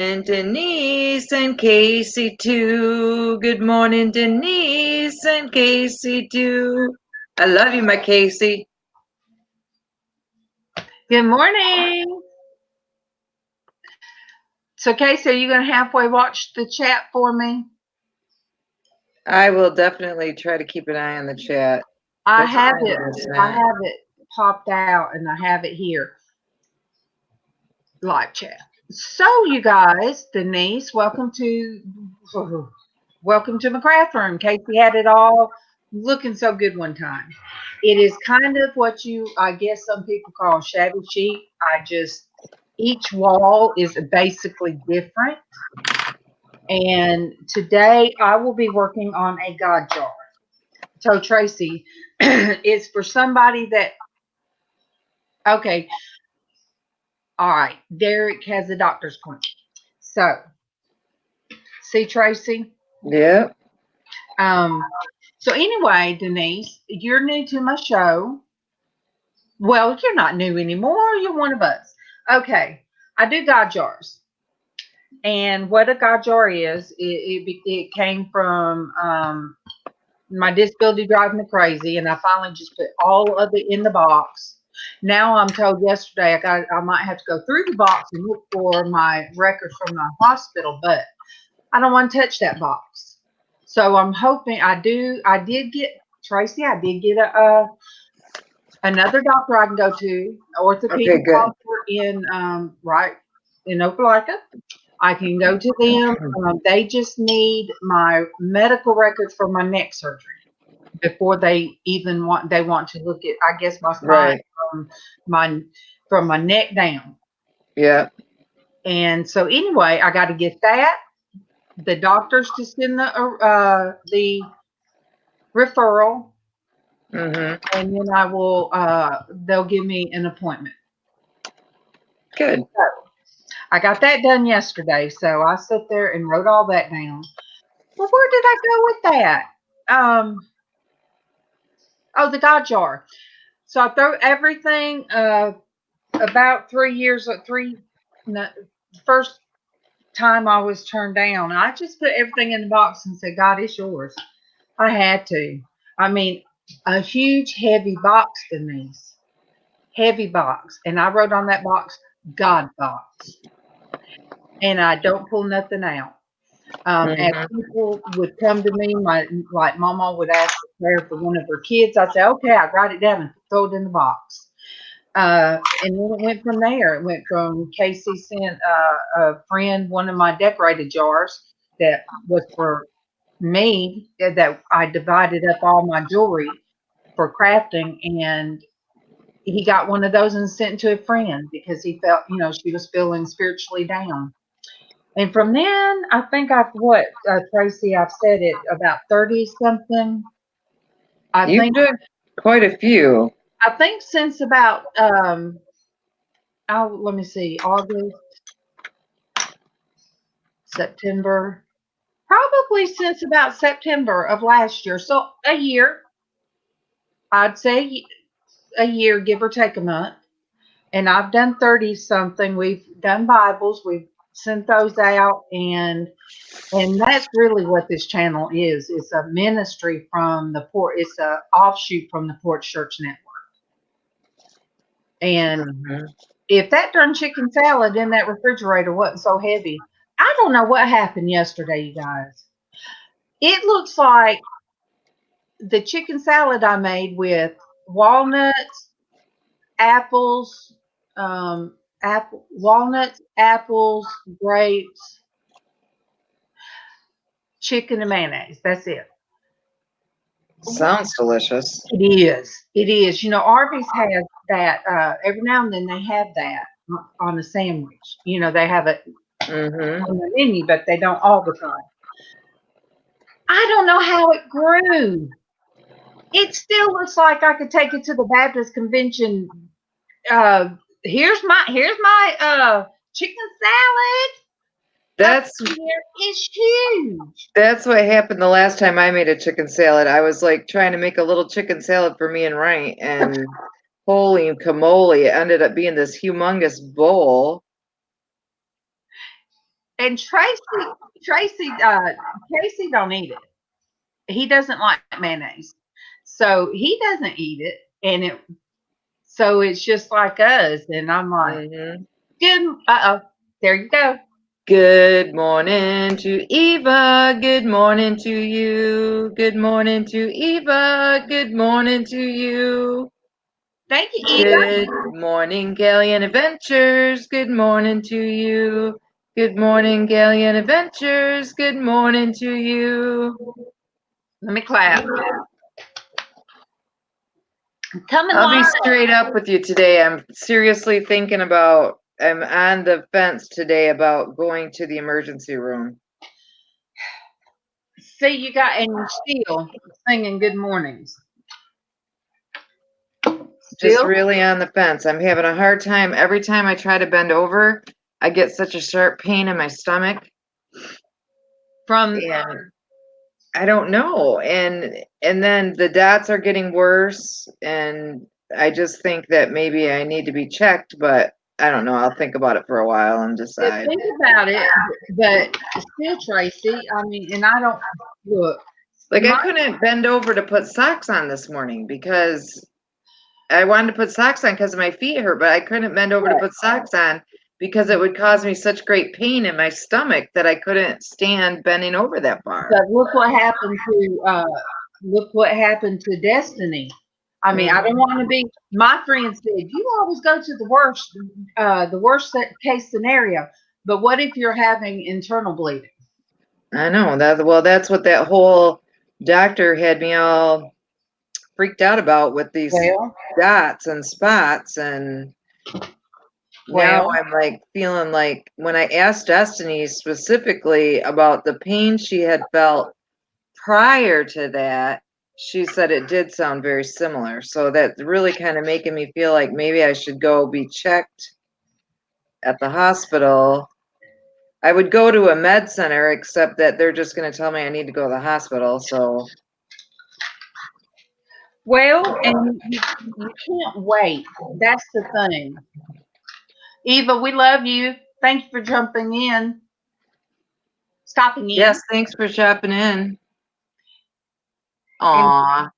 And Denise and Casey too. Good morning, Denise and Casey too. I love you, my Casey. Good morning. So, Casey, are you going to halfway watch the chat for me? I will definitely try to keep an eye on the chat. I have it popped out, and I have it here. Live chat. So, you guys, Denise, welcome to my craft room. Casey had it all looking so good one time. It is kind of what I guess some people call shabby chic. Each wall is basically different. And today I will be working on a God jar. So Traci, it's for somebody that, okay, all right, Derek has a doctor's appointment. So, see Traci? Yeah. So anyway, Denise, you're new to my show. Well, you're not new anymore. You're one of us. Okay, I do God jars. And what a God jar is, it came from my disability driving me crazy, and I finally just put all of it in the box. Now I'm told yesterday I might have to go through the box and look for my records from my hospital, but I don't want to touch that box. So I'm hoping I did get Traci. I did get another doctor I can go to, orthopedic doctor in right in Opelika. I can go to them. They just need my medical records from my neck surgery before they want to look at, I guess, my spine from my neck down. Yeah. And so anyway, I got to get that. The doctors to send the referral, and then I will. They'll give me an appointment. Good. So I got that done yesterday. So I sat there and wrote all that down. Well, where did I go with that? Oh, the God jar. So I throw everything. About 3 years, first time I was turned down, I just put everything in the box and said, God, it's yours. I had to. I mean, a huge, heavy box, Denise. Heavy box. And I wrote on that box, God box. And I don't pull nothing out. As people would come to me, like MawMaw would ask for prayer for one of her kids, I'd say, okay, I write it down and throw it in the box. And then it went from there. It went from Casey sent a friend one of my decorated jars that was for me, that I divided up all my jewelry for crafting, and he got one of those and sent it to a friend because he felt, she was feeling spiritually down. And from then, I think Traci, I've said it about 30 something. You've done quite a few. I think since about let me see, August, September, probably since about September of last year. So a year, I'd say a year, give or take a month. And I've done 30 something. We've done Bibles, we've sent those out, and that's really what this channel is. It's a ministry from it's an offshoot from the Porch Church Network. And if that darn chicken salad in that refrigerator wasn't so heavy, I don't know what happened yesterday, you guys. It looks like the chicken salad I made with walnuts, apples, walnuts, apples, grapes, chicken, and mayonnaise. That's it. Sounds delicious. It is. It is. Arby's has that. Every now and then they have that on a sandwich. They have it on the menu, but they don't all the time. I don't know how it grew. It still looks like I could take it to the Baptist convention. Here's my chicken salad. It's huge. That's what happened the last time I made a chicken salad. I was like trying to make a little chicken salad for me and Wright, and holy camole, it ended up being this humongous bowl. And Traci, Casey don't eat it. He doesn't like mayonnaise, so he doesn't eat it, so it's just like us. And I'm like, Mm-hmm. good. There you go. Good morning to Eva. Good morning to you. Good morning to Eva. Good morning to you. Thank you, Eva. Good morning, Galleon Adventures. Good morning to you. Good morning, Galleon Adventures. Good morning to you. Let me clap. Coming I'll be live. straight up with you today. I'm seriously thinking about, I'm on the fence today about going to the emergency room. See, you got, and you're still singing good mornings. Just Still? really on the fence. I'm having a hard time. Every time I try to bend over, I get such a sharp pain in my stomach. From And I don't know. And then the dots are getting worse, and I just think that maybe I need to be checked, but I don't know. I'll think about it for a while and decide. think about it, but still, Traci. I mean, and I don't look. Like I My, couldn't bend over to put socks on this morning because I wanted to put socks on because my feet hurt, but I couldn't bend over to put socks on because it would cause me such great pain in my stomach that I couldn't stand bending over that far. but look what happened to Destiny. I mean, I don't want to be. My friend said you always go to the worst case scenario. But what if you're having internal bleeding? I know that. Well, that's what that whole doctor had me all freaked out about with these Well, dots and spots. And now well, I'm like feeling like when I asked Destiny specifically about the pain she had felt prior to that, she said it did sound very similar. So that's really kind of making me feel like maybe I should go be checked at the hospital. I would go to a med center, except that they're just going to tell me I need to go to the hospital. So, well, and you can't wait. That's the thing. Eva, we love you. Thank you for jumping in, stopping in. yes, thanks for shopping in. And Aw.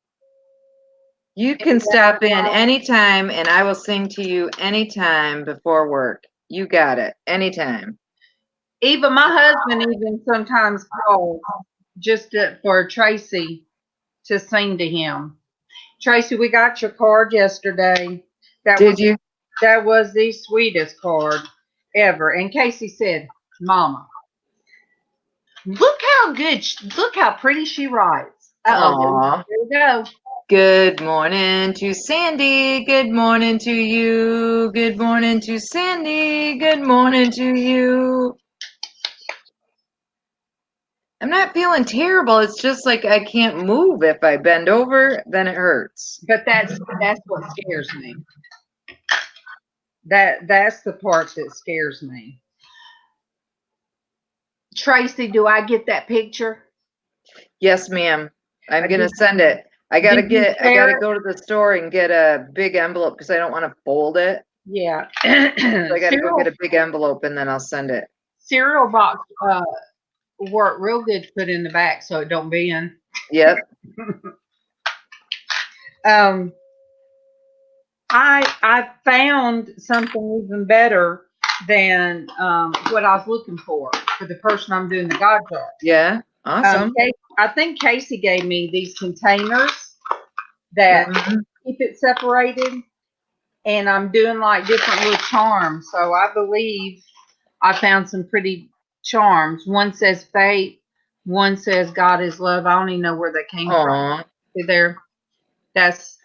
You can stop in anytime and I will sing to you anytime before work. You got it. Anytime. Eva, my husband even sometimes calls just for Traci to sing to him. Traci, we got your card yesterday. Did you? That was the sweetest card ever. And Casey said, "Mama, look how pretty she writes." Aw. There we go. Good morning to Sandi. Good morning to you. Good morning to Sandi. Good morning to you. I'm not feeling terrible. It's just like I can't move. If I bend over, then it hurts. But that's what scares me. That's the part that scares me. Traci, do I get that picture? Yes, ma'am. I'm gonna send it. I gotta go to the store and get a big envelope because I don't want to fold it. Yeah. So I gotta go get a big envelope and then I'll send it. Cereal box work real good to put in the back so it don't bend. Yep. I found something even better than what I was looking for the person I'm doing the God jar. Yeah. Awesome. I think Casey gave me these containers that keep it separated, and I'm doing like different little charms. So I believe I found some pretty charms. One says faith, one says God is love. I don't even know where that came from. There, that's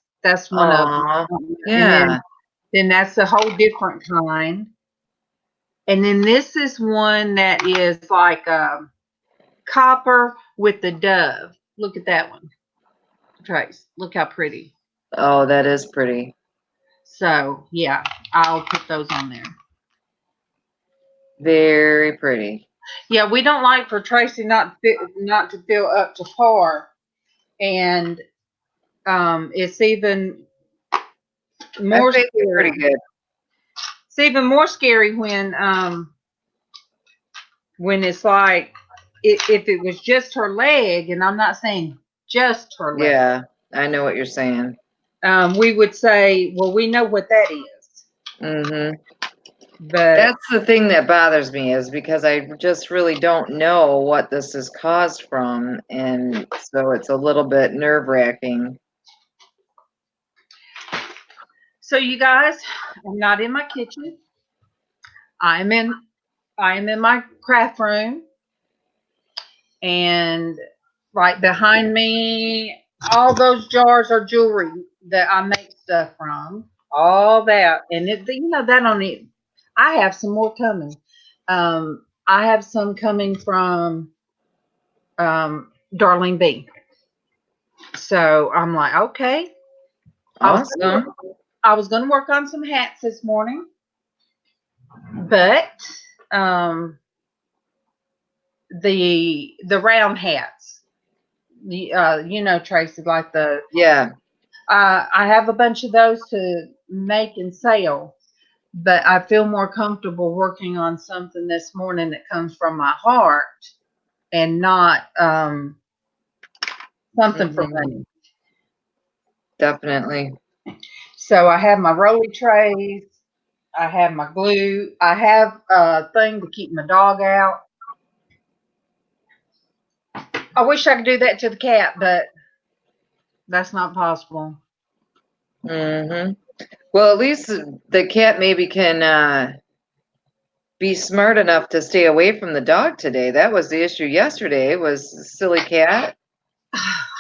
one of them. Yeah. And then that's a whole different kind. And then this is one that is like copper with the dove. Look at that one, Trace. Look how pretty. Oh, that is pretty. So yeah, I'll put those on there. Very pretty. Yeah, we don't like for Traci not to feel up to par, and it's even more scary. Pretty good. It's even more scary when when it's like, if it was just her leg, and I'm not saying just her leg. Yeah, I know what you're saying. We would say, well, we know what that is. Mm-hmm. But That's the thing that bothers me, is because I just really don't know what this is caused from, and so it's a little bit nerve-wracking. so you guys, I'm not in my kitchen. I'm in my craft room, and right behind me, all those jars are jewelry that I make stuff from. All that, and that on it. I have some more coming. I have some coming from Darlene B. So I'm like, okay. Awesome. I was gonna work on some hats this morning, but um, the round hats, Tracy, like the Yeah. I have a bunch of those to make and sell, but I feel more comfortable working on something this morning that comes from my heart and not something for money. Definitely. So I have my roly trays, I have my glue, I have a thing to keep my dog out. I wish I could do that to the cat, but that's not possible. Mm-hmm. Well, at least the cat maybe can be smart enough to stay away from the dog today. That was the issue yesterday, was silly cat.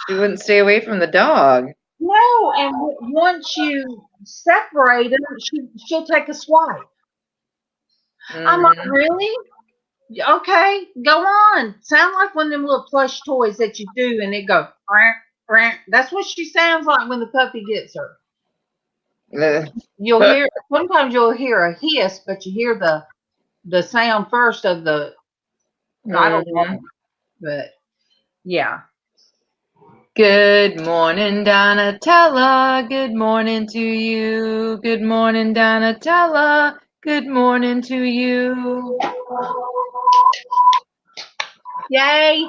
She wouldn't stay away from the dog. No, and once you separate them, she'll take a swipe. I'm like, Mm-hmm. really? Okay, go on. Sound like one of them little plush toys that you do, and it goes. That's what she sounds like when the puppy gets her. Sometimes you'll hear a hiss, but you hear the sound first of the. I don't know, but yeah. Good morning, Donatella. Good morning to you. Good morning, Donatella. Good morning to you. Yay!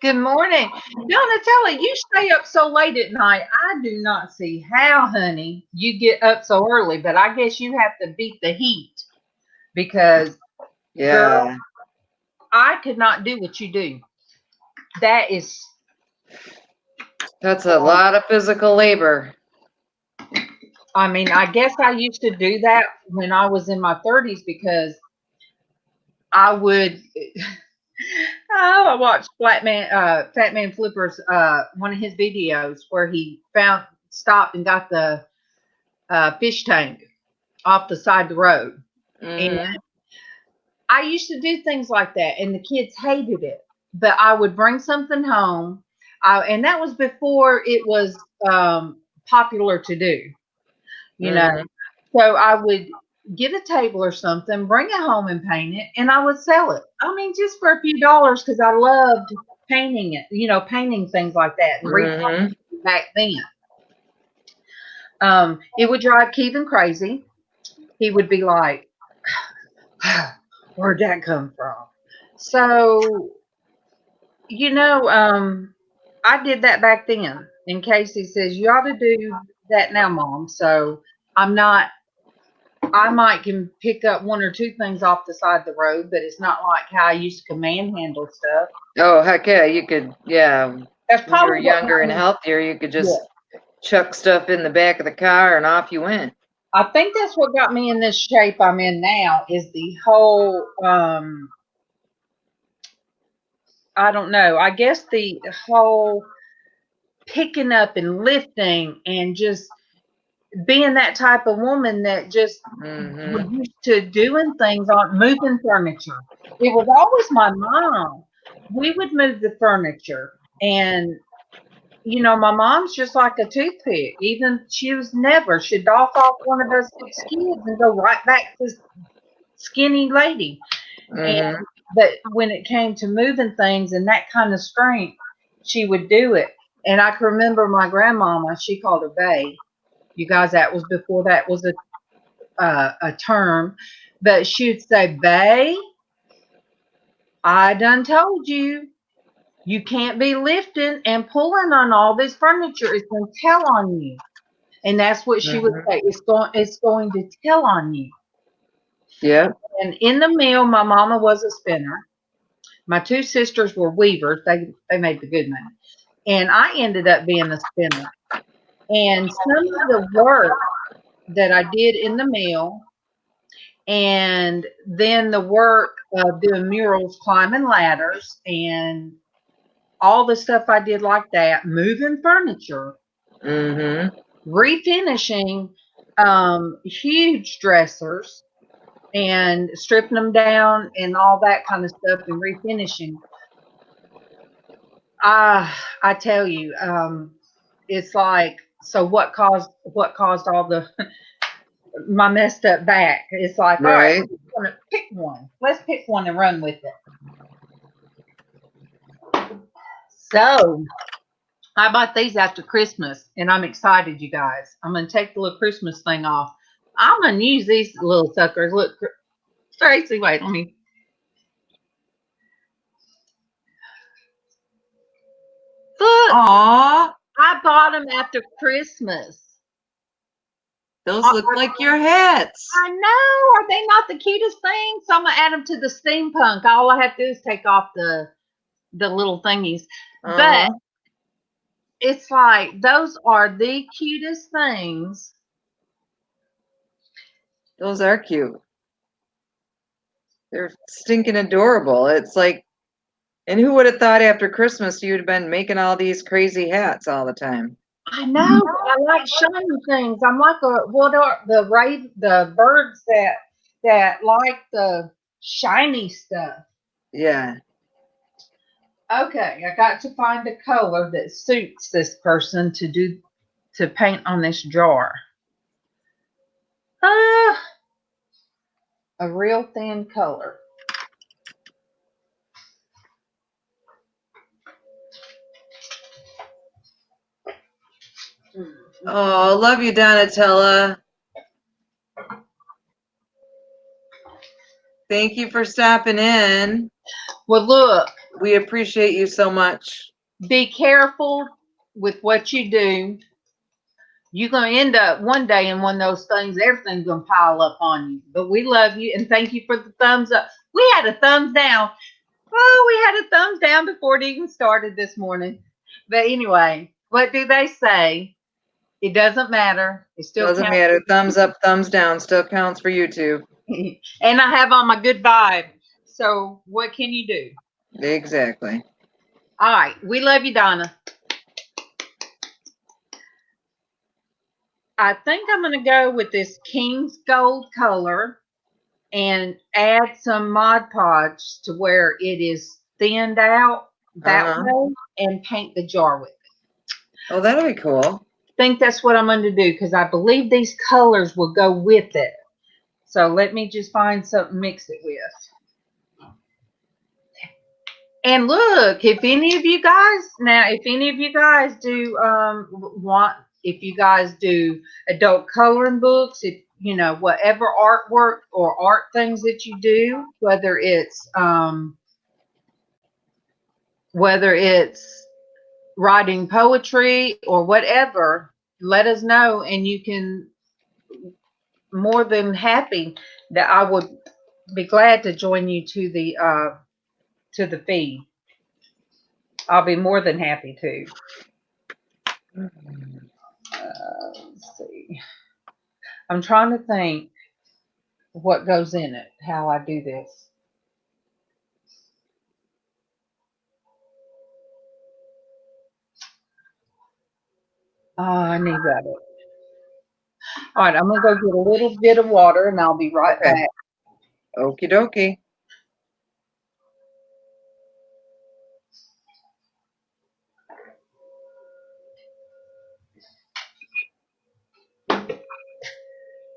Good morning. Donatella, you stay up so late at night. I do not see how, honey, you get up so early, but I guess you have to beat the heat because, girl, Yeah, I could not do what you do. That is, that's a lot of physical labor. I mean, I guess I used to do that when I was in my 30s because I would. Oh, I watched Fat Man Flipper's one of his videos where he stopped and got the fish tank off the side of the road. And Mm-hmm. I used to do things like that, and the kids hated it. But I would bring something home, and that was before it was popular to do, you know. Mm-hmm. So I would get a table or something, bring it home and paint it, and I would sell it. I mean, just for a few dollars because I loved painting it, painting things like that and Mm-hmm. back then. It would drive Kevin crazy. He would be like, where'd that come from? So, I did that back then. And Casey says, you ought to do that now, Mom. So I might can pick up one or two things off the side of the road, but it's not like how I used to manhandle stuff. Oh, heck yeah, you could, yeah. That's When you were probably what younger and healthier, you could just yeah. chuck stuff in the back of the car and off you went. I think that's what got me in this shape I'm in now is the whole I don't know. I guess the whole picking up and lifting and just being that type of woman that just was Mm-hmm. used to doing things on moving furniture. It was always my mom. We would move the furniture, and my mom's just like a toothpick. Even she'd doff off one of those 6 kids and go right back to skinny lady. Mm-hmm. And but when it came to moving things and that kind of strength, she would do it. And I can remember my grandmama, she called her Bay. You guys, that was before that was a term. But she'd say, "Bae, I done told you, you can't be lifting and pulling on all this furniture. It's going to tell on you." And that's what she would say. It's going to tell on you. Yeah. And in the mill, my mama was a spinner. My two sisters were weavers. They made the good money. And I ended up being a spinner. And some of the work that I did in the mill, and then the work of doing murals, climbing ladders, and all the stuff I did like that, moving furniture, refinishing huge dressers and stripping them down and all that kind of stuff and refinishing. I tell you, it's like, so what caused all the my messed up back? It's like, all right, Right. we're gonna pick one. Let's pick one and run with it. So I bought these after Christmas, and I'm excited, you guys. I'm gonna take the little Christmas thing off. I'm gonna use these little suckers. Look, Tracy, wait, let me. Look, Aw, I bought them after Christmas. those look like your hats. I know. Are they not the cutest thing? So I'm gonna add them to the steampunk. All I have to do is take off the little thingies. But it's like those are the cutest things. Those are cute. They're stinking adorable. It's like, and who would have thought after Christmas you'd have been making all these crazy hats all the time? I know. I like shiny things. I'm like what are the birds that like the shiny stuff. Yeah. Okay, I got to find a color that suits this person to paint on this jar. A real thin color. Oh, love you, Donatella. Thank you for stopping in. Well, look, We appreciate you so much. be careful with what you do. You're going to end up one day in one of those things, everything's going to pile up on you. But we love you and thank you for the thumbs up. We had a thumbs down. Oh, we had a thumbs down before it even started this morning. But anyway, what do they say? It doesn't matter. It still Doesn't counts. matter. Thumbs up, thumbs down still counts for YouTube. And I have on my good vibe. So what can you do? Exactly. All right. We love you, Donna. I think I'm going to go with this King's Gold color and add some Mod Podge to where it is thinned out that way and paint the jar with it. Oh, that'll be cool. I think that's what I'm going to do because I believe these colors will go with it. So let me just find something to mix it with. And look, if any of you guys do if you guys do adult coloring books, if you know whatever artwork or art things that you do, whether it's writing poetry or whatever, let us know, and you can more than happy that I would be glad to join you to the feed. I'll be more than happy to. Let's see. I'm trying to think what goes in it, how I do this. Oh, I need that. All right, I'm going to go get a little bit of water and I'll be right back. Okie dokie.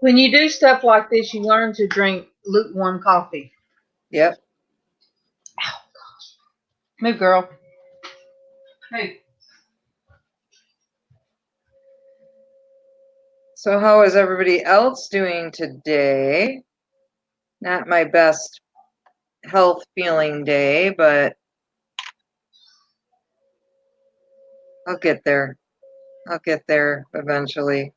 When you do stuff like this, you learn to drink lukewarm coffee. Yep. Ow, gosh. Move, girl. Move. So how is everybody else doing today? Not my best health feeling day, but I'll get there. I'll get there eventually.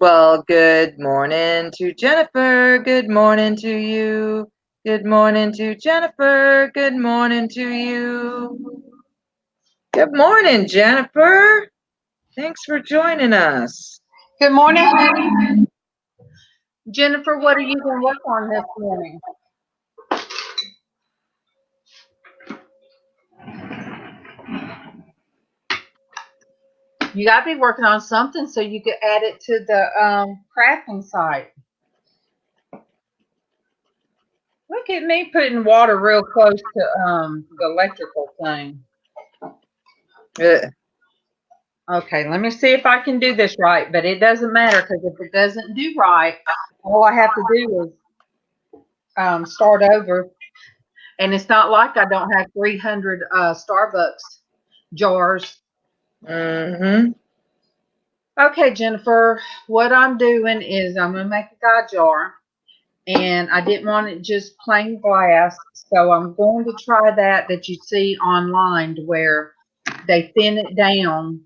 Well, good morning to Jennifer. Good morning to you. Good morning to Jennifer. Good morning to you. Good morning, Jennifer. Thanks for joining us. Good morning, honey. Jennifer, what are you going to work on this morning? You got to be working on something so you can add it to the crafting site. Look at me putting water real close to the electrical thing. Okay, let me see if I can do this right, but it doesn't matter because if it doesn't do right, all I have to do is start over. And it's not like I don't have 300 Starbucks jars. Mm-hmm. Okay, Jennifer, what I'm doing is I'm going to make a God jar. And I didn't want it just plain glass. So I'm going to try that you see online to where they thin it down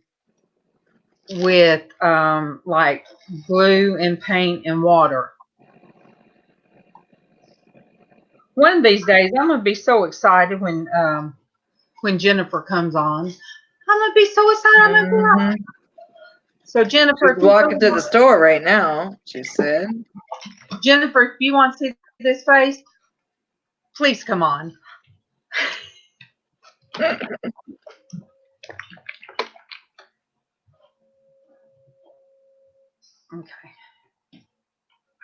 with like glue and paint and water. One of these days, I'm going to be so excited when Jennifer comes on. I'm going to be so excited. Mm-hmm. So Jennifer, She's walking to the store right now, she said. Jennifer, if you want to see this face, please come on. Okay.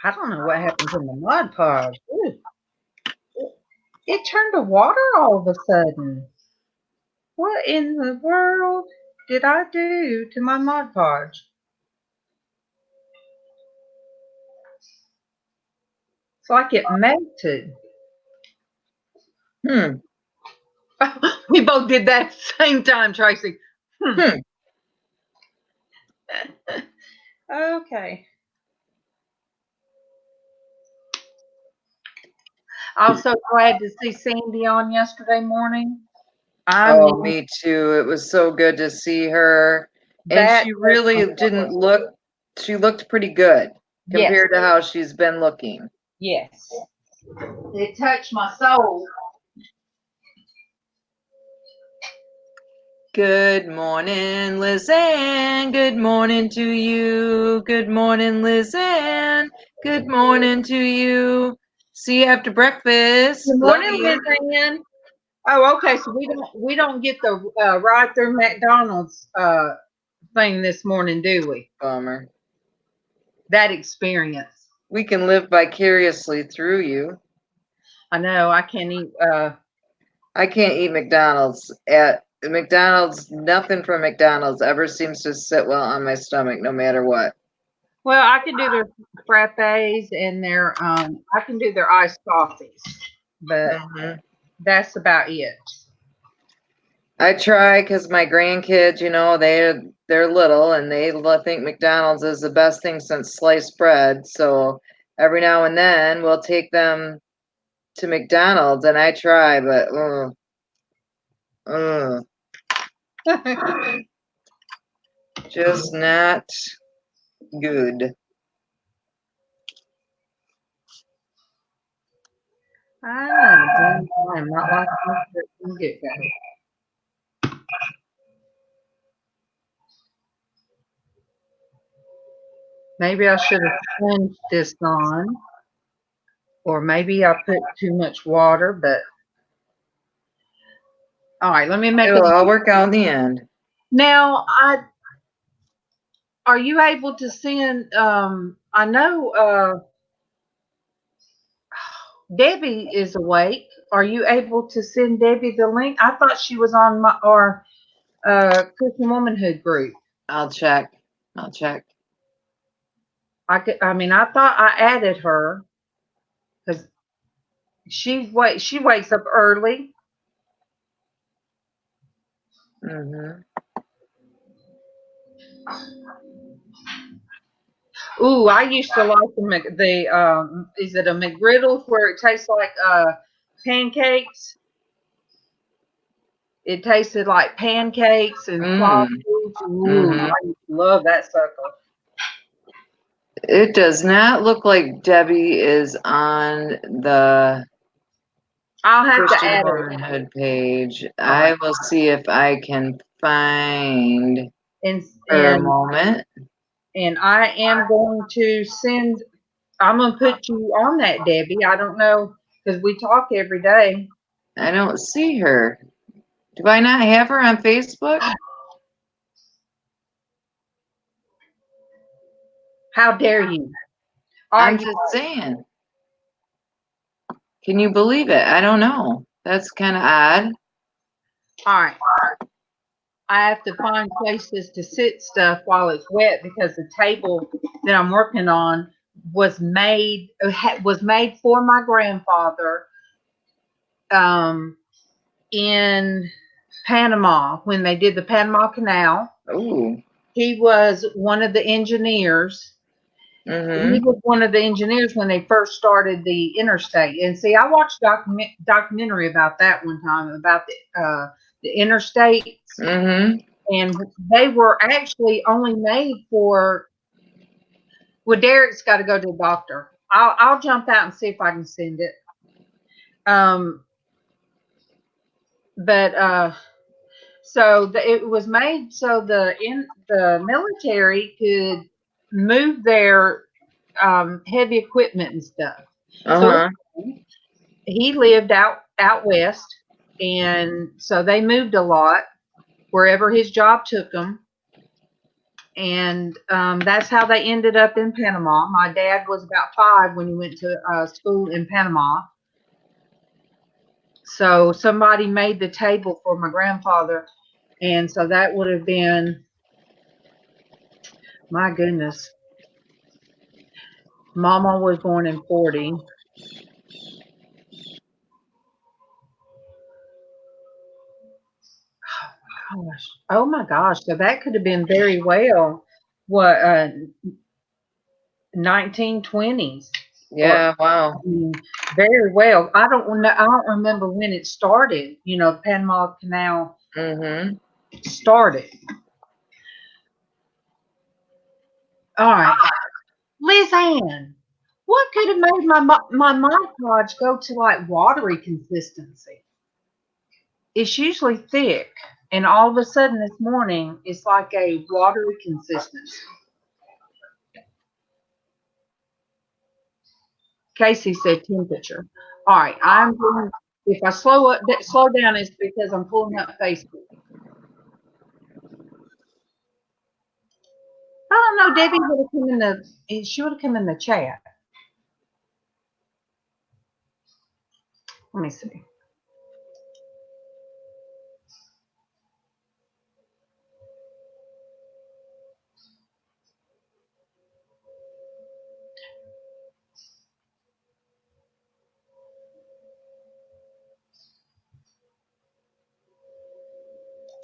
I don't know what happened to the Mod Podge. Ooh. It turned to water all of a sudden. What in the world did I do to my Mod Podge? It's like it melted. We both did that at the same time, Tracy. Okay. I was so glad to see Sandi on yesterday morning. Me too. It was so good to see her. And she really didn't look, she looked pretty good compared to how she's been looking. Yes. It touched my soul. Good morning, LizzAnn. Good morning to you. Good morning, LizzAnn. Good morning to you. See you after breakfast. Good morning, LizzAnn. Oh, okay. So we don't get the ride through McDonald's thing this morning, do we? Bummer. That experience. We can live vicariously through you. I know. I can't eat. I can't eat McDonald's. At McDonald's, nothing from McDonald's ever seems to sit well on my stomach, no matter what. Well, I can do their frappes and their I can do their iced coffees, but that's about it. I try because my grandkids, you know, they're little and they think McDonald's is the best thing since sliced bread. So every now and then we'll take them to McDonald's, and I try, but just not good. I'm not like from the get-go. Maybe I should have turned this on, or maybe I put too much water, but all right, let me make It'll all work out in the end. Now, are you able to send, I know Debbie is awake. Are you able to send Debbie the link? I thought she was on our Christian Womanhood group. I'll check. I thought I added her because She wakes up early. Mm-hmm. Ooh, I used to like is it a McGriddles where it tastes like pancakes? It tasted like pancakes and sausage. Ooh, Mm-hmm. I love that sucker. It does not look like Debbie is on the I'll have to Christian add it. Womanhood page. All right. I will see if I can find And her a and moment. and I am going to send. I'm gonna put you on that, Debbie. I don't know because we talk every day. I don't see her. Do I not have her on Facebook? How dare you? All I'm right, just saying. Can you believe it? I don't know. That's kind of odd. all right. I have to find places to sit stuff while it's wet because the table that I'm working on was made for my grandfather in Panama when they did the Panama Canal. Ooh. He was one of the engineers. Mm-hmm. He was one of the engineers when they first started the interstate. And see, I watched documentary about that one time about the interstate, Mm-hmm. and they were actually only made for. Well, Derek's got to go to the doctor. I'll jump out and see if I can send it. But so it was made so the military could move their heavy equipment and stuff. So Uh-huh. he lived out west, and so they moved a lot wherever his job took them. And that's how they ended up in Panama. My dad was about 5 when he went to school in Panama. So somebody made the table for my grandfather, and so that would have been, my goodness. Mama was born in 40. Gosh. Oh my gosh. So that could have been very well what 1920s or Yeah, wow. very well. I don't know. I don't remember when it started. The Panama Canal Mm-hmm. started. All right, LizzAnn, what could have made my Mod Podge go to like watery consistency? It's usually thick, and all of a sudden this morning it's like a watery consistency. Casey said temperature. All right, I'm going. If I slow down, it's because I'm pulling up Facebook. I don't know. Debbie would have come in the. She would have come in the chat. Let me see.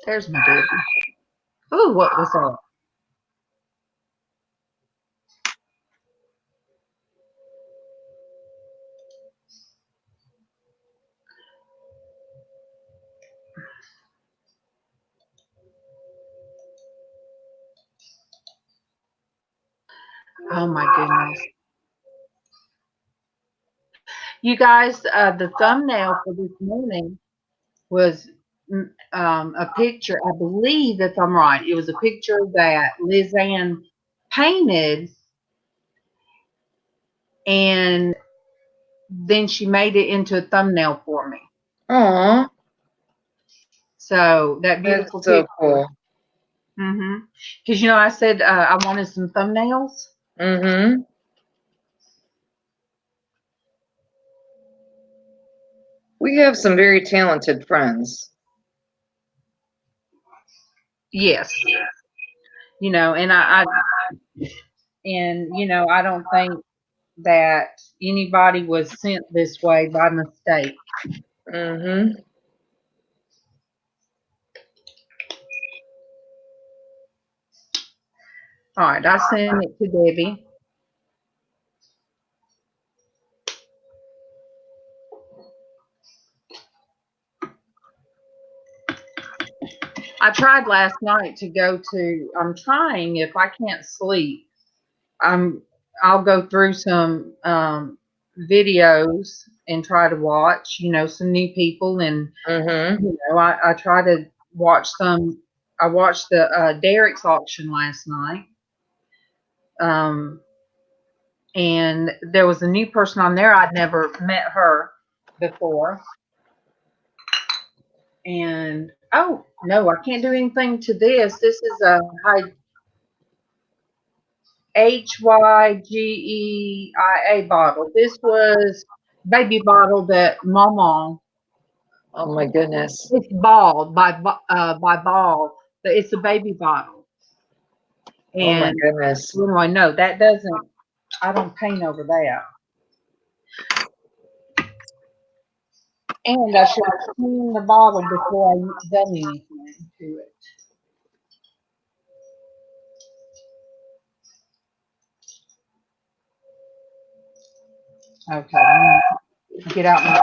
There's my Debbie. Ooh, what was that? Oh my goodness. You guys, the thumbnail for this morning was a picture. I believe, if I'm right, it was a picture that LizzAnn painted, and then she made it into a thumbnail for me. Aw, So that that's beautiful so picture. cool. Because I said I wanted some thumbnails. Mm-hmm. We have some very talented friends. Yes, and I don't think that anybody was sent this way by mistake. Mm-hmm. All right, I sent it to Debbie. I tried last night to go to, I'm trying, if I can't sleep, I'll go through some videos and try to watch, some new people. And, Mm-hmm. I try to watch some. I watched the Derek's auction last night. And there was a new person on there. I'd never met her before. And, oh, no, I can't do anything to this. This is a HYGEIA bottle. This was baby bottle that MawMaw. Oh my goodness. It's bald by ball, but it's a baby bottle. Oh my And goodness. anyway, no, that doesn't. I don't paint over that. And I should have cleaned the bottle before I done anything to it. Okay, let me get out my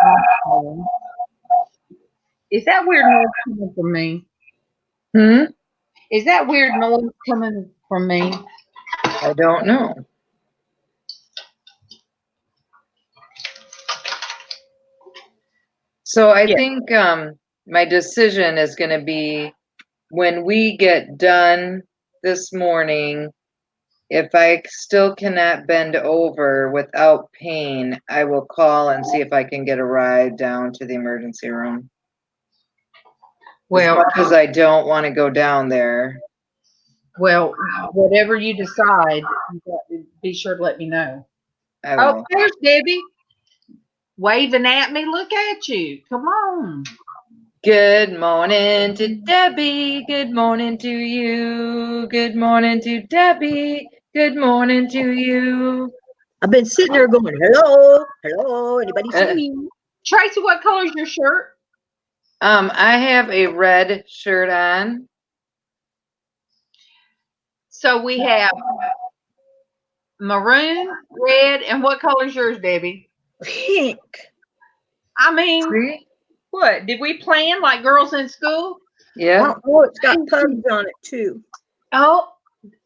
iPhone. Is that weird noise coming from me? Hmm? Is that weird noise coming from me? I don't know. So I think my decision is going to be when we get done this morning, if I still cannot bend over without pain, I will call and see if I can get a ride down to the emergency room. Well, as much as I don't want to go down there. Well, whatever you decide, be sure to let me know. I Oh, will. there's Debbie waving at me. Look at you. Come on. Good morning to Debbie. Good morning to you. Good morning to Debbie. Good morning to you. I've been sitting there going, hello, hello, anybody see me? Traci, what color is your shirt? I have a red shirt on. So we have maroon, red, and what color is yours, Debbie? Pink. I mean, See? what? Did we plan like girls in school? Yeah. Oh, it's got pugs on it too. Oh,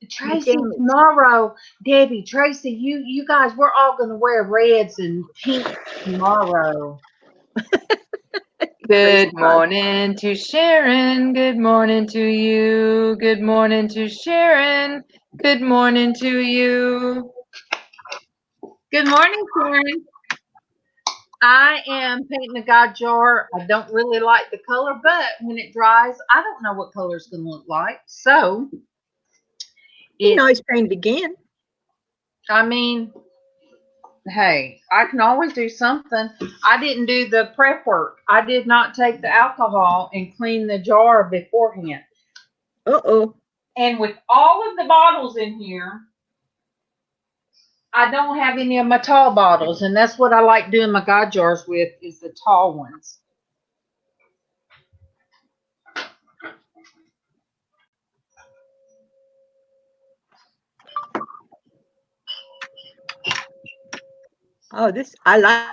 Traci, tomorrow, Debbie, Traci, you guys, we're all going to wear reds and pink tomorrow. Good morning to Sharon. Good morning to you. Good morning to Sharon. Good morning to you. Good morning, Fran. I am painting a God jar. I don't really like the color, but when it dries, I don't know what color it's going to look like. So, You can always paint it again. I mean, hey, I can always do something. I didn't do the prep work. I did not take the alcohol and clean the jar beforehand. Uh-oh. And with all of the bottles in here, I don't have any of my tall bottles, and that's what I like doing my God jars with, is the tall ones. Oh, this, I like.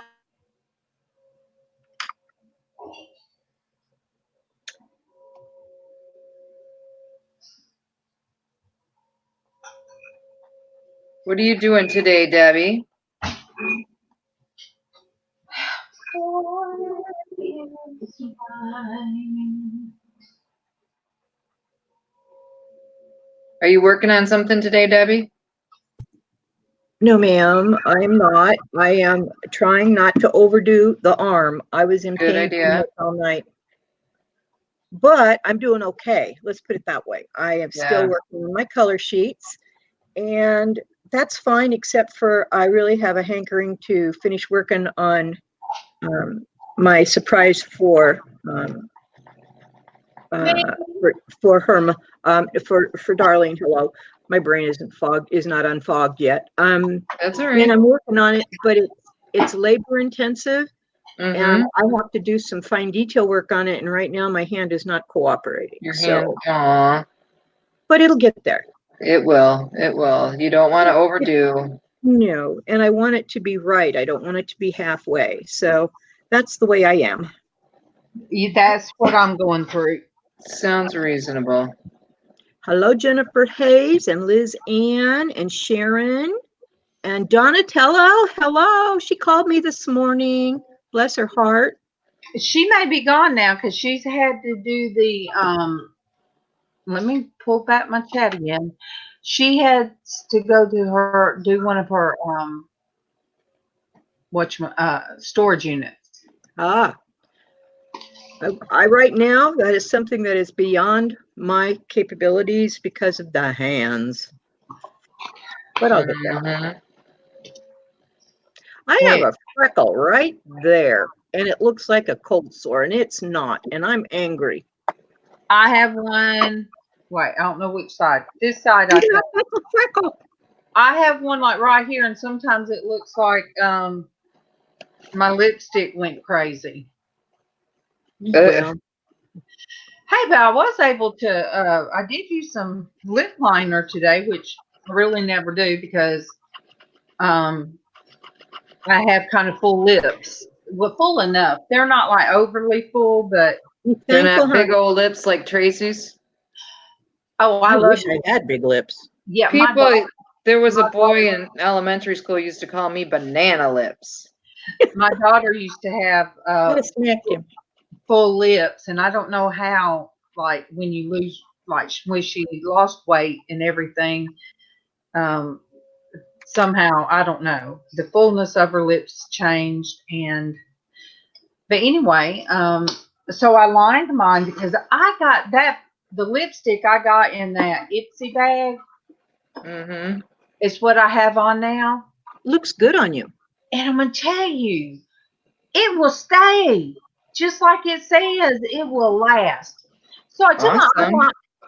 What are you doing today, Debbie? Are you working on something today, Debbie? No, ma'am, I'm not. I am trying not to overdo the arm. I was in Good pain idea. all night. But I'm doing okay. Let's put it that way. I am still working on my color sheets, and that's fine, except for I really have a hankering to finish working on my surprise for her, for Darling. Hello, My brain is not unfogged yet. That's all And right. I'm working on it, but it's labor intensive, and Mm-hmm. I have to do some fine detail work on it. And right now my hand is not cooperating. Your So, hand. Aw. but it'll get there. It will. It will. You don't want to overdo. No, and I want it to be right. I don't want it to be halfway. So that's the way I am. That's what I'm going through. Sounds reasonable. Hello, Jennifer Hayes and LizzAnn and Sharon and Donatello. Hello. She called me this morning. Bless her heart. She may be gone now because she's had to do the let me pull back my chat again. She had to go to do one of her storage units. Ah, I right now, that is something that is beyond my capabilities because of the hands. But I'll get there. Mhm. I have a freckle right there, and it looks like a cold sore, and it's not, and I'm angry. I have one. Wait, I don't know which side. This side, I Yeah, think. that's a freckle. I have one like right here, and sometimes it looks like my lipstick went crazy. Well, Hey, but I was able to. I did use some lip liner today, which I really never do because I have kind of full lips. Well, full enough. They're not like overly full, but I'm They're thankful, not big honey. old lips like Tracy's. oh, I I love wish I had big lips. Yeah, People, there was a my boy in elementary school used to call me banana lips. my daughter used to have I smacked him. full lips, and I don't know how. Like when you lose, like when she lost weight and everything, somehow I don't know, the fullness of her lips changed, but anyway, so I lined mine because I got the lipstick I got in that Ipsy bag. Mm-hmm. It's what I have on now, Looks good on you. and I'm gonna tell you, it will stay just like it says. It will last. So Awesome.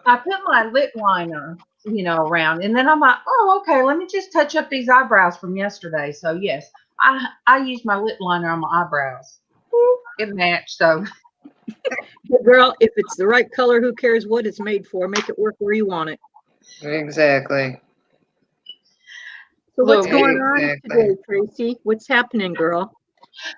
I put my lip liner, around, and then I'm like, oh, okay, let me just touch up these eyebrows from yesterday. So yes, I use my lip liner on my eyebrows. It matched. So Hey, girl, if it's the right color, who cares what it's made for? Make it work where you want it. Exactly. So what's look, going on Exactly. today, Tracy? What's happening, girl?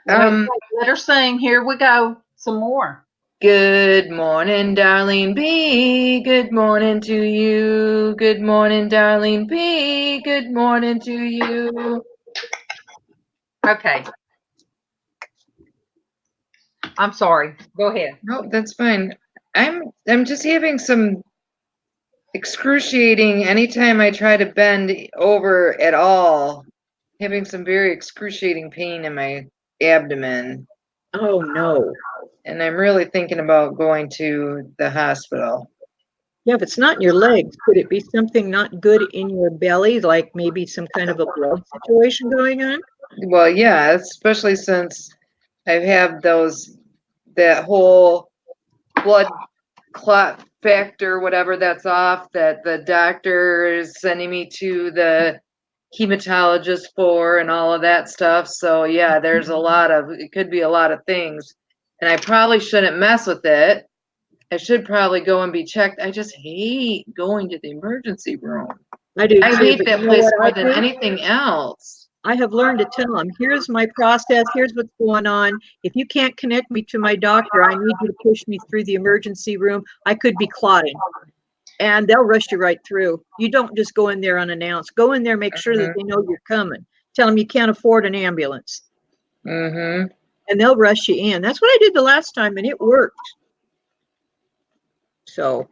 let her sing. Here we go. Some more. Good morning, Darlene B. Good morning to you. Good morning, Darlene B. Good morning to you. Okay. I'm sorry. Go ahead. No, that's fine. I'm just having some excruciating anytime I try to bend over at all, having some very excruciating pain in my abdomen. Oh no. And I'm really thinking about going to the hospital. Yeah, if it's not in your legs, could it be something not good in your belly, like maybe some kind of a blood situation going on? Well, yeah, especially since I have that whole blood clot factor, whatever that's off, that the doctor is sending me to the hematologist for and all of that stuff. So yeah, it could be a lot of things. And I probably shouldn't mess with it. I should probably go and be checked. I just hate going to the emergency room. I do I too, hate but that you know place what more I than do? anything else. I have learned to tell them, here's my process, here's what's going on. If you can't connect me to my doctor, I need you to push me through the emergency room. I could be clotting. And they'll rush you right through. You don't just go in there unannounced. Go in there, make sure that they know you're coming. Tell them you can't afford an ambulance. Mm-hmm. And they'll rush you in. That's what I did the last time, and it worked. So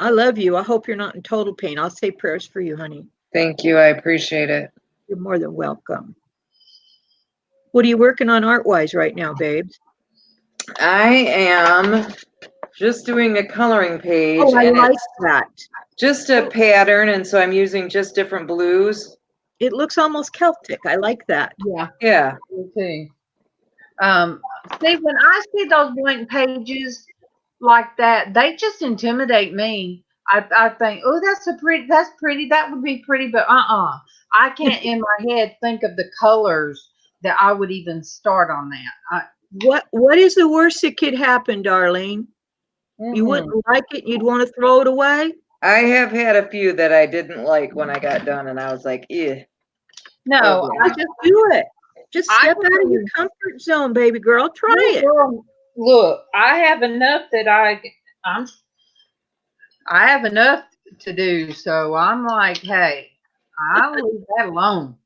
I love you. I hope you're not in total pain. I'll say prayers for you, honey. Thank you. I appreciate it. You're more than welcome. What are you working on art-wise right now, babes? I am just doing a coloring page, Oh, I and like it's that. just a pattern, and so I'm using just different blues. It looks almost Celtic. I like that. Yeah. Yeah. Me too. See, when I see those blank pages like that, they just intimidate me. I think, oh, that's pretty. That would be pretty, but I can't in my head think of the colors that I would even start on that. What is the worst that could happen, Darlene? You wouldn't like it, you'd want to throw it away? I have had a few that I didn't like when I got done, and I was like, "Eh." No, Okay. I just Do it. Just I step out of your wouldn't- comfort zone, baby girl. Try it. Girl, look, I have enough that I have enough to do, so I'm like, hey, I'll leave that alone.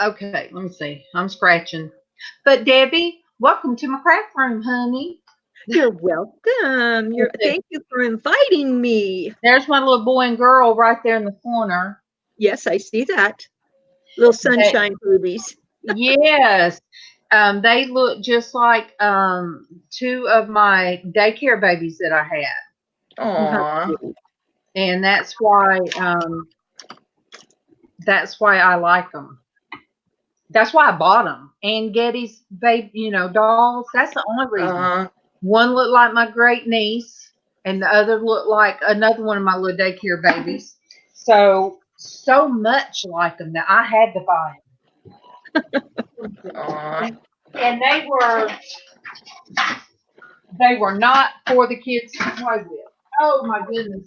Okay, let me see. I'm scratching. But Debbie, welcome to my craft room, honey. You're welcome. Thank you for inviting me. There's my little boy and girl right there in the corner. Yes, I see that. Little sunshine boobies. Yes. They look just like two of my daycare babies that I had. Aw. And that's why I like them. That's why I bought them. And Getty's baby, dolls. That's the only reason. One looked like my great niece, and the other looked like another one of my little daycare babies. So much like them that I had to buy them. And they were not for the kids to play with. Oh my goodness.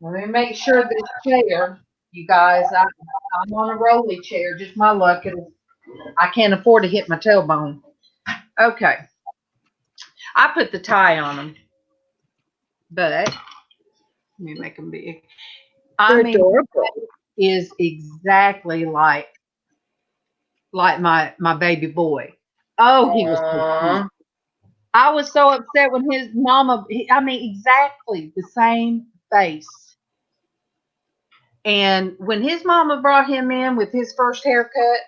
Let me make sure this chair, you guys, I'm on a rolly chair, just my luck. I can't afford to hit my tailbone. Okay. I put the tie on them. But let me make them big. They're adorable. Is exactly like my baby boy. Oh, he was so cute. I was so upset when his mama, exactly the same face. And when his mama brought him in with his first haircut,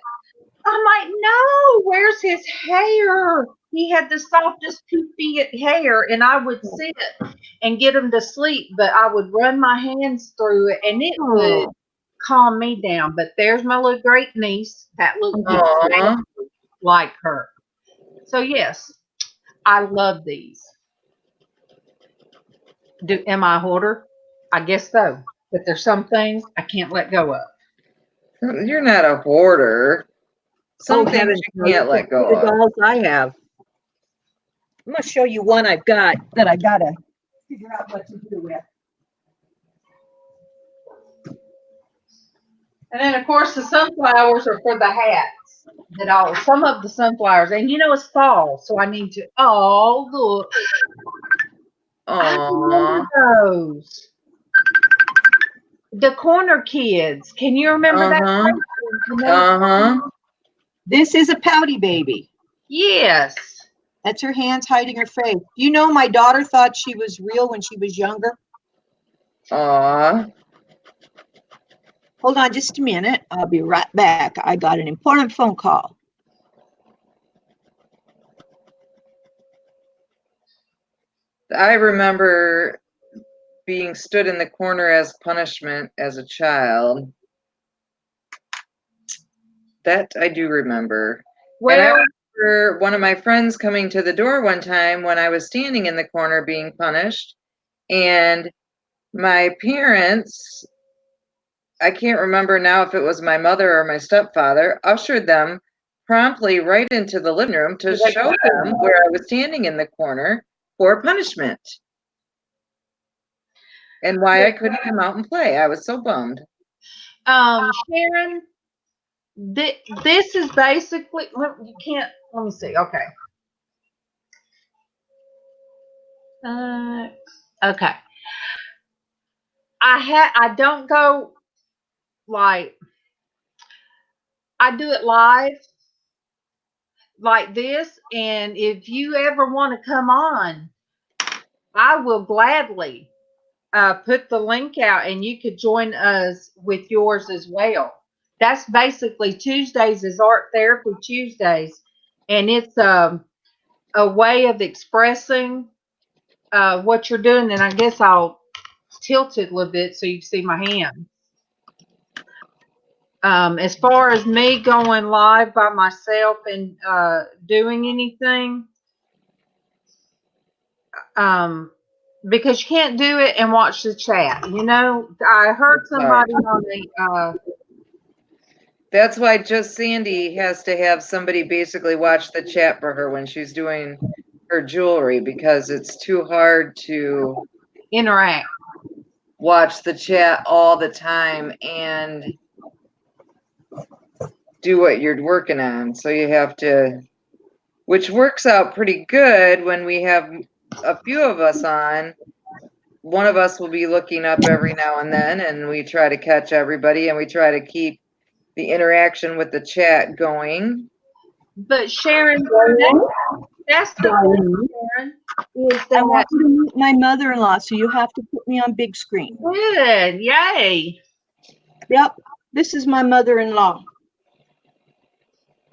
I'm like, no, where's his hair? He had the softest poofy hair, and I would sit and get him to sleep, but I would run my hands through it, and it would calm me down. But there's my little great niece that looks exactly like her. So yes, I love these. Am I a hoarder? I guess so. But there's some things I can't let go of. You're not a hoarder. Some things you can't let go of. The dolls I have. I'm going to show you one I've got that I got to figure out what to do with. And then, of course, the sunflowers are for the hats. Some of the sunflowers, and it's fall, so I need to. Oh, look! I remember those. The corner kids. Can you remember that? This is a pouty baby. Yes. That's her hands hiding her face. My daughter thought she was real when she was younger. Hold on just a minute. I'll be right back. I got an important phone call. I remember being stood in the corner as punishment as a child. That I do remember. Well, and I remember one of my friends coming to the door one time when I was standing in the corner being punished, and my parents, I can't remember now if it was my mother or my stepfather, ushered them promptly right into the living room to show them where I was standing in the corner for punishment and why I couldn't come out and play. I was so bummed. Sharon, this is basically, you can't, let me see. Okay. Okay. I don't go like, I do it live like this. And if you ever want to come on, I will gladly put the link out and you could join us with yours as well. That's basically Tuesdays is Art Therapy Tuesdays. And it's a way of expressing what you're doing. And I guess I'll tilt it a little bit so you can see my hand. As far as me going live by myself and doing anything, because you can't do it and watch the chat. You know, I heard somebody on the That's why JustSandi has to have somebody basically watch the chat for her when she's doing her jewelry, because it's too hard to interact. watch the chat all the time and do what you're working on. So you have to, which works out pretty good when we have a few of us on. One of us will be looking up every now and then, and we try to catch everybody, and we try to keep the interaction with the chat going. But Sharon, that's the thing, Sharon, is I that want you to meet my mother-in-law, so you have to put me on big screen. good. Yay. Yep, this is my mother-in-law.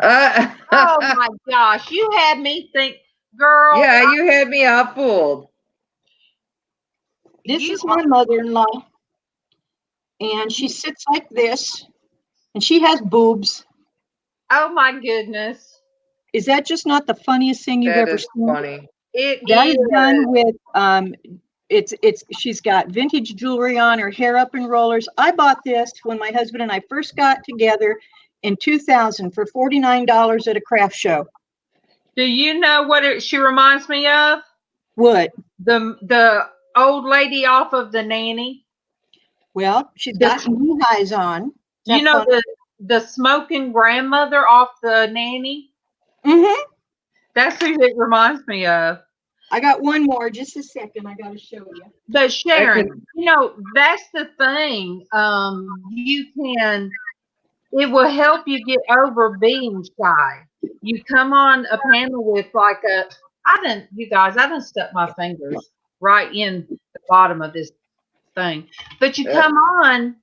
Oh my gosh, you had me think, girl. Yeah, you had me all fooled. This is my mother-in-law, and she sits like this, and she has boobs. Oh my goodness. Is that just not the funniest thing you've ever seen? Funny. That is done with she's got vintage jewelry on, her hair up in rollers. I bought this when my husband and I first got together in 2000 for $49 at a craft show. Do you know what she reminds me of? What? The old lady off of The Nanny. Well, she's got knee highs on. You know the smoking grandmother off The Nanny? Mm-hmm. That's who it reminds me of. I got one more. Just a second. I got to show you. But Sharon, you know, that's the thing. It will help you get over being shy. You come on a panel with you guys, I done stuck my fingers right in the bottom of this thing. But you come on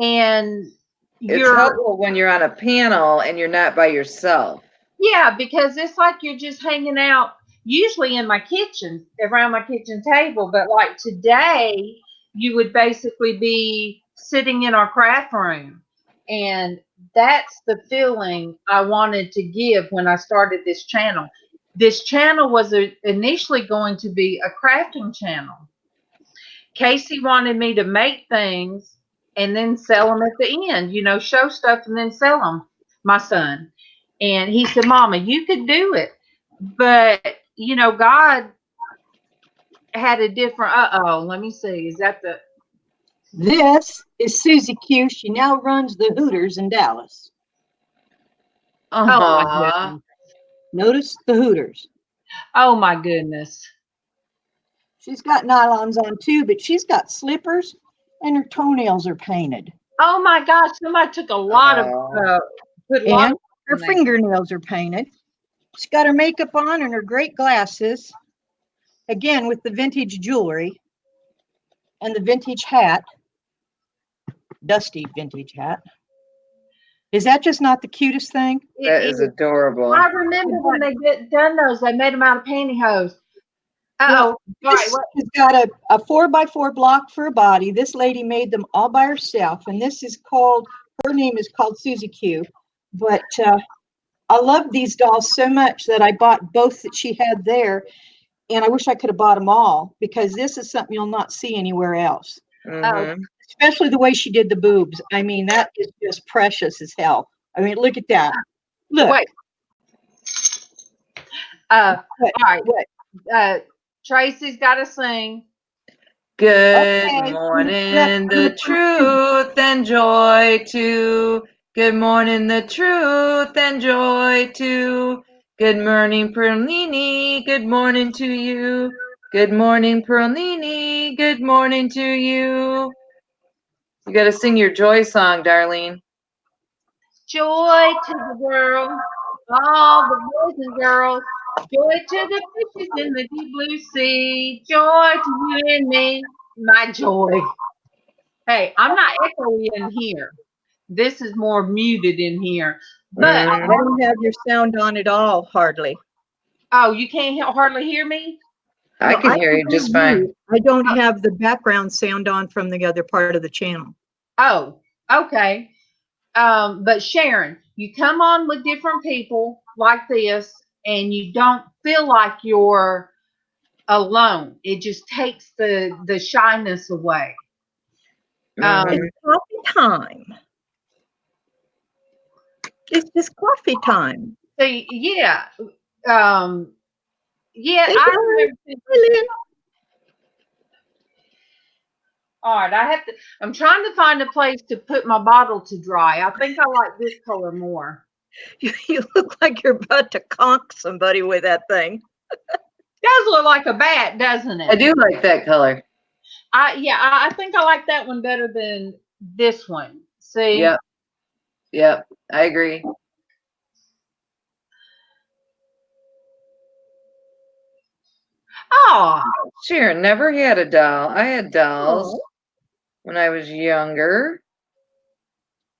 and it's helpful when you're on a panel and you're not by yourself. Yeah, because it's like you're just hanging out, usually in my kitchen, around my kitchen table. But like today, you would basically be sitting in our craft room. And that's the feeling I wanted to give when I started this channel. This channel was initially going to be a crafting channel. Casey wanted me to make things and then sell them at the end, you know, show stuff and then sell them, my son. And he said, Mama, you could do it. But, you know, God had a different, let me see. Is that the... This is Susie Q. She now runs the Hooters in Dallas. Oh, my goodness. Notice the Hooters. Oh, my goodness. She's got nylons on too, but she's got slippers and her toenails are painted. Oh, my gosh. Somebody took a lot of... and her fingernails are painted. She's got her makeup on and her great glasses. Again, with the vintage jewelry and the vintage hat. Dusty vintage hat. Is that just not the cutest thing? That is adorable. I remember when they done those, they made them out of pantyhose. This has got a 4x4 block for a body. This lady made them all by herself, and this is called, her name is called Susie Q. But I love these dolls so much that I bought both that she had there, and I wish I could have bought them all, because this is something you'll not see anywhere else. Especially the way she did the boobs. I mean, that is just precious as hell. I mean, look at that. Look. Wait. All right. Tracy's got to sing. Good morning, the truth and joy to. Good morning, the truth and joy to. Good morning, Perlini. Good morning to you. Good morning, Perlini. Good morning to you. You got to sing your joy song, Darlene. Joy to the world, all the boys and girls. Joy to the fishes in the deep blue sea. Joy to you and me, my joy. Hey, I'm not echoey in here. This is more muted in here. But I don't have your sound on at all, hardly. Oh, you can't hardly hear me? I can hear you just fine. I don't have the background sound on from the other part of the channel. Oh, okay. But Sharon, you come on with different people like this, and you don't feel like you're alone. It just takes the shyness away. It's coffee time. It's just coffee time. So yeah, yeah. Hey, I guys. remember. Hi, Lynn. All right, I'm trying to find a place to put my bottle to dry. I think I like this color more. You look like you're about to conk somebody with that thing. Does look like a bat, doesn't it? I do like that color. I think I like that one better than this one. See? Yep. I agree. Oh, Sharon never had a doll. I had dolls when I was younger.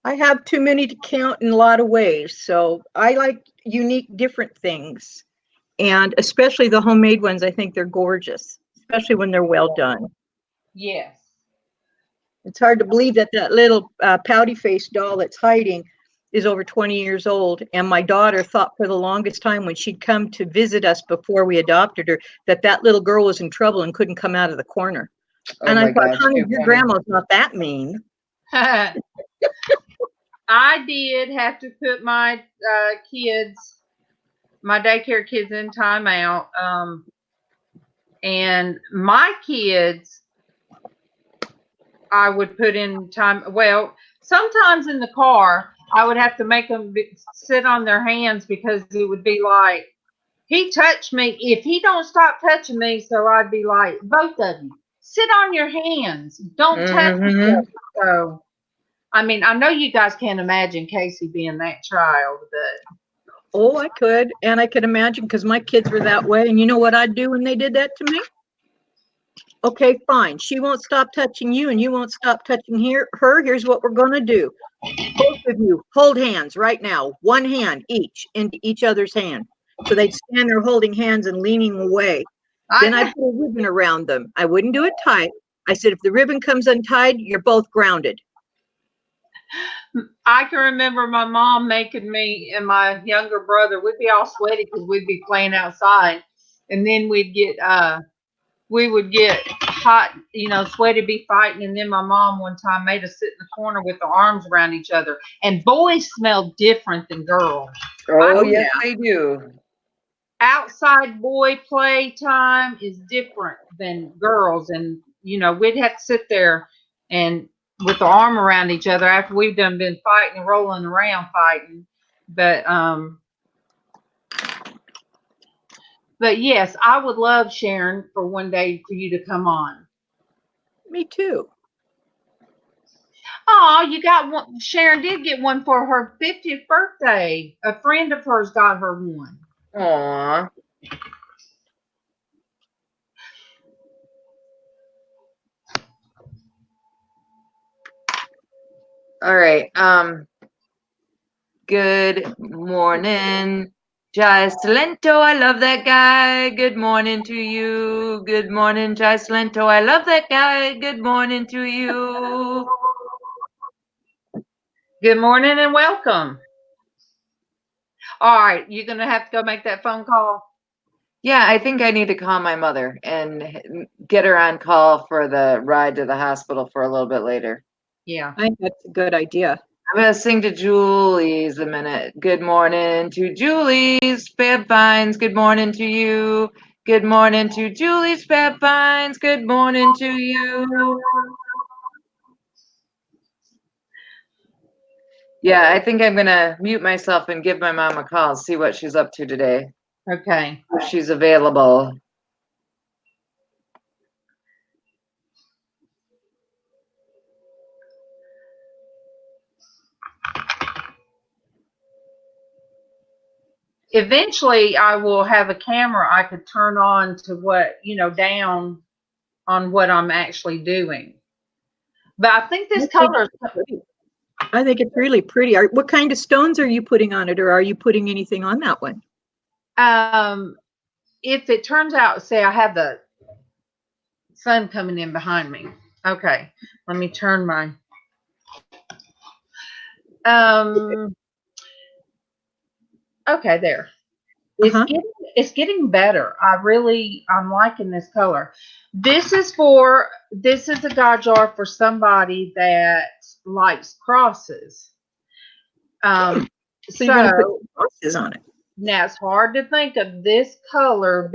I have too many to count in a lot of ways. So I like unique, different things. And especially the homemade ones, I think they're gorgeous, especially when they're well done. yes. It's hard to believe that that little pouty-faced doll that's hiding is over 20 years old. And my daughter thought for the longest time when she'd come to visit us before we adopted her, that that little girl was in trouble and couldn't come out of the corner. Oh And I my thought, gosh, honey, too your funny. grandma's not that mean. I did have to put my daycare kids in timeout. And my kids, I would put in time. Well, sometimes in the car, I would have to make them sit on their hands because it would be like, he touched me. If he don't stop touching me, so I'd be like, both of you, sit on your hands. Don't touch me. So, I mean, I know you guys can't imagine Casey being that child, but. Oh, I could. And I could imagine because my kids were that way. And you know what I'd do when they did that to me? Okay, fine. She won't stop touching you and you won't stop touching her. Here's what we're going to do. Both of you hold hands right now. One hand each into each other's hand. So they'd stand there holding hands and leaning away. Then I'd put a ribbon around them. I wouldn't do it tight. I said, if the ribbon comes untied, you're both grounded. I can remember my mom making me and my younger brother, we'd be all sweaty because we'd be playing outside. And then we would get hot, sweaty, be fighting. And then my mom one time made us sit in the corner with the arms around each other. And boys smell different than girls. Oh, yes, they do. Outside boy play time is different than girls. And, we'd have to sit there and with the arm around each other after we've been fighting and rolling around fighting. But yes, I would love, Sharon, for one day for you to come on. Me too. Oh, you got one. Sharon did get one for her 50th birthday. A friend of hers got her one. Aw. All right. Good morning, Gislento. I love that guy. Good morning to you. Good morning, Gislento. I love that guy. Good morning to you. Good morning and welcome. All right, you're gonna have to go make that phone call. Yeah, I think I need to call my mother and get her on call for the ride to the hospital for a little bit later. Yeah. I think that's a good idea. I'm going to sing to Julie's a minute. Good morning to Julie's Fab Vines. Good morning to you. Good morning to Julie's Fab Vines. Good morning to you. Yeah, I think I'm going to mute myself and give my mom a call, see what she's up to today. Okay. If she's available. Eventually, I will have a camera I could turn on to what, down on what I'm actually doing. But I think this color. I think it's really pretty. What kind of stones are you putting on it, or are you putting anything on that one? If it turns out, say I have the sun coming in behind me. Okay, let me turn my. Okay, there. Uh-huh. It's getting better. I'm liking this color. This is a God jar for somebody that likes crosses. So you're going to put crosses on it. Now it's hard to think of this color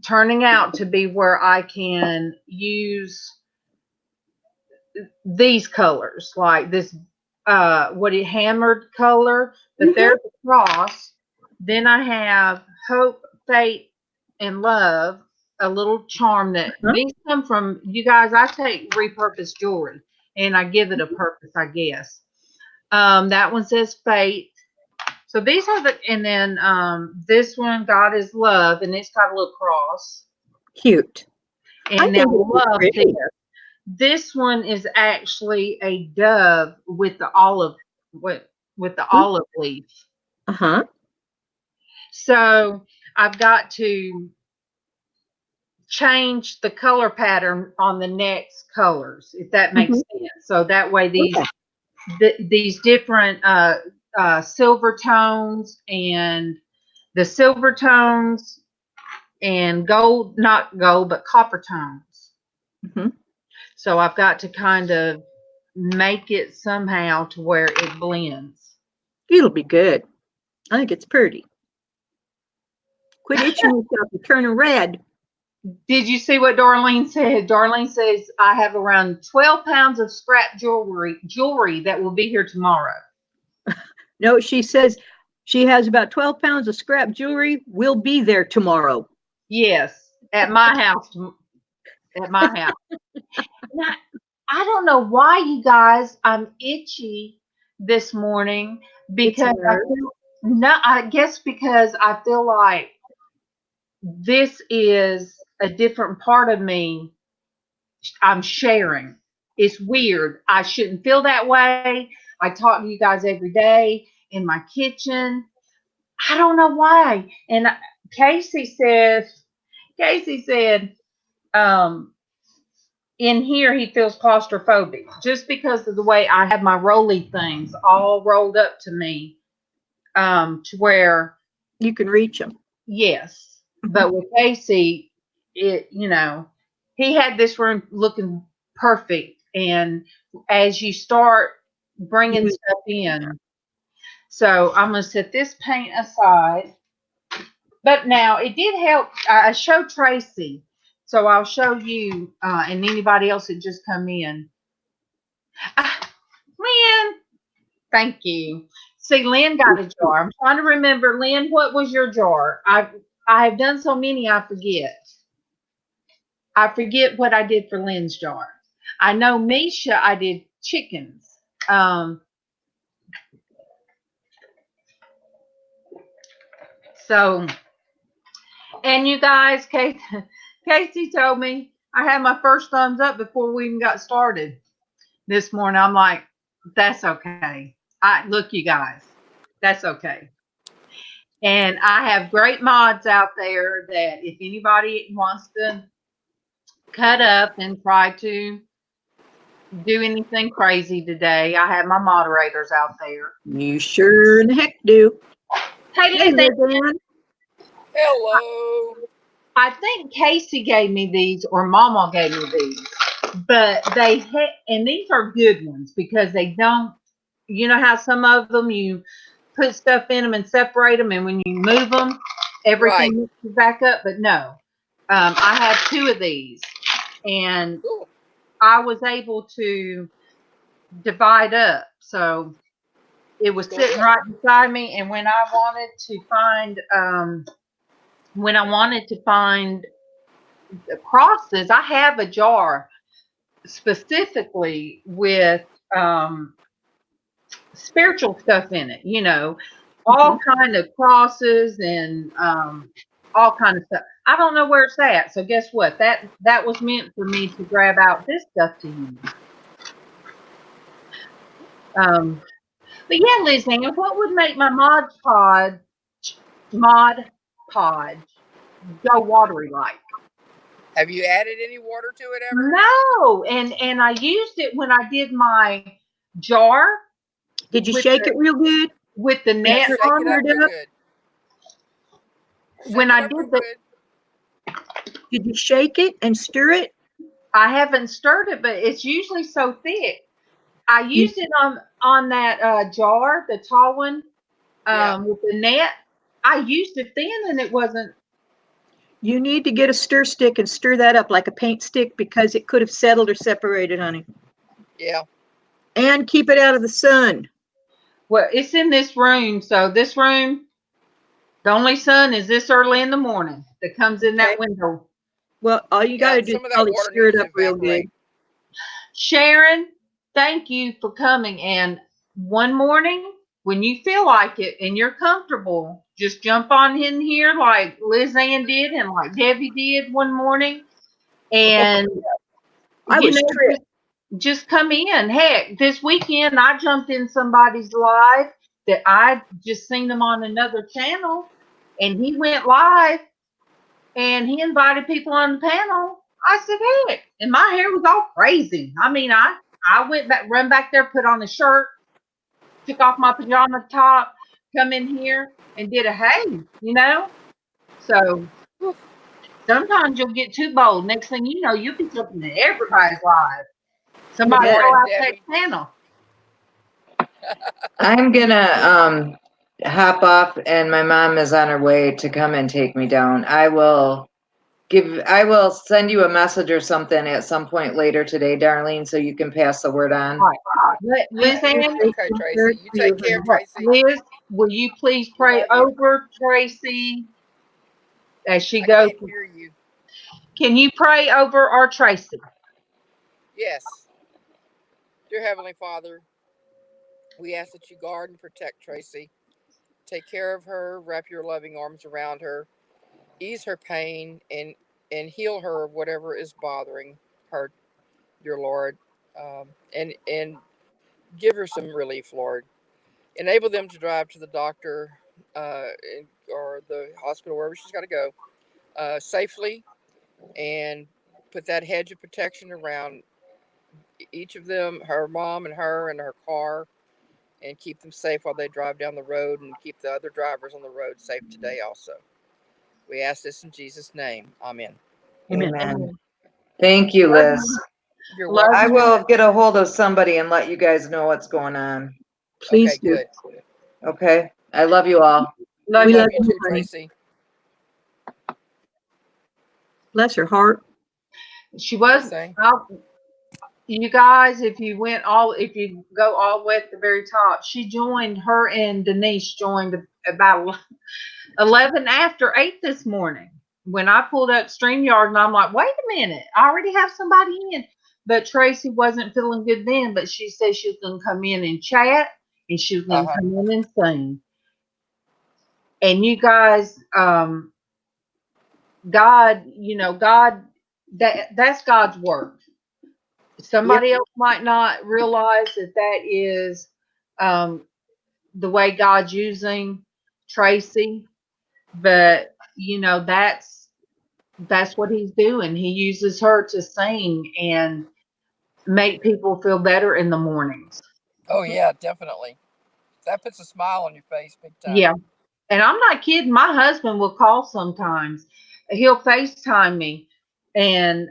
turning out to be where I can use these colors, like this hammered color, but there's a cross. Then I have hope, faith, and love, a little charm that these come from, you guys, I take repurposed jewelry and I give it a purpose, I guess. That one says faith. So these are and then this one, God is love, and it's got a little cross. Cute. And now love this one is actually a dove with the olive olive leaf. Uh-huh. So I've got to change the color pattern on the next colors, if that makes sense. So that way these different silver tones and the silver tones and gold, not gold, but copper tones. So I've got to kind of make it somehow to where it blends. It'll be good. I think it's pretty. Quit itching yourself to turn red. Did you see what Darlene said? Darlene says, I have around 12 pounds of scrap jewelry that will be here tomorrow. No, she says she has about 12 pounds of scrap jewelry. We'll be there tomorrow. Yes, at my house. At my house. Now, I don't know why, you guys, I'm itchy this morning because I guess because I feel like this is a different part of me I'm sharing. It's weird. I shouldn't feel that way. I talk to you guys every day in my kitchen. I don't know why. And Casey said, in here he feels claustrophobic just because of the way I have my roly things all rolled up to me, to where you can reach them. Yes, but with Casey, he had this room looking perfect, and as you start bringing stuff in, so I'm going to set this paint aside. But now it did help. I showed Traci, so I'll show you and anybody else that just come in. Lynn, thank you. See, Lynn got a jar. I'm trying to remember, Lynn, what was your jar? I have done so many, I forget. I forget what I did for Lynn's jar. I know Misha, I did chickens. So, and you guys, Casey told me I had my first thumbs up before we even got started this morning. I'm like, that's okay. Look, you guys, that's okay. And I have great mods out there that if anybody wants to cut up and try to do anything crazy today, I have my moderators out there. You sure in the heck do. Hey, LizzAnn. Hello. I think Casey gave me these, or MawMaw gave me these, but and these are good ones because they don't, you know how some of them you put stuff in them and separate them, and when you move them, everything mixes back up. But no, I have two of these, and I was able to divide up. So it was sitting right beside me, and when I wanted to find the crosses, I have a jar specifically with spiritual stuff in it, all kind of crosses and all kind of stuff. I don't know where it's at. So guess what? That was meant for me to grab out this stuff to use. But yeah, LizzAnn, what would make my Mod Podge go watery like? Have you added any water to it ever? No, and I used it when I did my jar. Did you with shake the, it real good? with the Yeah, net shake on it up it. real good. Shake When it I up did real the, good. Did you shake it and stir it? I haven't stirred it, but it's usually so thick. I used it on that jar, the tall one, Yeah. with the net. I used it then, and it wasn't. You need to get a stir stick and stir that up like a paint stick because it could have settled or separated, honey. Yeah. And keep it out of the sun. Well, it's in this room, so this room, the only sun is this early in the morning that comes in that window. Well, all you got Yeah. to do is Some of that probably water stir needs it to up real good. evaporate. Sharon, thank you for coming. And one morning, when you feel like it and you're comfortable, just jump on in here like LizzAnn did and like Debbie did one morning. And, I was tripped. just come in. Heck, this weekend I jumped in somebody's live that I just seen them on another channel, and he went live and he invited people on the panel. I said, heck, and my hair was all crazy. I mean, I went back, run back there, put on a shirt, took off my pajama top, come in here and did a hey, you know? So sometimes you'll get too bold. Next thing you know, you'll be jumping in everybody's live. Somebody Good go morning, out that Debbie. panel. I'm gonna hop off, and my mom is on her way to come and take me down. I will send you a message or something at some point later today, Darlene, so you can pass the word on. All right. LizzAnn, Okay, Tracy. You take care, Tracy. Liz, will you please pray Love you. over Tracy as she I goes? can't hear you. Can you pray over our Tracy? Yes. Dear Heavenly Father, we ask that you guard and protect Tracy. Take care of her, wrap your loving arms around her, ease her pain, and heal her of whatever is bothering her, dear Lord. And give her some relief, Lord. Enable them to drive to the doctor or the hospital, wherever she's got to go, safely, and put that hedge of protection around each of them, her mom and her car, and keep them safe while they drive down the road, and keep the other drivers on the road safe today also. We ask this in Jesus' name. Amen. Amen. Thank you, Liz. You're Love I welcome. will get a hold of somebody and let you guys know what's going on. Please Okay, do. good. Okay. I love you all. Love We you. love you too, honey. Tracy. Bless her heart. She was. You guys, if you go all the way at the very top, she joined. Her and Denise joined about 11 after 8 this morning. When I pulled up StreamYard, and I'm like, wait a minute, I already have somebody in. But Tracy wasn't feeling good then, but she said she was going to come in and chat, and she was going to come in and sing. And you guys, God, that's God's work. Somebody else might not realize that is the way God's using Tracy, but that's what he's doing. He uses her to sing and make people feel better in the mornings. Oh yeah, definitely. That puts a smile on your face big time. Yeah. And I'm not kidding. My husband will call sometimes. He'll FaceTime me and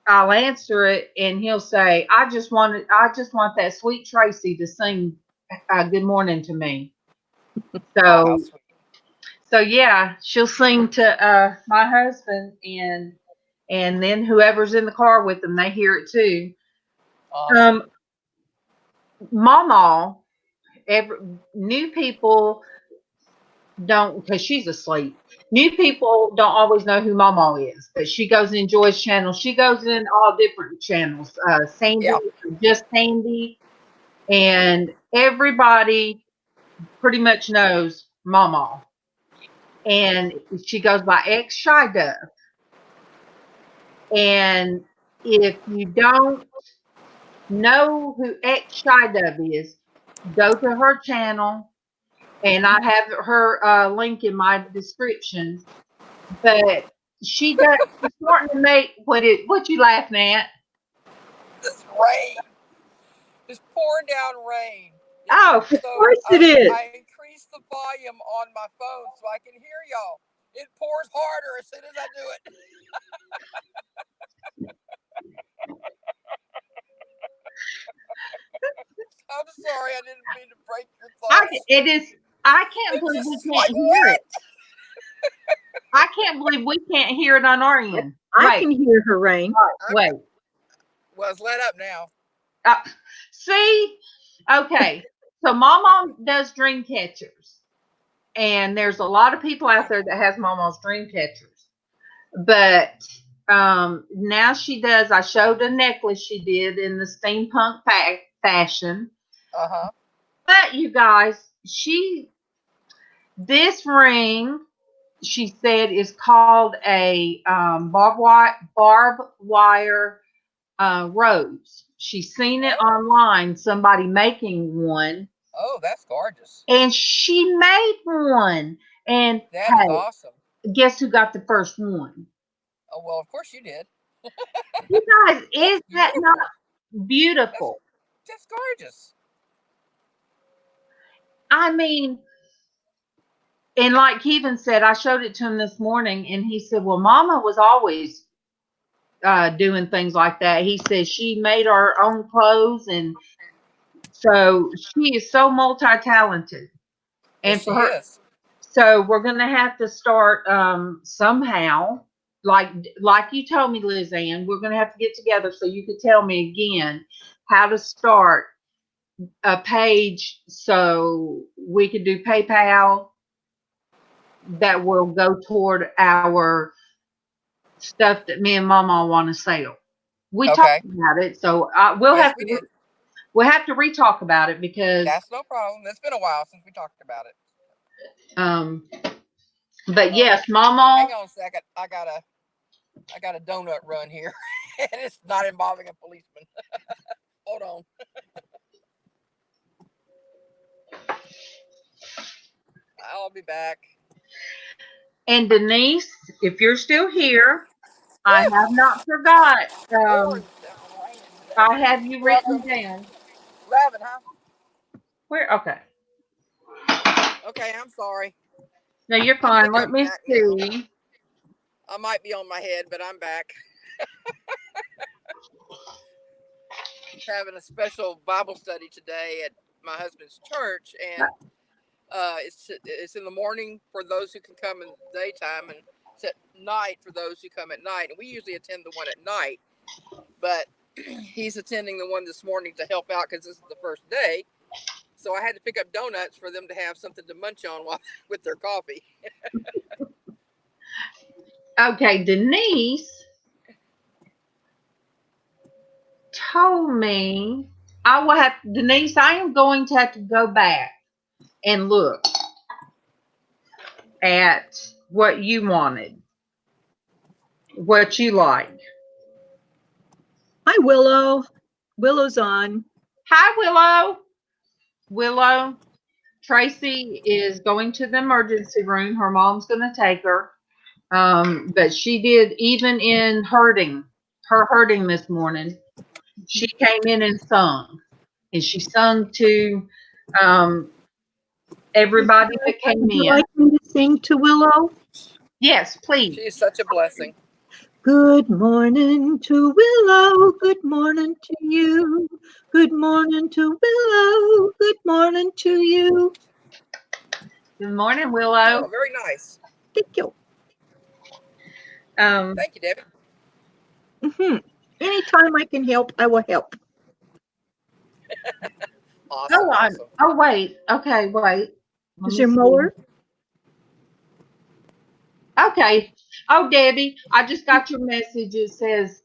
I'll answer it and he'll say, I just want that sweet Tracy to sing good morning to me. Oh, how sweet. So yeah, she'll sing to my husband and then whoever's in the car with them, they hear it too. Awesome. MawMaw, new people don't, because she's asleep. New people don't always know who MawMaw is, but she goes in Joy's channel. She goes in all different channels. Sandi, JustSandi, and everybody pretty much knows MawMaw. And she goes by Xshydovex. And if you don't know who Xshydovex is, go to her channel, and I have her link in my description. But she's starting to make what you laughing at? This rain, this pouring down rain. Oh, Of course it is. I increased the volume on my phone so I can hear y'all. It pours harder as soon as I do it. I'm sorry, I didn't mean to break your thoughts. I can't believe we can't hear it. I can't believe we can't hear it on our end. I can hear her, Rain. Wait. Well, it's let up now. See? Okay. So MawMaw does dream catchers. And there's a lot of people out there that has MawMaw's dream catchers. But now she does. I showed a necklace she did in the steampunk fashion. Uh-huh. But you guys, this ring, she said, is called a barbed wire rose. She's seen it online, somebody making one. Oh, that's gorgeous. And she made one. And that is awesome. Guess who got the first one? Oh, well, of course you did. You guys, is that not beautiful? That's gorgeous. I mean, and like Kevin said, I showed it to him this morning, and he said, well, Mama was always doing things like that. He said she made her own clothes, and so she is so multi-talented. And yes, she is. So we're going to have to start somehow, like you told me, LizzAnn, we're going to have to get together so you could tell me again how to start a page so we could do PayPal that will go toward our stuff that me and MawMaw want to sell. We talked about it, so we'll have to re-talk about it because that's no problem. It's been a while since we talked about it. But yes, MawMaw. Hang on a second. I got a donut run here, and it's not involving a policeman. Hold on. I'll be back. And Denise, if you're still here, I have not forgot. I have you written down. Livin, huh? Where? Okay. Okay, I'm sorry. No, you're fine. Let me see. Now. I might be on my head, but I'm back. Having a special Bible study today at my husband's church, and it's in the morning for those who can come in the daytime, and it's at night for those who come at night. And we usually attend the one at night, but he's attending the one this morning to help out because this is the first day. So I had to pick up donuts for them to have something to munch on with their coffee. Okay, Denise told me Denise, I am going to have to go back and look at what you wanted, what you like. Hi, Willow. Willow's on. Hi, Willow. Traci is going to the emergency room. Her mom's going to take her. But she did, even in hurting this morning, she came in and sung. And she sung to everybody that came in. Would you like me to sing to Willow? Yes, please. She is such a blessing. Good morning to Willow. Good morning to you. Good morning to Willow. Good morning to you. Good morning, Willow. Oh, very nice. Thank you. Thank you, Debbie. Anytime I can help, I will help. Awesome. Oh, wait. Okay, wait. Is there more? Okay. Oh, Debbie, I just got your message. It says,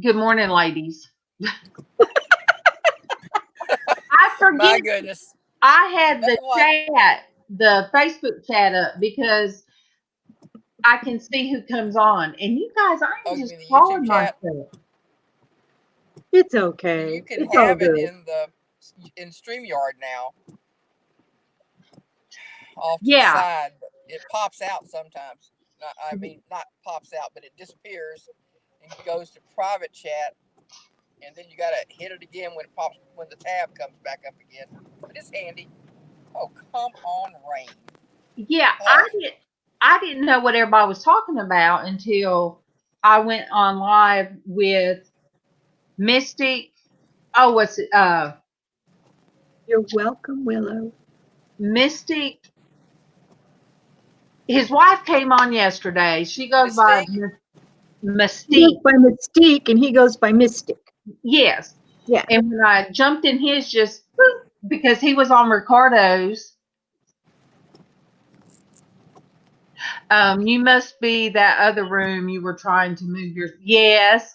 good morning, ladies. I forget. My goodness. I had the Facebook chat up because I can see who comes on. And you guys, I'm just calling myself. It's okay. You can have it in StreamYard now. Off to the side, but it pops out sometimes. Not pops out, but it disappears and goes to private chat, and then you gotta hit it again when the tab comes back up again. but it's handy. Oh, come on, Rain. Yeah, Oh, I didn't know what everybody was talking about until I went on live with Mystic. Oh, what's it? You're welcome, Willow. Mystic. His wife came on yesterday. She goes by Mystique? He goes Mystique. by Mystique and he goes by Mystic. Yes. Yeah. And when I jumped in his, just boop, because he was on Ricardo's. You must be that other room you were trying to move your. Yes.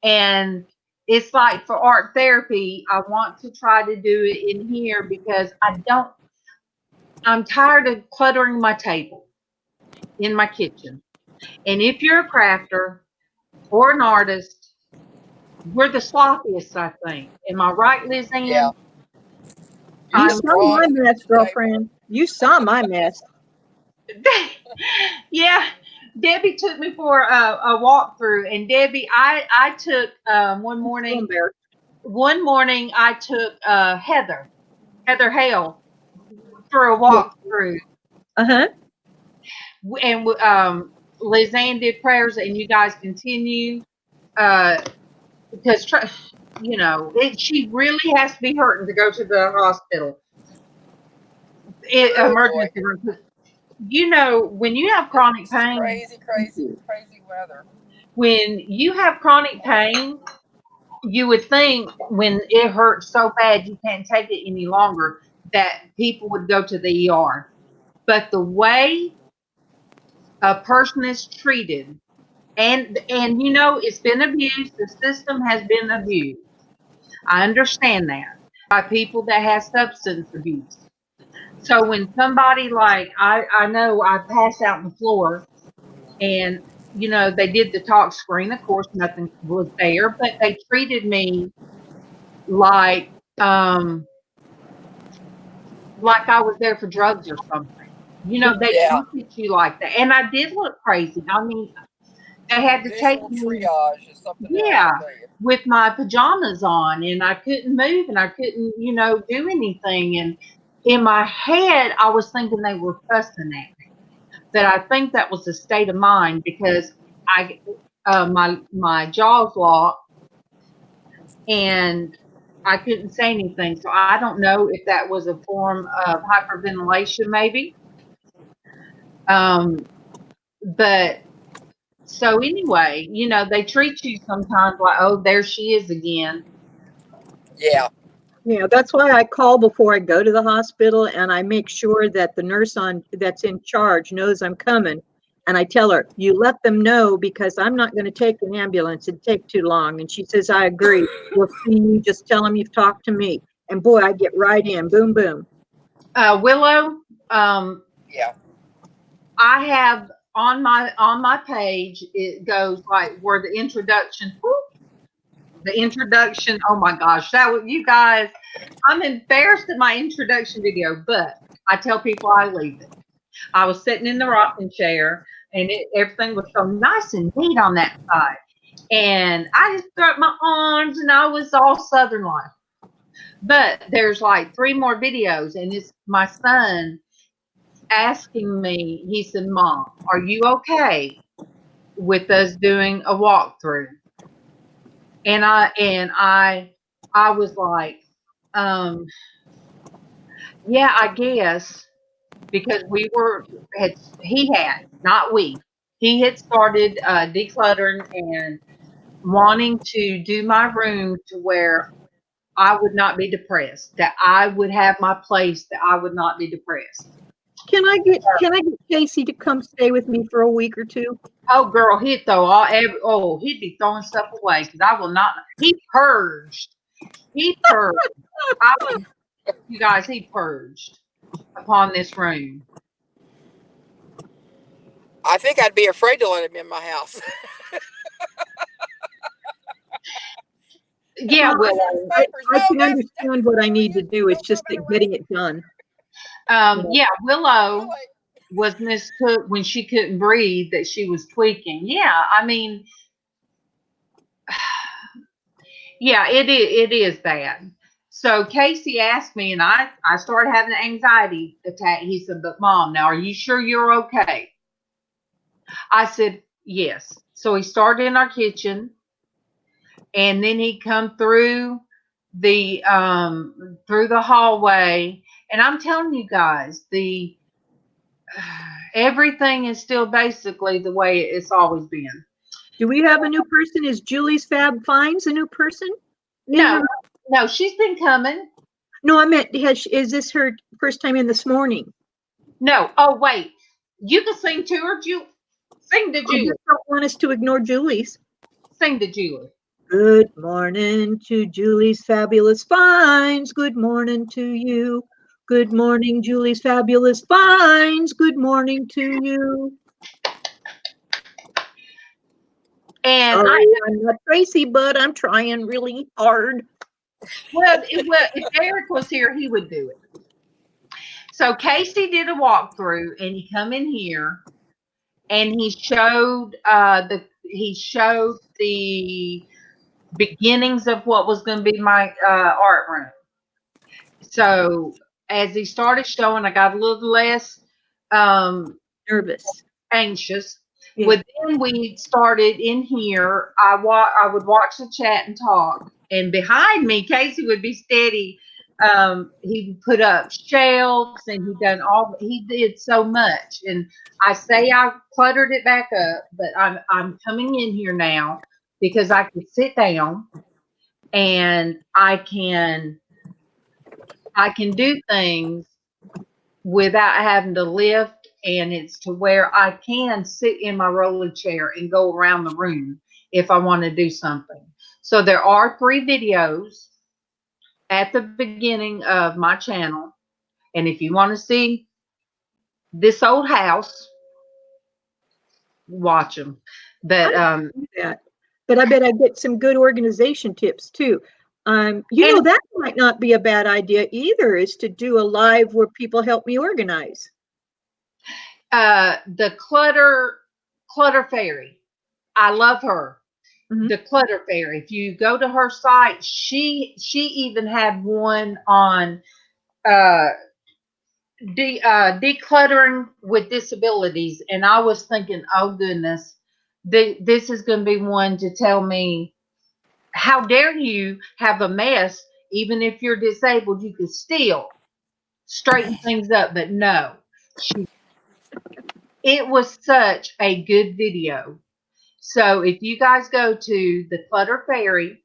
And it's like for art therapy, I want to try to do it in here because I'm tired of cluttering my table in my kitchen. And if you're a crafter or an artist, we're the sloppiest, I think. Am I right, LizzAnn? Yeah. You're You I'm the saw broad my of the mess, kitchen table. girlfriend. You saw my mess. yeah. Debbie took me for a walkthrough, and Debbie, I took one morning. Bear. One morning, I took Heather Hale for a Yeah. walkthrough, Uh-huh. and LizzAnn did prayers, and you guys continue because she really has to be hurting to go to the hospital, Oh boy. emergency room. When you have chronic This is pain, crazy, crazy, crazy weather. when you have chronic pain, you would think when it hurts so bad you can't take it any longer that people would go to the ER. But the way a person is treated, and it's been abused, the system has been abused. I understand that by people that have substance abuse. So when somebody like I know I passed out on the floor and they did the talk screen, of course nothing was there, but they treated me like I was there for drugs or something. They Yeah. look at you like that. And I did look crazy. I mean, they had to take Visual me, triage is something else, yeah, I tell you. with my pajamas on, and I couldn't move and I couldn't, do anything. And in my head, I was thinking they were fussing at me. But I think that was a state of mind because my jaws locked and I couldn't say anything. So I don't know if that was a form of hyperventilation, maybe. But so anyway, they treat you sometimes like, oh, there she is again. Yeah. That's why I call before I go to the hospital, and I make sure that the nurse that's in charge knows I'm coming. And I tell her, you let them know because I'm not going to take an ambulance. It'd take too long. And she says, I agree. We'll see you. Just tell them you've talked to me. And boy, I get right in. Boom, boom. Willow, Yeah. I have on my page, it goes like where the introduction, oh my gosh, you guys, I'm embarrassed of my introduction video, but I tell people I leave it. I was sitting in the rocking chair and everything was so nice and neat on that side. And I just threw up my arms and I was all Southern life. But there's like 3 more videos and it's my son asking me, he said, Mom, are you okay with us doing a walkthrough? And I was like, yeah, I guess, because he had started decluttering and wanting to do my room to where I would not be depressed, that I would have my place, that I would not be depressed. Can I get Casey to come stay with me for a week or two? Oh, girl, he'd be throwing stuff away because I will not. He purged. He purged. You guys, he purged upon this room. I think I'd be afraid to let him in my house. Yeah, Well, Willow. I No, can understand what I need to do. It's don't go just in the that room. getting it done. Yeah, Willow Really? was mistook when she couldn't breathe that she was tweaking. Yeah, I mean, yeah, it is bad. So Casey asked me, and I started having an anxiety attack. He said, "But Mom, now are you sure you're okay?" I said, "Yes." So he started in our kitchen, and then he come through the hallway, and I'm telling you guys, everything is still basically the way it's always been. Do we have a new person? Is Julie's Fab Finds a new person? No, she's been coming. No, I meant, is this her first time in this morning? No. Oh, wait. You can sing to her, Sing to Julie. I just don't want us to ignore Julie's. Sing to Julie. Good morning to Julie's Fabulous Finds. Good morning to you. Good morning, Julie's Fabulous Finds. Good morning to you. And Sorry, I'm not Tracy, but I'm trying really hard. Well, if Eric was here, he would do it. So Casey did a walkthrough, and he come in here, and he showed the beginnings of what was going to be my art room. So as he started showing, I got a little less Nervous. anxious. Yeah. Well, then we started in here. I would watch the chat and talk, and behind me, Casey would be steady. He would put up shelves, and he did so much. And I say I cluttered it back up, but I'm coming in here now because I can sit down and I can do things without having to lift, and it's to where I can sit in my rolling chair and go around the room if I want to do something. So there are 3 videos at the beginning of my channel, and if you want to see this old house, watch them. But but I bet I get some good organization tips too. That might not be a bad idea either, is to do a live where people help me organize. The clutter fairy, I love her. Mm-hmm. The clutter fairy. If you go to her site, she even had one on decluttering with disabilities, and I was thinking, oh goodness, this is going to be one to tell me, how dare you have a mess? Even if you're disabled, you can still straighten things up. But no, it was such a good video. So if you guys go to the Clutter Fairy,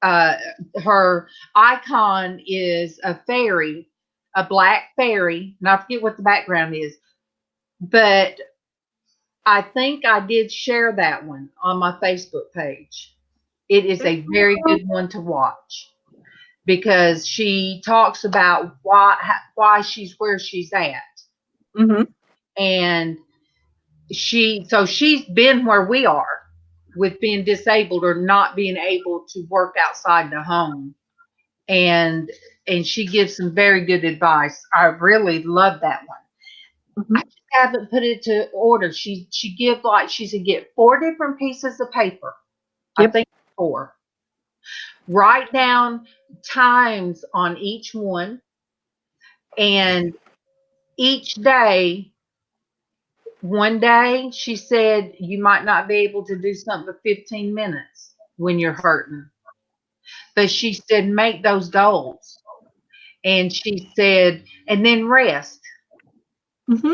her icon is a fairy, a black fairy, and I forget what the background is, but I think I did share that one on my Facebook page. It is a very good one to watch because she talks about why she's where she's at. Mm-hmm. And she's been where we are with being disabled or not being able to work outside the home. And she gives some very good advice. I really love that one. Mm-hmm. I just haven't put it to order. She said get 4 different pieces of paper. Yep. I think 4. Write down times on each one, and each day, one day she said you might not be able to do something for 15 minutes when you're hurting, but she said make those goals, and she said and then rest. Mm-hmm.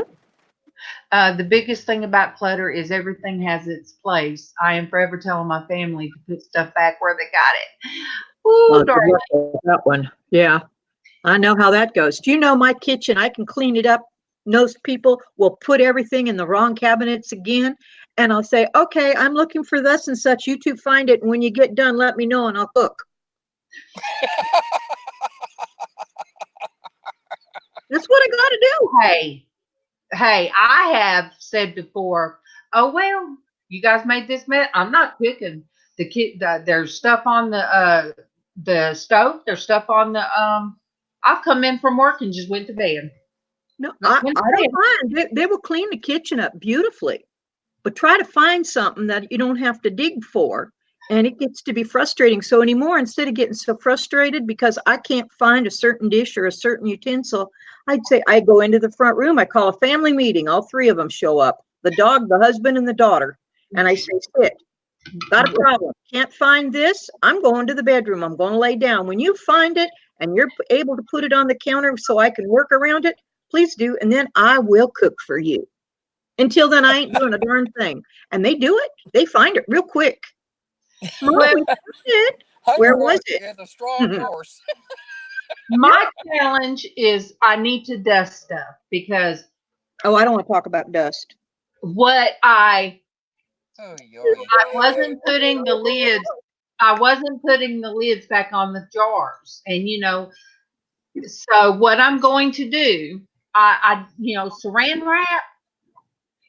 The biggest thing about clutter is everything has its place. I am forever telling my family to put stuff back where they got it. Ooh, that one. Yeah, I know how that goes. Do you know my kitchen? I can clean it up. Most people will put everything in the wrong cabinets again. And I'll say, okay, I'm looking for this and such. You two find it. And when you get done, let me know and I'll cook. That's what I got to do. Hey, I have said before, oh, well, you guys made this mess. I'm not cooking. There's stuff on the stove. There's stuff on the, I've come in from work and just went to bed. No, I don't mind. They will clean the kitchen up beautifully, but try to find something that you don't have to dig for And it gets to be frustrating. So anymore, instead of getting so frustrated because I can't find a certain dish or a certain utensil, I'd say I go into the front room. I call a family meeting. All three of them show up, the dog, the husband, and the daughter. And I say, sit. Got a problem. Can't find this. I'm going to the bedroom. I'm going to lay down. When you find it and you're able to put it on the counter so I can work around it, please do. And then I will cook for you. Until then, I ain't doing a darn thing. And they do it. They find it real quick. Mom, we found it. Where was it? Is a strong horse. My challenge is I need to dust stuff because. Oh, I don't want to talk about dust. What I I wasn't putting the lids. I wasn't putting the lids back on the jars, and so what I'm going to do, Saran wrap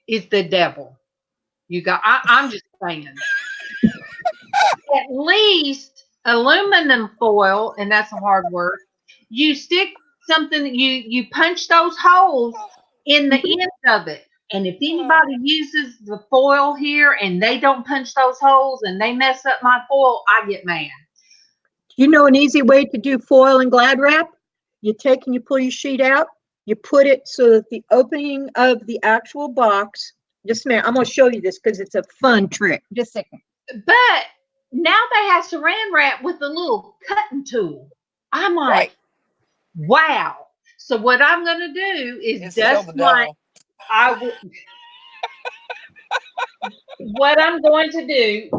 is the devil. I'm just saying. At least aluminum foil, and that's a hard word. You stick something. You punch those holes in the end of it. And if anybody uses the foil here and they don't punch those holes and they mess up my foil, I get mad. You know an easy way to do foil and Glad wrap? You take and you pull your sheet out. You put it so that the opening of the actual box. Just a minute. I'm going to show you this because it's a fun trick. Just a second. But now they have saran wrap with a little cutting tool. I'm like, wow. So what I'm going to do is dust my. What I'm going to do,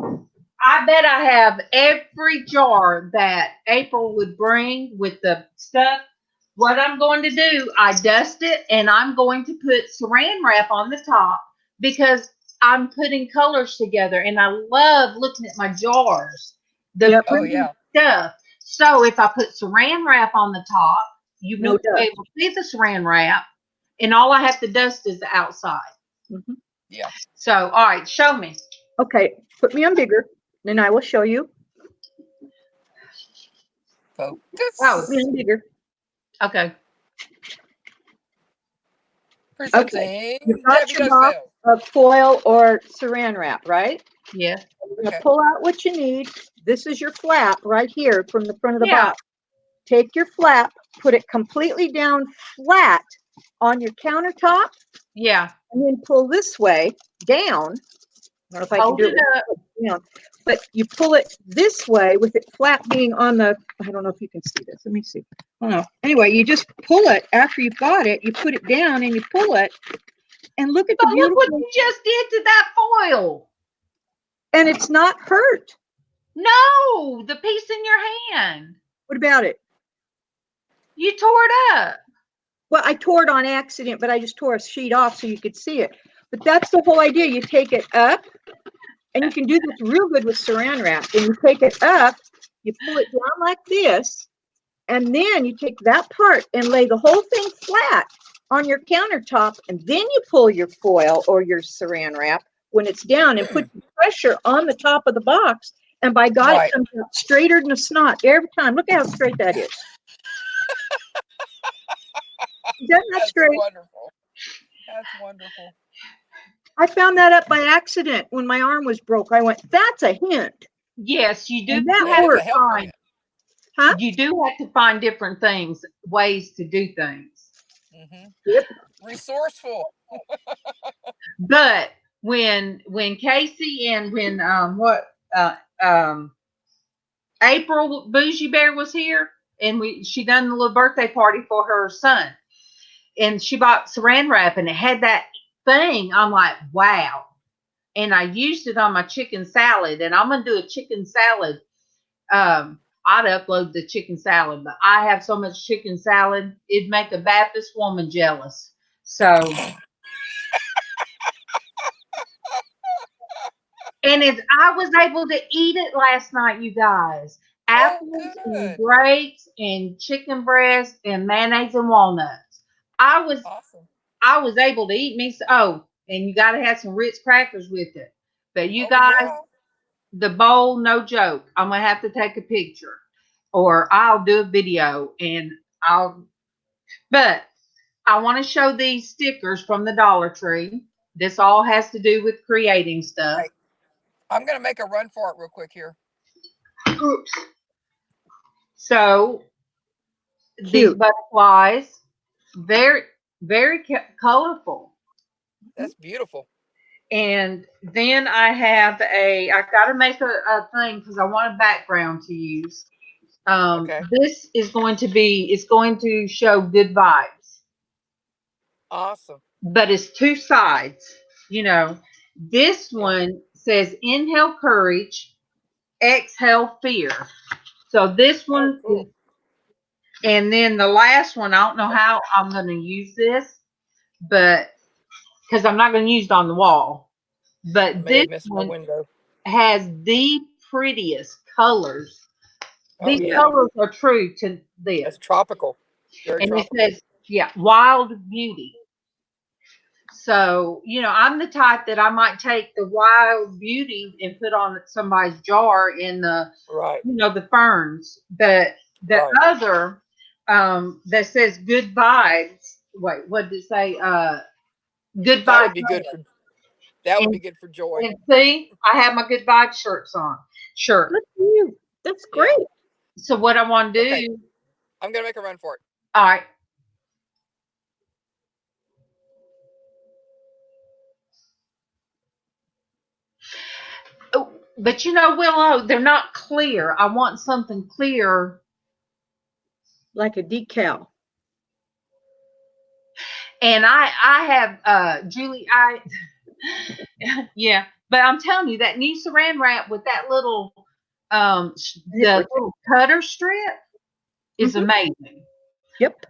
I bet I have every jar that April would bring with the stuff. What I'm going to do, I dust it and I'm going to put saran wrap on the top because I'm putting colors together and I love looking at my jars. The pretty stuff. So if I put saran wrap on the top, you won't be able to see the saran wrap and all I have to dust is the outside. Mm-hmm. Yeah. So, all right, show me. Okay, put me on bigger, then I will show you. Focus. Oh, put me on bigger. Okay. Presenting You've got your box of foil or saran wrap, right? Yeah. You're going to pull out what you need. This is your flap right here from the front of the box. Take your flap, put it completely down flat on your countertop. Yeah. And then pull this way down. I don't know if I can do it. But you pull it this way with it flat being on the, I don't know if you can see this. Let me see. Oh, anyway, you just pull it after you've got it. You put it down and you pull it. And look at the beautiful. Look what you just did to that foil. And it's not hurt. No, the piece in your hand. What about it? You tore it up. Well, I tore it on accident, but I just tore a sheet off so you could see it. But that's the whole idea. You take it up, and you can do this real good with saran wrap. And you take it up, you pull it down like this, and then you take that part and lay the whole thing flat on your countertop, and then you pull your foil or your saran wrap when it's down and put pressure on the top of the box. And by God, it comes out straighter than a snot every time. Look how straight that is. Isn't that straight? Wonderful. That's wonderful. I found that up by accident when my arm was broke. I went, that's a hint. Yes, you do. And that works. Huh? You do have to find different things, ways to do things. Mm-hmm. Yep. Resourceful. But when Casey and when April Bougie Bear was here, and she done the little birthday party for her son, and she bought saran wrap, and it had that thing. I'm like, wow. And I used it on my chicken salad, and I'm gonna do a chicken salad. I'd upload the chicken salad, but I have so much chicken salad, it'd make a Baptist woman jealous. So, and I was able to eat it last night, you guys. Apples and grapes and chicken breast and mayonnaise and walnuts. I was able to eat me. Oh, and you got to have some Ritz crackers with it. But you guys, the bowl, no joke. I'm gonna have to take a picture, or I'll do a video, and But I want to show these stickers from the Dollar Tree. This all has to do with creating stuff. I'm going to make a run for it real quick here. Oops. So these Cute. butterflies, very, very colorful. That's beautiful. And then I got to make a thing because I want a background to use. Okay. This is it's going to show good vibes. Awesome. But it's two sides. This Yeah. one says inhale courage, exhale fear. So this one, cool. and then the last one, I don't know how I'm going to use this, but because I'm not going to use it on the wall. I But may this have missed my one window. has the prettiest colors. These yeah. colors are true to this. It's tropical. Very And tropical. it says, wild beauty. So, I'm the type that I might take the wild beauty and put on somebody's jar in the, Right. the ferns. But the Right. other that says good vibes. Wait, what did it say? Good vibes. That would be good for. That would be good for joy. And see, I have my good vibes shirts on. Sure. Look at you. That's great. Yeah. So what I want to do. Okay. I'm going to make a run for it. All right. Oh, but Willow, they're not clear. I want something clear. Like a decal. And I have Julie, yeah, but I'm telling you that new saran wrap with that little the little cutter strip is amazing. Yep.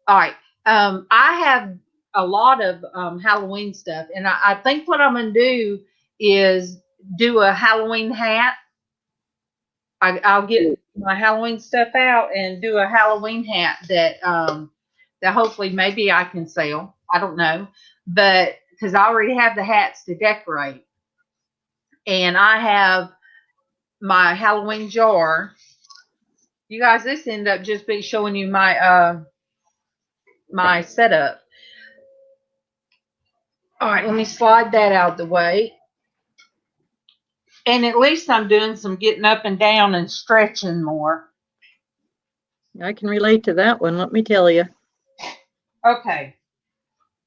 All right. I have a lot of Halloween stuff, and I think what I'm gonna do is do a Halloween hat. I'll get my Halloween stuff out and do a Halloween hat that hopefully maybe I can sell. I don't know, but because I already have the hats to decorate, and I have my Halloween jar. You guys, this ended up just be showing you my my setup. All right, let me slide that out of the way. And at least I'm doing some getting up and down and stretching more. I can relate to that one, let me tell you. Okay.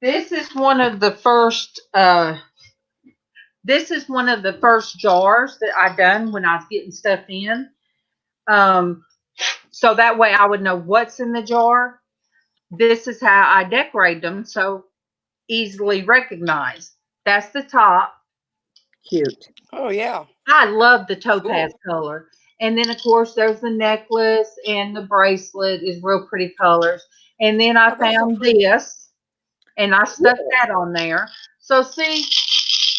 This is one of the first jars that I done when I was getting stuff in. So that way I would know what's in the jar. This is how I decorate them so easily recognized. That's the top. Cute. Oh, yeah. I love the topaz color. And then, of course, there's the necklace and the bracelet is real pretty colors. And then I found this, and I stuck that on there. So, see,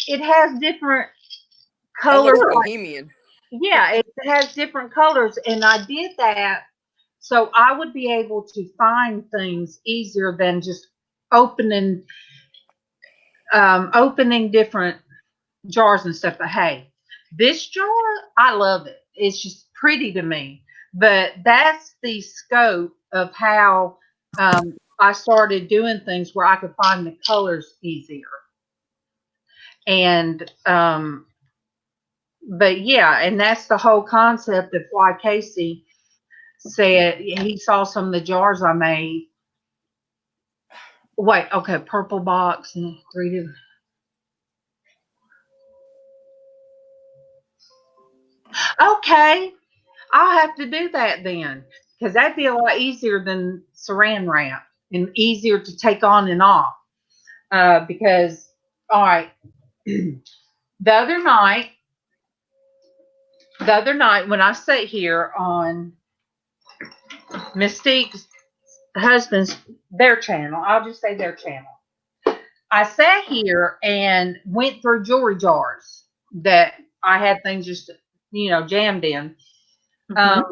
it has different colors. That looks bohemian. Yeah, it has different colors. And I did that so I would be able to find things easier than just opening different jars and stuff. But hey, this jar, I love it. It's just pretty to me. But that's the scope of how I started doing things where I could find the colors easier. And but yeah, and that's the whole concept of why Casey said he saw some of the jars I made. Wait, okay, purple box and 3D. Okay, I'll have to do that then, because that'd be a lot easier than saran wrap and easier to take on and off. Because, all right, the other night when I sat here on Mystique's husband's, their channel, I'll just say their channel, I sat here and went through jewelry jars that I had things just, jammed in. I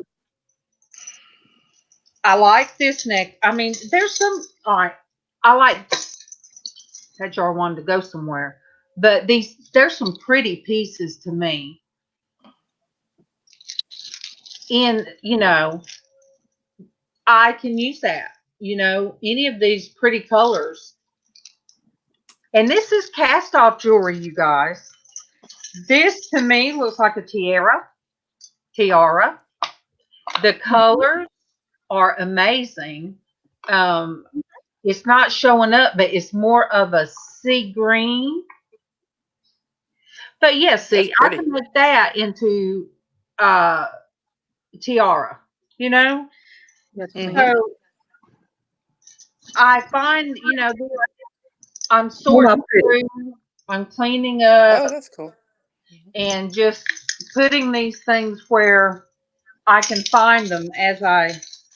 like this neck. I mean, there's some, all right, I like that jar wanted to go somewhere, but there's some pretty pieces to me. And, I can use that, any of these pretty colors. And this is cast off jewelry, you guys. This to me looks like a tiara. The colors are amazing. It's not showing up, but it's more of a sea green. But yeah, see, I can make that into tiara, you know? That's So I find, I'm sorting through, I'm cleaning up, Oh, that's cool. and just putting these things where I can find them as I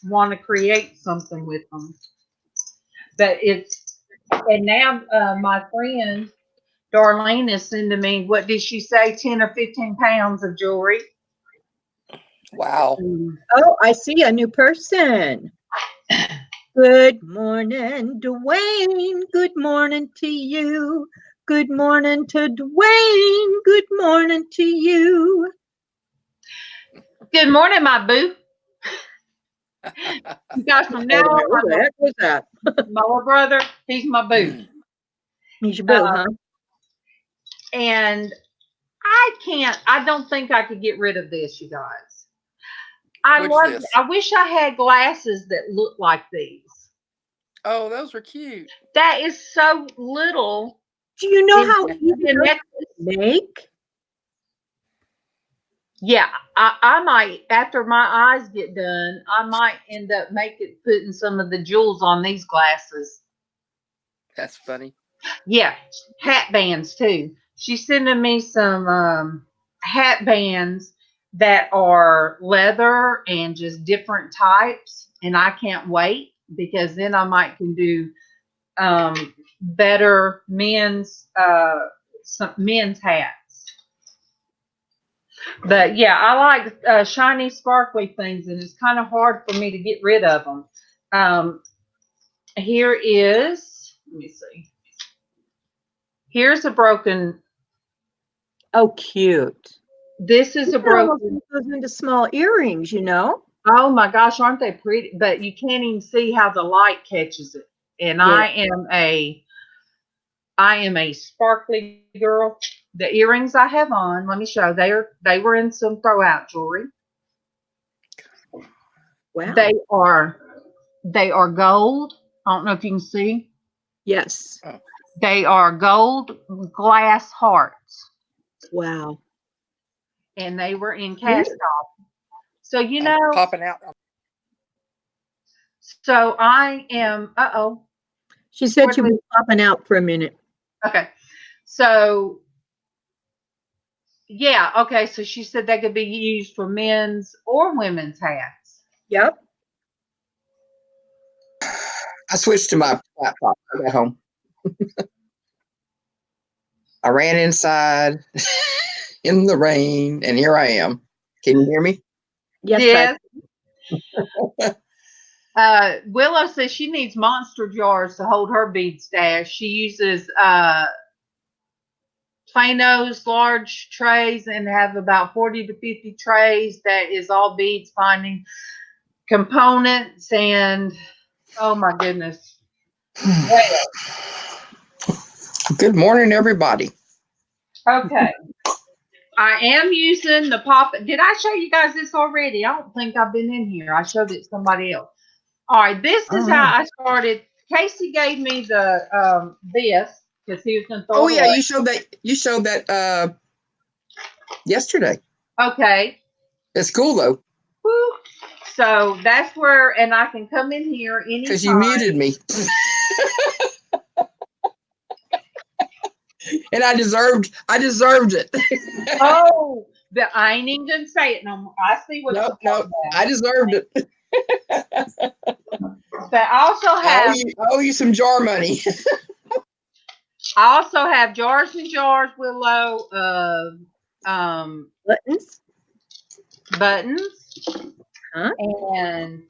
want to create something with them. But and now my friend Darlene is sending me, what did she say, 10 or 15 pounds of jewelry. Wow. Oh, I see a new person. Good morning, Dwayne. Good morning to you. Good morning to Dwayne. Good morning to you. Good morning, my boo. You guys, from now on, What the heck was that? my little brother, he's my boo. He's your boo, huh? And I don't think I could get rid of this, you guys. This? I wish I had glasses that look like these. Oh, those were cute. That is so little. Do you know how easy to make? Yeah, I might, after my eyes get done, I might end up putting some of the jewels on these glasses. That's funny. Yeah, hat bands too. She's sending me some hat bands that are leather and just different types, and I can't wait because then I might can do better some men's hats. But yeah, I like shiny, sparkly things, and it's kind of hard for me to get rid of them. Here is, let me see. Here's a broken. Oh, cute. This is a broken. It goes into small earrings, you know. Oh my gosh, aren't they pretty? But you can't even see how the light catches it. And yeah. I am a sparkly girl. The earrings I have on, let me show. They were in some throwout jewelry. Wow. They are gold. I don't know if you can see. Yes. Oh. They are gold glass hearts. Wow. And they were in cast off. So popping out. So I am. She said she was popping out for a minute. Okay. So yeah. Okay. So she said they could be used for men's or women's hats. Yep. I switched to my laptop. I got home. I ran inside in the rain, and here I am. Can you hear me? Yes. Willow says she needs monster jars to hold her bead stash. She uses Plano's large trays and have about 40 to 50 trays. That is all beads, finding components, and oh my goodness. Good morning, everybody. Okay. I am using the pop. Did I show you guys this already? I don't think I've been in here. I showed it to somebody else. All right, this is how I started. Casey gave me the this because he was going to throw it away. You showed that yesterday. Okay. It's cool though. Woo. So that's where, and I can come in here anytime. Because you muted me. And I deserved it. Oh, but I ain't even gonna say it no more. I see what you're talking about. I deserved it. But I also have I owe you some jar money. I also have jars and jars, Willow, of buttons. Huh? And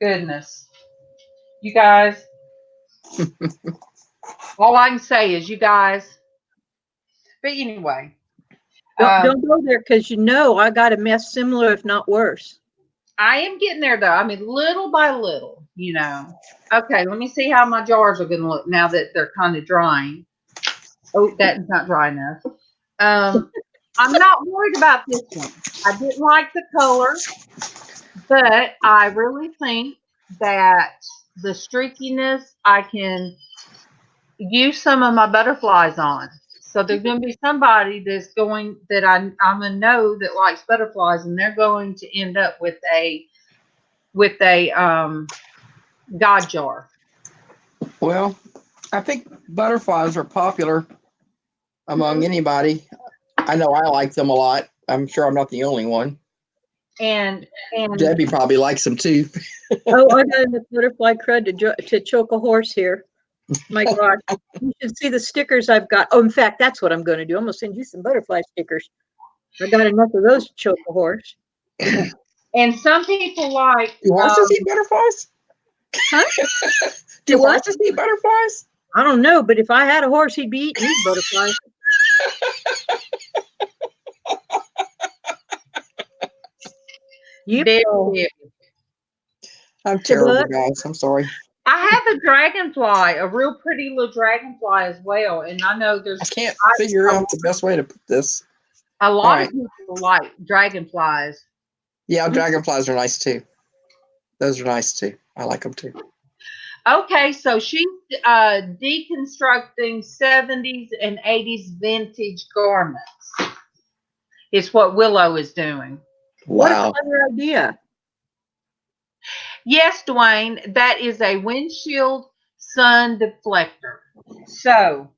goodness. You guys. All I can say is you guys. But anyway. Don't go there because I got a mess similar, if not worse. I am getting there though. I mean, little by little, Okay, let me see how my jars are going to look now that they're kind of drying. Oh, that's not dry enough. I'm not worried about this one. I didn't like the color, but I really think that the streakiness, I can use some of my butterflies on. So there's going to be somebody that I'm going to know that likes butterflies, and they're going to end up with a God jar. Well, I think butterflies are popular among anybody. I know I like them a lot. I'm sure I'm not the only one. And Debbie probably likes them too. Oh, I got enough butterfly crud to choke a horse here. My God, you should see the stickers I've got. Oh, in fact, that's what I'm going to do. I'm going to send you some butterfly stickers. I got enough of those to choke a horse. and some people like Do horses eat butterflies? Huh? Do what? horses eat butterflies? I don't know, but if I had a horse, he'd be eating these butterflies. Yep. Debbie. I'm terrible, guys. I'm sorry. I have a dragonfly, a real pretty little dragonfly as well. And I know I can't figure out the best way to put this. A lot of people like dragonflies. Yeah, dragonflies are nice too. Those are nice too. I like them too. Okay, so she's deconstructing 70s and 80s vintage garments. It's what Willow is doing. What Wow. a clever idea. Yes, Dwayne, that is a windshield sun deflector. So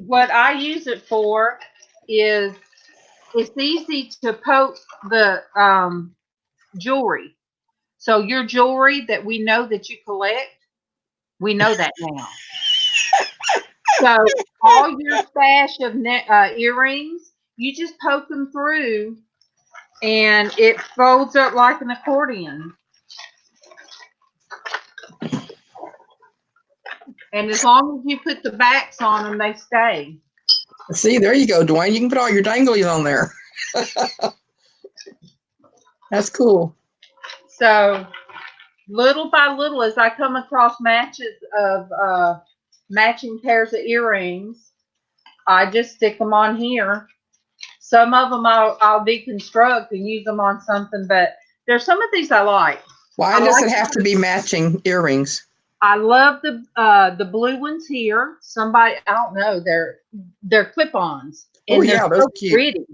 what I use it for is it's easy to poke the jewelry. So your jewelry that we know that you collect, we know that now. So all your stash of earrings, you just poke them through and it folds up like an accordion. And as long as you put the backs on them, they stay. See, there you go, Dwayne. You can put all your danglies on there. That's cool. So little by little, as I come across matches of matching pairs of earrings, I just stick them on here. Some of them I'll deconstruct and use them on something, but there's some of these I like. Why does it have to be matching earrings? I love the blue ones here. Somebody, I don't know, they're clip-ons. Oh yeah, those are cute. Pretty.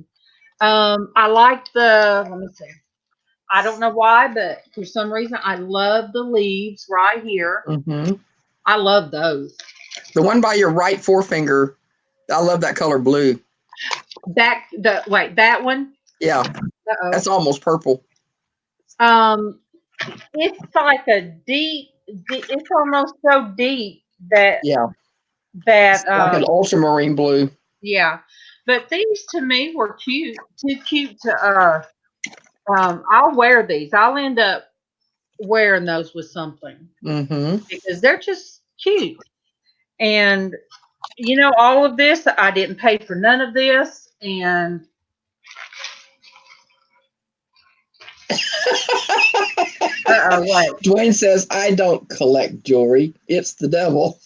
I like let me see. I don't know why, but for some reason I love the leaves right here. Mm-hmm. I love those. The one by your right forefinger, I love that color blue. That one? Yeah. Uh-oh. That's almost purple. It's like a deep, it's almost so deep that like an ultramarine blue. Yeah, but these to me were cute, too cute to I'll wear these. I'll end up wearing those with something because they're just cute. And all of this, I didn't pay for none of this, and what? Dwayne says, I don't collect jewelry. It's the devil.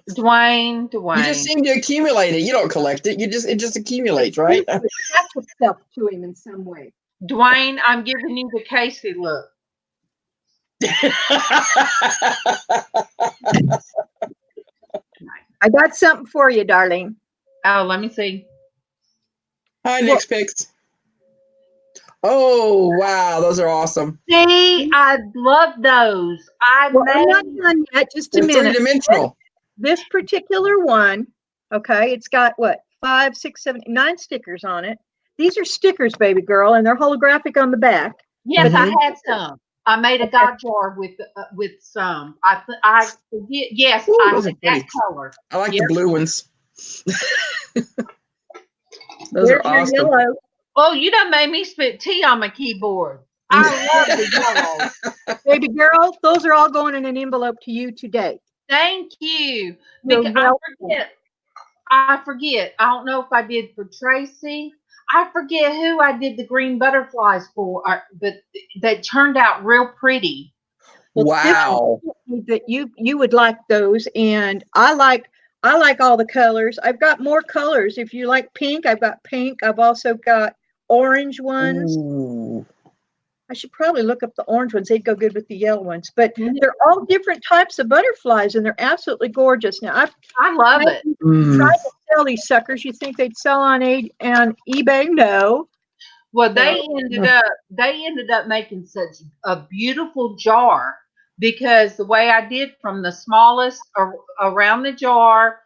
Dwayne. You just seem to accumulate it. You don't collect it. It just accumulates, right? That's stuff to him in some way. Dwayne, I'm giving you the Casey look. I got something for you, darling. Oh, let me see. Hi, Nick's Picks. Oh, wow. Those are awesome. See, I love those. I'm not done yet. Just a minute. Three-dimensional. This particular one, okay, it's got what? 5, 6, 7, 9 stickers on it. These are stickers, baby girl, and they're holographic on the back. Yes, I had some. I made a God jar with some. I forget. Yes, Ooh, I those like are pretty. that color. I like the blue ones. Those There's are awesome. your yellow. Oh, you done made me spit tea on my keyboard. I love the yellow. Baby girl, those are all going in an envelope to you today. Thank you. You're Because welcome. I forget. I don't know if I did for Traci. I forget who I did the green butterflies for, but they turned out real pretty. Wow. me that you would like those, and I like all the colors. I've got more colors. If you like pink, I've got pink. I've also got orange ones. Ooh. I should probably look up the orange ones. They'd go good with the yellow ones. But they're all different types of butterflies, and they're absolutely gorgeous. Now, I love it. tried to sell these suckers. You think they'd sell on eBay? No. Well, No. they ended up making such a beautiful jar, because the way I did from the smallest around the jar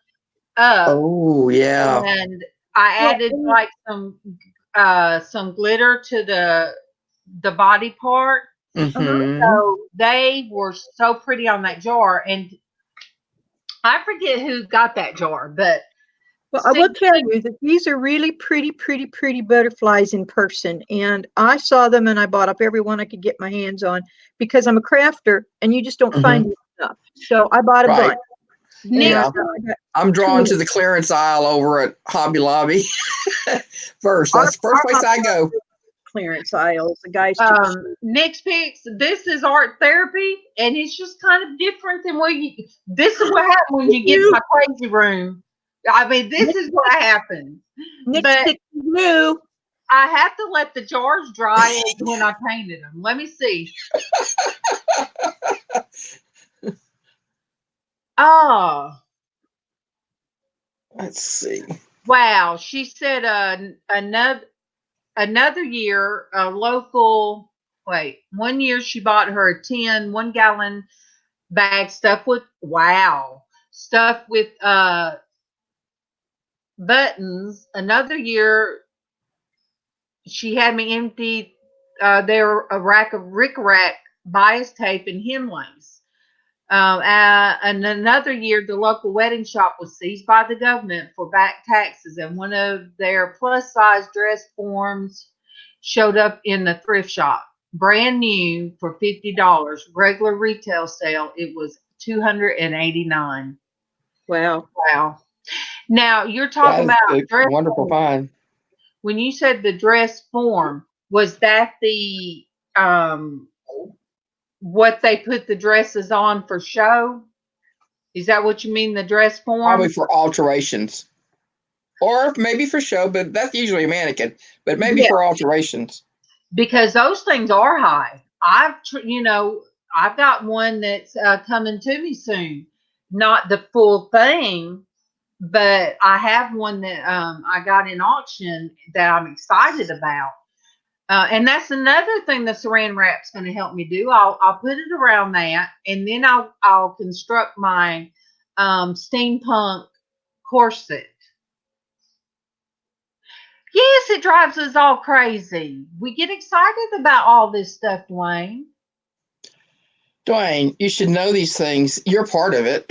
up, Oh, yeah. and I added like some glitter to the body part. Mm-hmm. So they were so pretty on that jar, and I forget who got that jar, but Well, I will tell you that these are really pretty, pretty, pretty butterflies in person. And I saw them and I bought up every one I could get my hands on because I'm a crafter and you just don't find enough. So I bought a bunch. Yeah. I'm drawn to the clearance aisle over at Hobby Lobby first. That's the first place I go. Clearance aisles, the guys. Nick's Picks, this is art therapy, and it's just kind of different than what you. This is what happens when you get to my crazy room. I mean, this is what happens. Nick's Picks blue. I have to let the jars dry when I painted them. Let me see. Oh. Let's see. Wow. She said another year, a local, 1 year she bought her a 1-gallon bag stuffed with, buttons. Another year she had me empty a rack of Rick-Rack bias tape and hem lace. And another year, the local wedding shop was seized by the government for back taxes, and one of their plus-size dress forms showed up in the thrift shop, brand new for $50. Regular retail sale, it was $289. Wow. Now you're talking about dress wonderful find. When you said the dress form, was that the what they put the dresses on for show? Is that what you mean, the dress form? Probably for alterations. Or maybe for show, but that's usually a mannequin. But maybe for alterations. Because those things are high. I've got one that's coming to me soon. Not the full thing, but I have one that I got in auction that I'm excited about. And that's another thing the saran wrap's going to help me do. I'll put it around that, and then I'll construct my steampunk corset. Yes, it drives us all crazy. We get excited about all this stuff, Dwayne. Dwayne, you should know these things. You're part of it.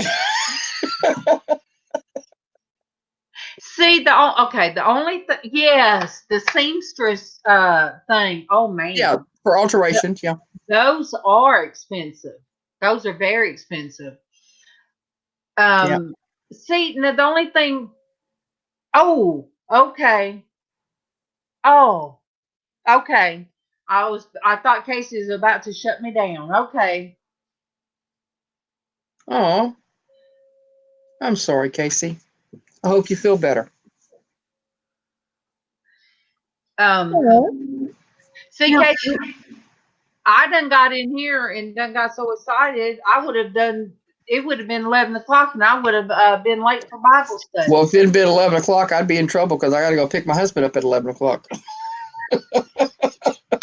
See, the only yes, the seamstress thing. Oh man. Yeah, for alterations, yeah. Those are expensive. Those are very expensive. See, now the only thing. Oh, okay. Oh, okay. I thought Casey was about to shut me down. Okay. Oh, I'm sorry, Casey. I hope you feel better. See, Casey, I done got in here and done got so excited. It would have been 11 o'clock, and I would have been late for Bible study. Well, if it had been 11 o'clock, I'd be in trouble because I got to go pick my husband up at 11 o'clock.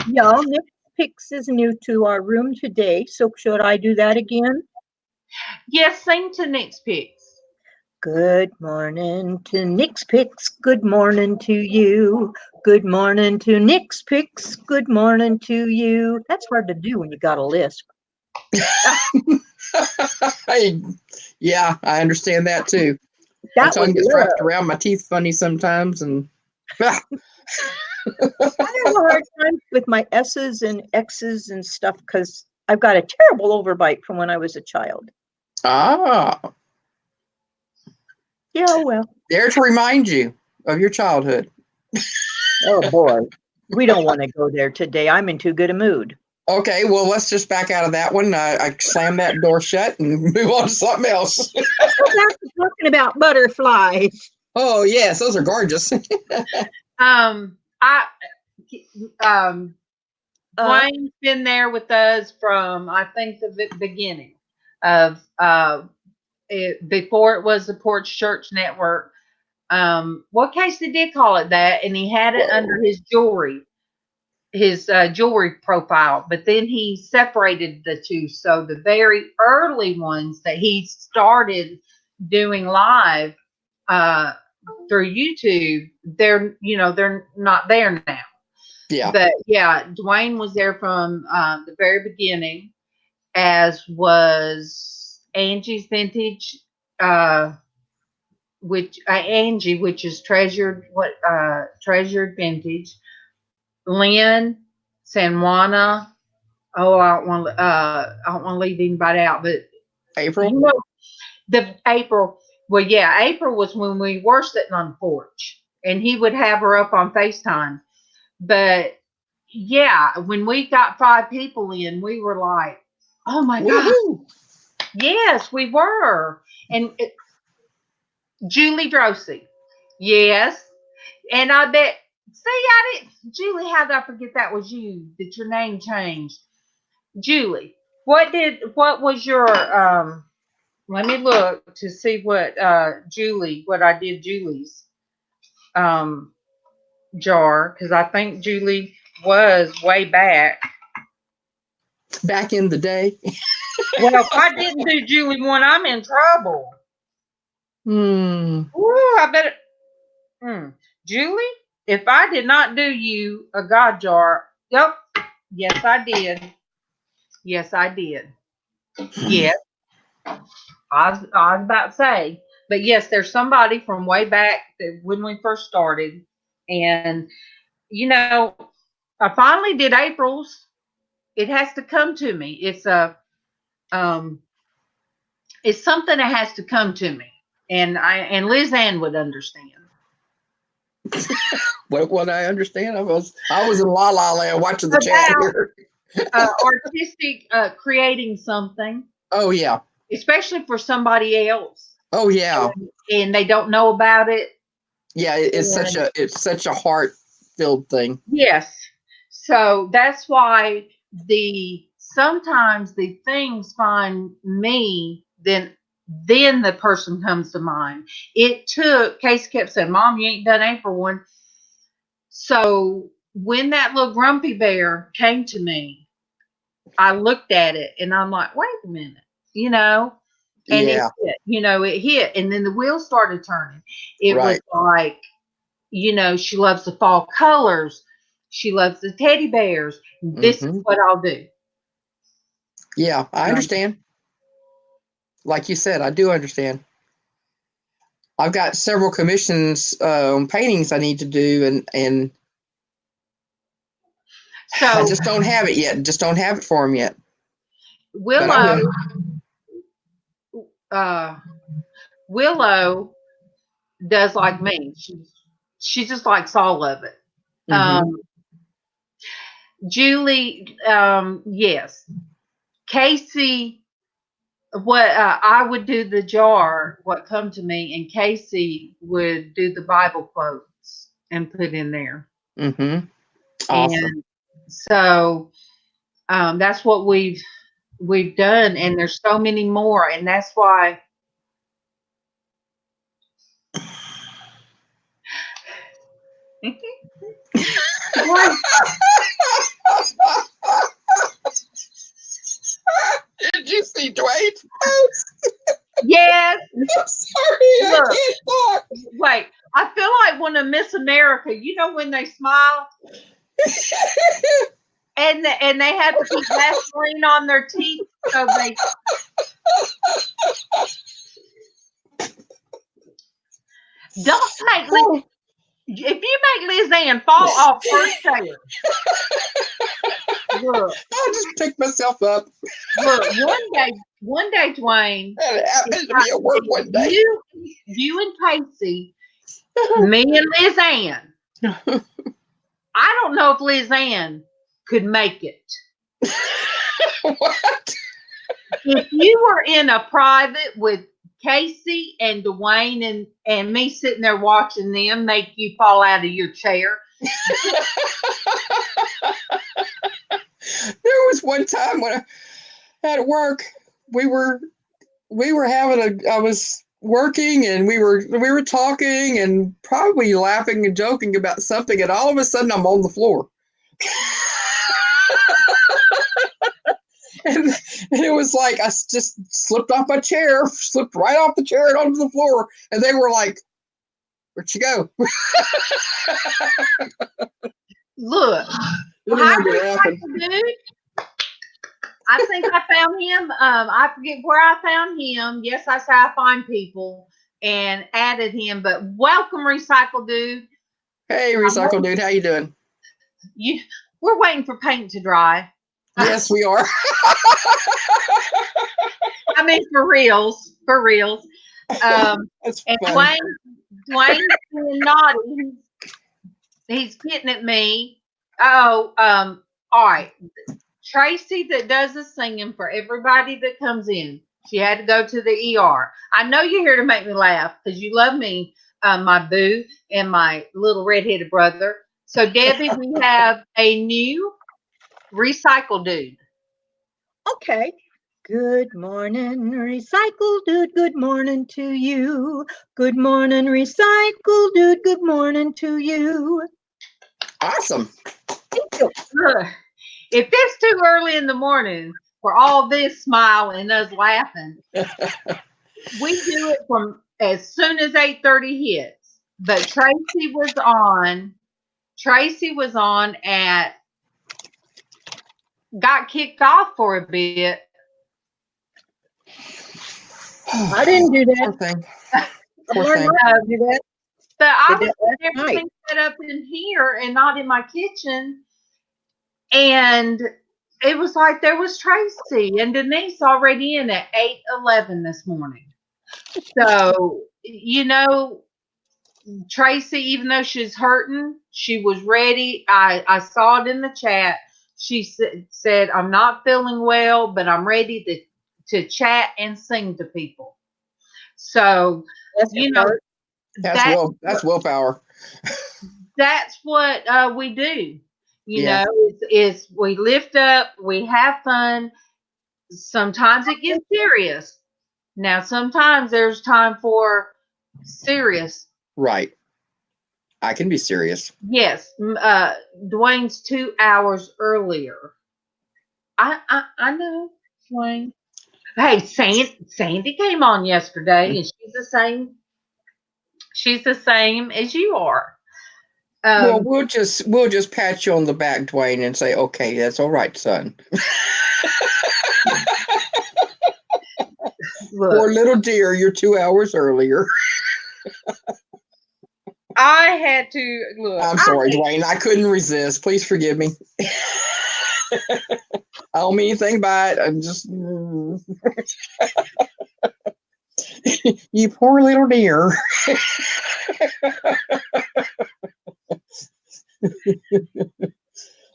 Y'all, Nick Picks is new to our room today, so should I do that again? Yes, sing to Nick's Picks. Good morning to Nick's Picks. Good morning to you. Good morning to Nick's Picks. Good morning to you. That's hard to do when you got a lisp. Yeah, I understand that too. My tongue gets wrapped around my teeth funny sometimes, and I have a hard time with my S's and X's and stuff because I've got a terrible overbite from when I was a child. Yeah, well. There to remind you of your childhood. Oh boy, we don't want to go there today. I'm in too good a mood. Okay, well, let's just back out of that one. I slam that door shut and move on to something else. We're talking about butterflies. Oh, yes, those are gorgeous. Dwayne's been there with us from, I think, the beginning of before it was the Porch Church Network. Well, Casey did call it that, and he had it under his jewelry profile, but then he separated the two. So the very early ones that he started doing live through YouTube, they're not there now. Yeah. But yeah, Dwayne was there from the very beginning, as was Angie's Vintage, which is treasured vintage. Lynn, San Juana. Oh, I don't want to leave anybody out, but April. The April. Well, yeah, April was when we were sitting on the porch, and he would have her up on FaceTime. But yeah, when we got 5 people in, we were like, "Oh my God!" Yes, we were. And Julie Drosy, yes, and I bet. See, I didn't, Julie. How did I forget that was you? That your name changed, Julie. What was your Let me look to see what what I did Julie's jar, because I think Julie was way back in the day. Well, if I didn't do Julie one, I'm in trouble. Ooh, I better. Julie, if I did not do you a God jar, yep, yes, I did. Yes, I did. Yes, I was about to say, but yes, there's somebody from way back that when we first started, and I finally did April's. It has to come to me. It's it's something that has to come to me, and LizzAnn would understand. What I understand, I was in La La Land watching the chat here. Artistic, creating something. Oh yeah. Especially for somebody else. Oh yeah. And they don't know about it. Yeah, it's such a heart-filled thing. Yes. So that's why sometimes the things find me, then the person comes to mind. Casey kept saying, "Mom, you ain't done April one." So when that little grumpy bear came to me, I looked at it and I'm like, wait a minute, and yeah. it hit, and then the wheels started turning. It was like, she loves the fall colors. She loves the teddy bears. This is what I'll do. Yeah, I understand. Like you said, I do understand. I've got several commissions on paintings I need to do, and so I just don't have it yet. Just don't have it for them yet. Willow does like me. She just likes all of it. Julie, yes. Casey, what I would do the jar, what come to me, and Casey would do the Bible quotes and put in there. Awesome. And so that's what we've done, and there's so many more, and that's why. Did you see Dwayne's post? Yes. I'm sorry, I can't talk. Wait, I feel like when a Miss America, when they smile and they have to keep Vaseline on their teeth, so they. Don't make if you make LizzAnn fall off her chair. Look, I'll just pick myself up. Look, one day, Dwayne. It happened to be at work one day. You and Casey, me and LizzAnn. I don't know if LizzAnn could make it. What? If you were in a private with Casey and Dwayne and me sitting there watching them make you fall out of your chair. There was one time when at work we were I was working and we were talking and probably laughing and joking about something, and all of a sudden I'm on the floor. And it was like I just slipped off my chair, slipped right off the chair and onto the floor, and they were like, "Where'd you go?" Look, hi, dude. I think I found him. I forget where I found him. Yes, that's how I find people, and added him. But welcome, Recycle Dude. Hey, Recycle Dude, how you doing? We're waiting for paint to dry. Yes, we are. I mean, for reals. That's and funny. Dwayne's being naughty. He's getting at me. Oh, all right. Traci that does the singing for everybody that comes in. She had to go to the ER. I know you're here to make me laugh because you love me, my boo, and my little redheaded brother. So, Debbie, we have a new Recycle Dude. Okay. Good morning, Recycle Dude. Good morning to you. Good morning, Recycle Dude. Good morning to you. Awesome. Thank you. If it's too early in the morning for all this smile and us laughing, we do it from as soon as 8:30 hits. But Traci was on at got kicked off for a bit. I didn't do that. Poor thing. Poor thing. Do that. But I was last night. everything set up in here and not in my kitchen. And it was like there was Traci and Denise already in at 8:11 this morning. So, Traci, even though she's hurting, she was ready. I saw it in the chat. She said, "I'm not feeling well, but I'm ready to chat and sing to people." So, that's willpower. That's what we do. Is we lift up, we have fun. Sometimes it gets serious. Now, sometimes there's time for serious. Right. I can be serious. Yes. Dwayne's 2 hours earlier. I know, Dwayne. Hey, Sandi came on yesterday, and she's the same. She's the same as you are. Well, we'll just pat you on the back, Dwayne, and say, "Okay, that's all right, son." Look, Poor little dear, you're 2 hours earlier. I had to look. I'm sorry, Dwayne. I couldn't resist. Please forgive me. I don't mean anything by it. I'm just you poor little dear.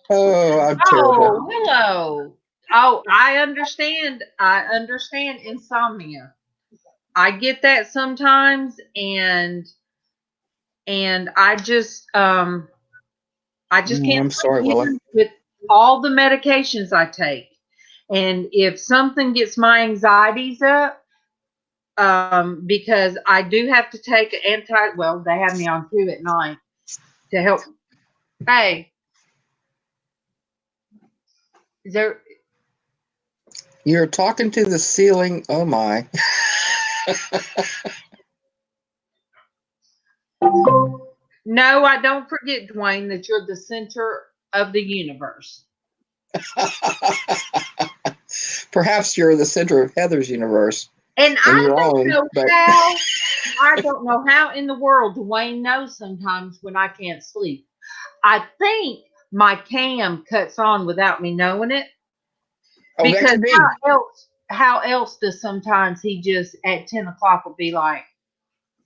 Oh, I'm terrible. Hello. Oh, I understand. I understand insomnia. I get that sometimes, and I just can't. I'm sorry, Willa. With all the medications I take, and if something gets my anxieties up, because I do have to take an well, they have me on 2 at night to help. Hey, is there? You're talking to the ceiling. Oh my. No, I don't forget, Dwayne, that you're the center of the universe. Perhaps you're the center of Heather's universe. And I don't know how in the world Dwayne knows sometimes when I can't sleep. I think my cam cuts on without me knowing it. Oh, because how else does sometimes he just at 10 o'clock will be like,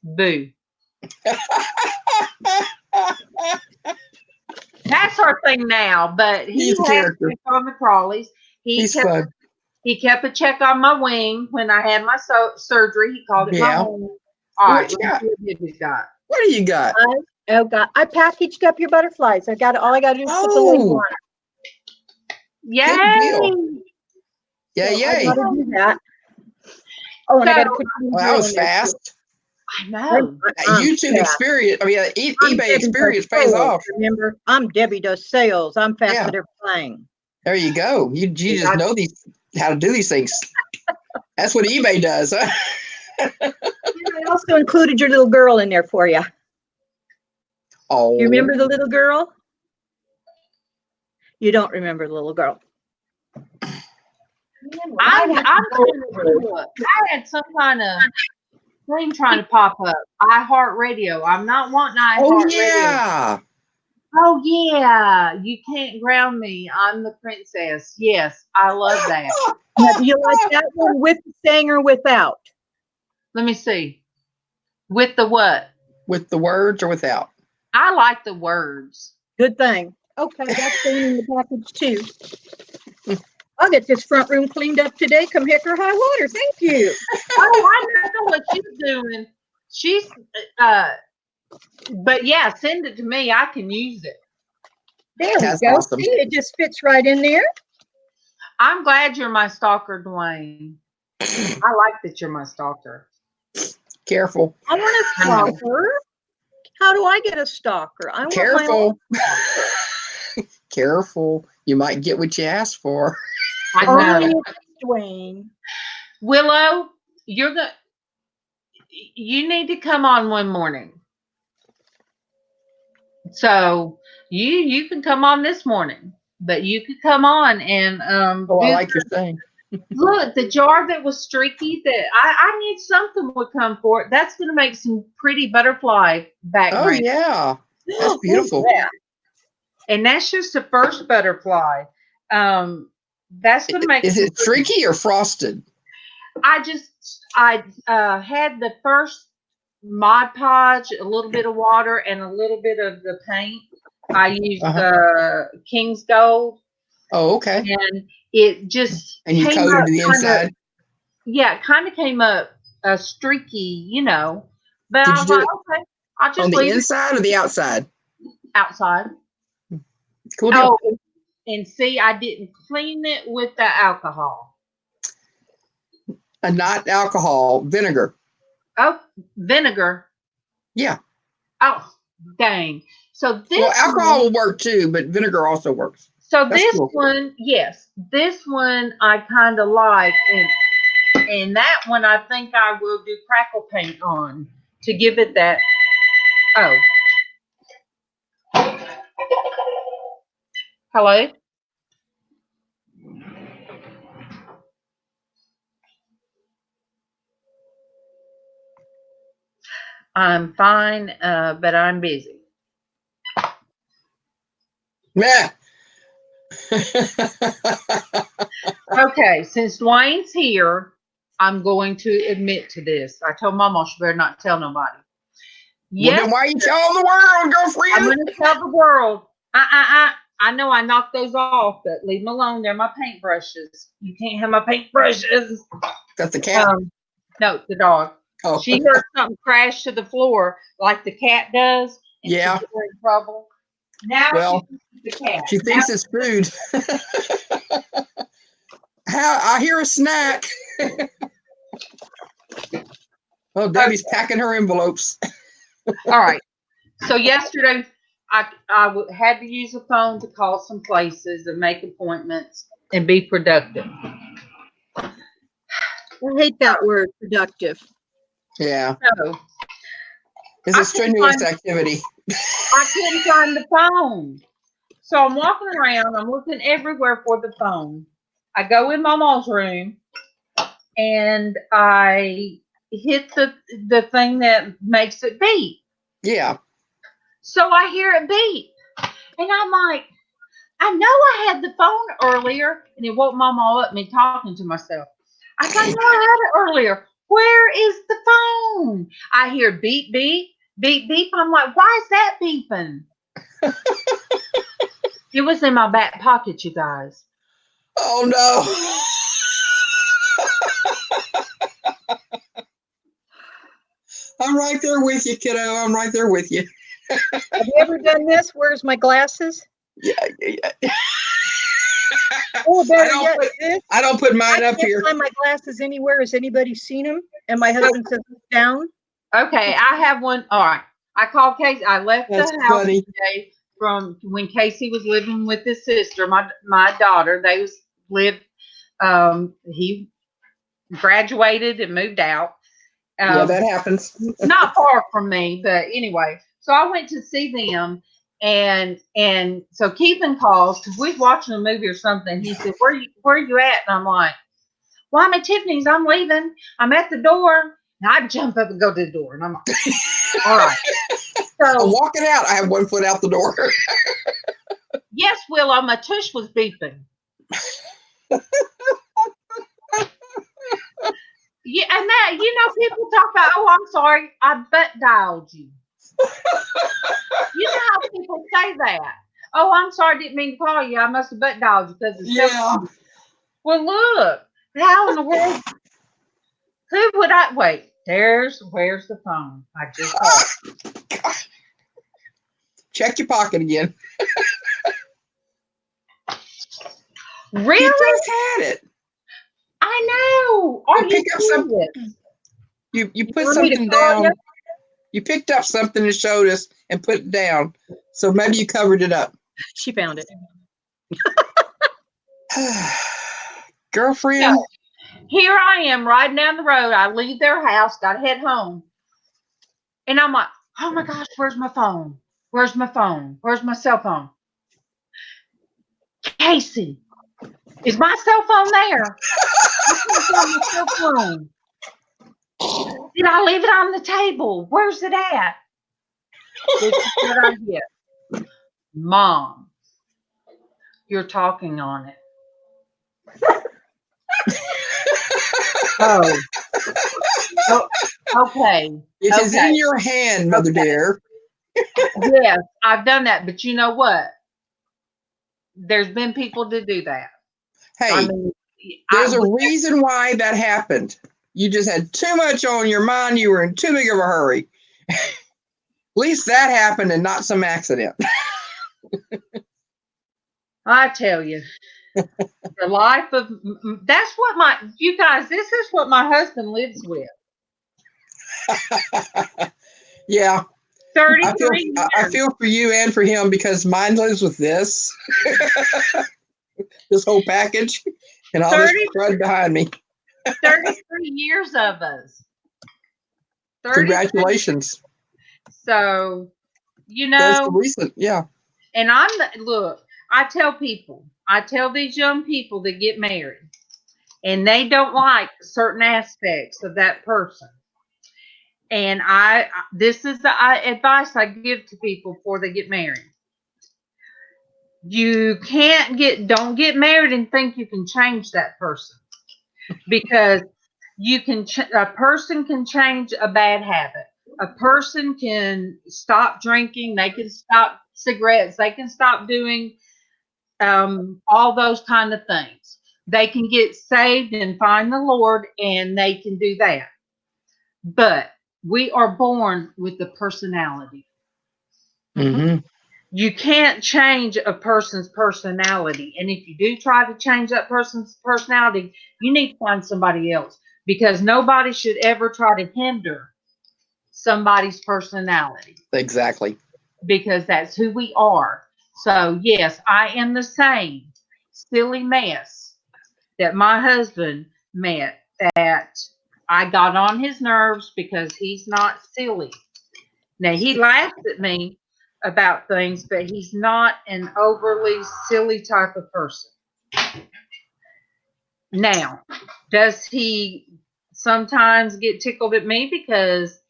boo. That's our thing now. But He's a he had character. to check on the crawlies. He's fun. He kept a check on my wing when I had my surgery. He called it my Yeah. home. All right, What you let's got? see what Debbie's got. What do you got? Oh God, I packaged up your butterflies. All I got to do is put the label on it. Yay! deal. Yeah, So I yay. gotta do that. Oh, and I got to So- put the Well, that was in there, too. fast. I know. That YouTube fast. experience, I'm eBay Debbie experience Does pays Sales, off. Remember, I'm Debbie Does Sales. I'm fast Yeah. at everything. There you go. You just know how to do these things. That's what eBay does. Huh? And I also included your little girl in there for you. Oh, You remember the little girl? You don't remember the little girl. I had some kind of thing trying to pop up. iHeartRadio. I'm not wanting iHeartRadio. yeah. Oh yeah, you can't ground me. I'm the princess. Yes, I love that. Now, do you like that one with the saying or without? Let me see. With the what? With the words or without? I like the words. Good thing. Okay, that's going in the package too. I'll get this front room cleaned up today. Come heck or high water. Thank you. Oh, I know what she's doing. She's but yeah, send it to me. I can use it. There That's we go. awesome. See, it just fits right in there. I'm glad you're my stalker, Dwayne. I like that you're my stalker. Careful. I want a stalker. How do I get a stalker? I want Careful. Careful. You might get what you asked for. I my know. Dwayne. Willow, you need to come on one morning. So you can come on this morning, but you could come on and Oh, I like your thing. look, the jar that was streaky that I knew something would come for it. That's gonna make some pretty butterfly background. Oh yeah. That's beautiful. Yeah. And that's just the first butterfly. That's gonna make Is it streaky or frosted? I had the first Mod Podge, a little bit of water, and a little bit of the paint. I used King's Gold, Oh, okay. and it just And you came coated up the inside. it kind of came up streaky, But Did I you was do like, it okay, I'll just on the leave it inside or the outside? outside. Cool deal. Oh, and see, I didn't clean it with the alcohol. Not alcohol, vinegar. Oh, vinegar. Yeah. Oh, dang. So this Well, alcohol will work too, but vinegar also works. So That's this cool. one, yes, this one I kind of like, and that one I think I will do crackle paint on to give it that. Oh, hello. I'm fine, but I'm busy. Yeah. Okay, since Dwayne's here, I'm going to admit to this. I told Mama she better not tell nobody. Well, then why are you telling the world, I'm girlfriend? going to tell the world. I know I knocked those off, but leave them alone. They're my paintbrushes. You can't have my paintbrushes. That's the cat. No, the dog. Oh, She heard something crash to the floor like the cat does. And Yeah. she's in trouble. Now Well, she's the cat. she thinks it's food. I hear a snack. Oh, Debbie's packing her envelopes. All right. So yesterday, I had to use the phone to call some places and make appointments and be productive. I hate that word, productive. Yeah. So It's I a strenuous activity. I couldn't find the phone. So I'm walking around. I'm looking everywhere for the phone. I go in MawMaw's room and I hit the thing that makes it beep. Yeah. So I hear it beep. And I'm like, I know I had the phone earlier. And it woke MawMaw up, me talking to myself. I said, I know I had it earlier. Where is the phone? I hear beep, beep, beep, beep. I'm like, why is that beeping? It was in my back pocket, you guys. Oh no. I'm right there with you, kiddo. I'm right there with you. Have you ever done this? Where's my glasses? Yeah. Or better I yet, don't this. I don't put mine I up can't here. find my glasses anywhere. Has anybody seen them? And my husband says, "Look down." Okay, I have one. All right. I called Casey. I left That's the house funny. today from when Casey was living with his sister, my daughter. They lived. He graduated and moved out. Yeah, that happens. Not far from me, but anyway. So I went to see them, and so Keithan calls because we're watching a movie or something. He said, where are you at?" And I'm like, "Well, I'm at Tiffany's. I'm leaving. I'm at the door." And I jump up and go to the door, and I'm like, "All right." I'm So walking out. I have one foot out the door. yes, Willow, my tush was beeping. Yeah, and that, people talk about, "Oh, I'm sorry, I butt dialed you." You know how people say that. "Oh, I'm sorry, didn't mean to call you. I must have butt dialed you because it's Yeah. Well, look, how in the world? Who would I wait? Where's the phone? I just called. Check your pocket again. Really? You just had it. I know. Are you pick up something. serious? You put want me to something call down. you? You picked up something and showed us and put it down. So maybe you covered it up. She found it. Girlfriend. So, here I am riding down the road. I leave their house, got to head home. And I'm like, "Oh my gosh, where's my phone? Where's my phone? Where's my cell phone?" "Casey, is my cell phone there?" "I can't find my cell phone." "Did I leave it on the table? Where's it at?" This is what I get. "Mom, you're talking on it." Oh. Okay. It is in your hand, Mother dear. Yes, I've done that, but you know what? There's been people to do that. Hey, I mean, there's a reason why that happened. You just had too much on your mind. You were in too big of a hurry. At least that happened and not some accident. I tell you, the life of that's what you guys, this is what my husband lives with. Yeah. 33 years. I feel for you and for him because mine lives with this. This whole package and all this crud behind me. 33 years of us. Congratulations. So, That's recent, yeah. And look, I tell these young people that get married and they don't like certain aspects of that person. And this is the advice I give to people before they get married. Don't get married and think you can change that person, because a person can change a bad habit. A person can stop drinking. They can stop cigarettes. They can stop doing all those kind of things. They can get saved and find the Lord, and they can do that. But we are born with the personality. Mm-hmm. You can't change a person's personality. And if you do try to change that person's personality, you need to find somebody else, because nobody should ever try to hinder somebody's personality. Exactly. Because that's who we are. So, yes, I am the same silly mess that my husband met, that I got on his nerves because he's not silly. Now, he laughs at me about things, but he's not an overly silly type of person. Now, does he sometimes get tickled at me? Because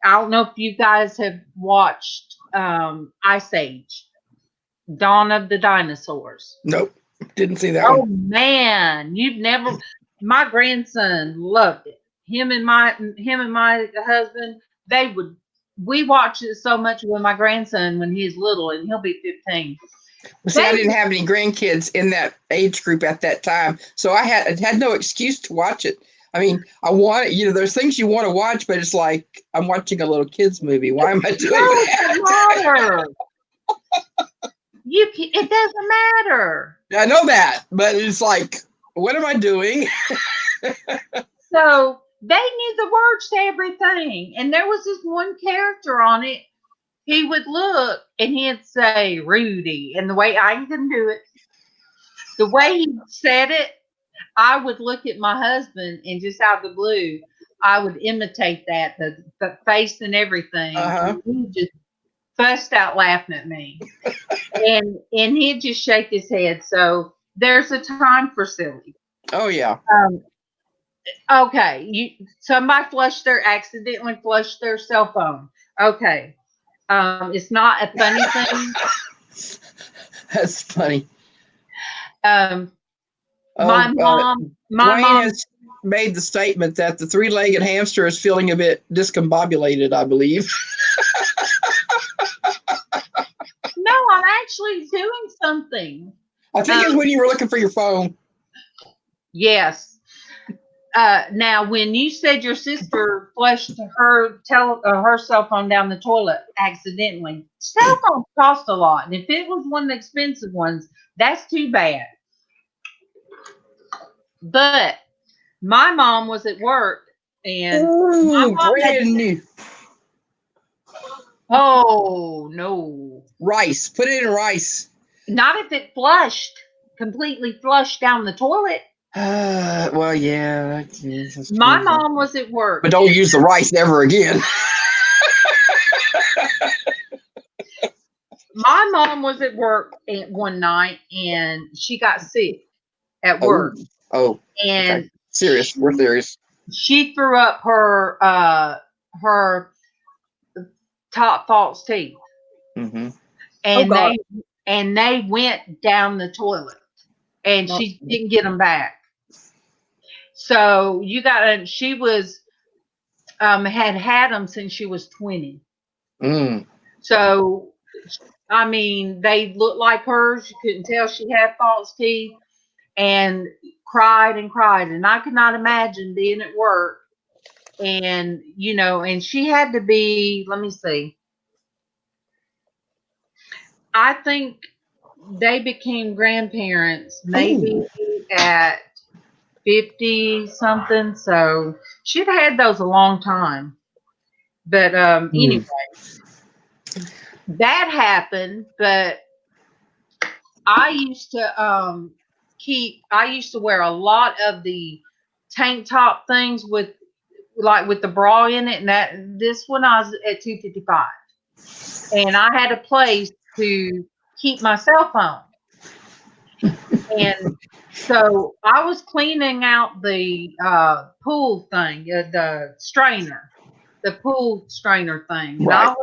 I don't know if you guys have watched Ice Age, Dawn of the Dinosaurs. Nope, didn't see that one. Oh man, you've never. My grandson loved it. Him and my husband, we watched it so much with my grandson when he's little, and he'll be 15. See, I didn't have any grandkids in that age group at that time, so I had no excuse to watch it. I mean, I want it. There's things you want to watch, but it's like I'm watching a little kids movie. Why am I doing that? It doesn't matter. I know that, but it's like, what am I doing? So they knew the words to everything, and there was this one character on it. He would look and he'd say Rudy, and the way I can do it, the way he said it, I would look at my husband and just out of the blue, I would imitate that, the face and everything. And he just bust out laughing at me. and he'd just shake his head. So there's a time for silly. Oh yeah. Okay. Somebody accidentally flushed their cell phone. Okay. It's not a funny thing. That's funny. My mom has made the statement that the three-legged hamster is feeling a bit discombobulated, I believe. No, I'm actually doing something. I think it's when you were looking for your phone. Yes. Now, when you said your sister flushed her cell phone down the toilet accidentally, cell phones cost a lot. And if it was one of the expensive ones, that's too bad. But my mom was at work and brand new. Oh, no. Rice. Put it in rice. Not if it completely flushed down the toilet. Well, yeah. My mom was at work. But don't use the rice ever again. My mom was at work one night and she got sick at work. Oh. And okay. Serious. We're serious. She threw up her top false teeth. Mm-hmm. And they went down the toilet and she didn't get them back. So she was had them since she was 20. So I mean, they looked like hers. You couldn't tell she had false teeth, and cried and cried. And I could not imagine being at work and and she had to be, let me see, I think they became grandparents maybe at 50 something. So she'd had those a long time. But anyway, that happened. But I used to wear a lot of the tank top things with the bra in it, and this one I was at 255, and I had a place to keep my cell phone, and so I was cleaning out the pool thing, the pool strainer thing, and right.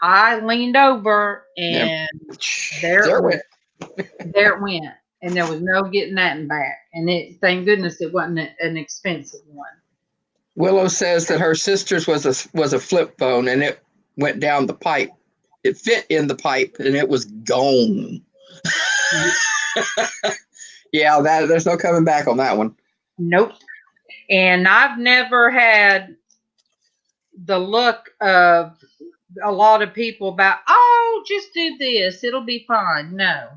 I leaned over, and there it went, and there was no getting that back, and thank goodness it wasn't an expensive one. Willow says that her sister's was a flip phone, and it went down the pipe. It fit in the pipe, and it was gone. Yeah, there's no coming back on that one. Nope. And I've never had the look of a lot of people about, oh, just do this, it'll be fine. No.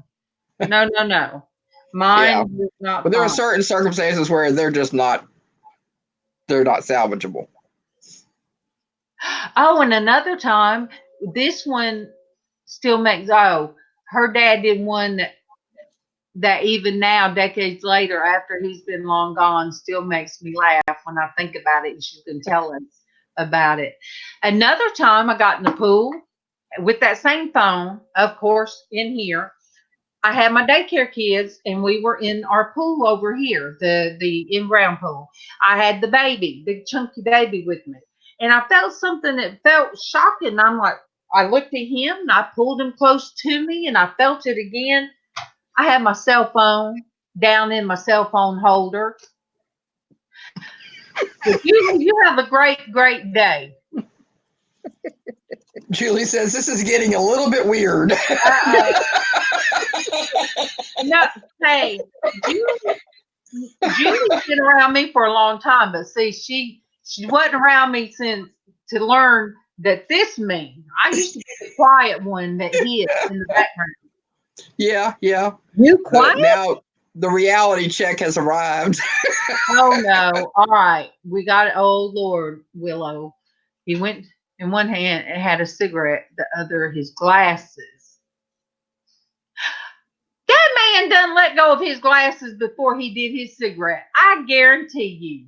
Mine is not. But there are certain circumstances where they're not salvageable. Oh, and another time, this one still makes, her dad did one that even now, decades later, after he's been long gone, still makes me laugh when I think about it, and she's been telling about it. Another time I got in the pool with that same phone, of course, in here. I had my daycare kids, and we were in our pool over here, the in-ground pool. I had the baby, big chunky baby with me. And I felt something that felt shocking. I'm like, I looked at him, and I pulled him close to me, and I felt it again. I had my cell phone down in my cell phone holder. You have a great, great day. Julie says this is getting a little bit weird. No, hey, Julie's been around me for a long time, but see, she wasn't around me since to learn that this mean. I used to be the quiet one that hid in the background. Yeah. You But quiet? now the reality check has arrived. Oh no! All right, we got it. Oh Lord, Willow. He went in one hand and had a cigarette, the other his glasses. That man done let go of his glasses before he did his cigarette. I guarantee you.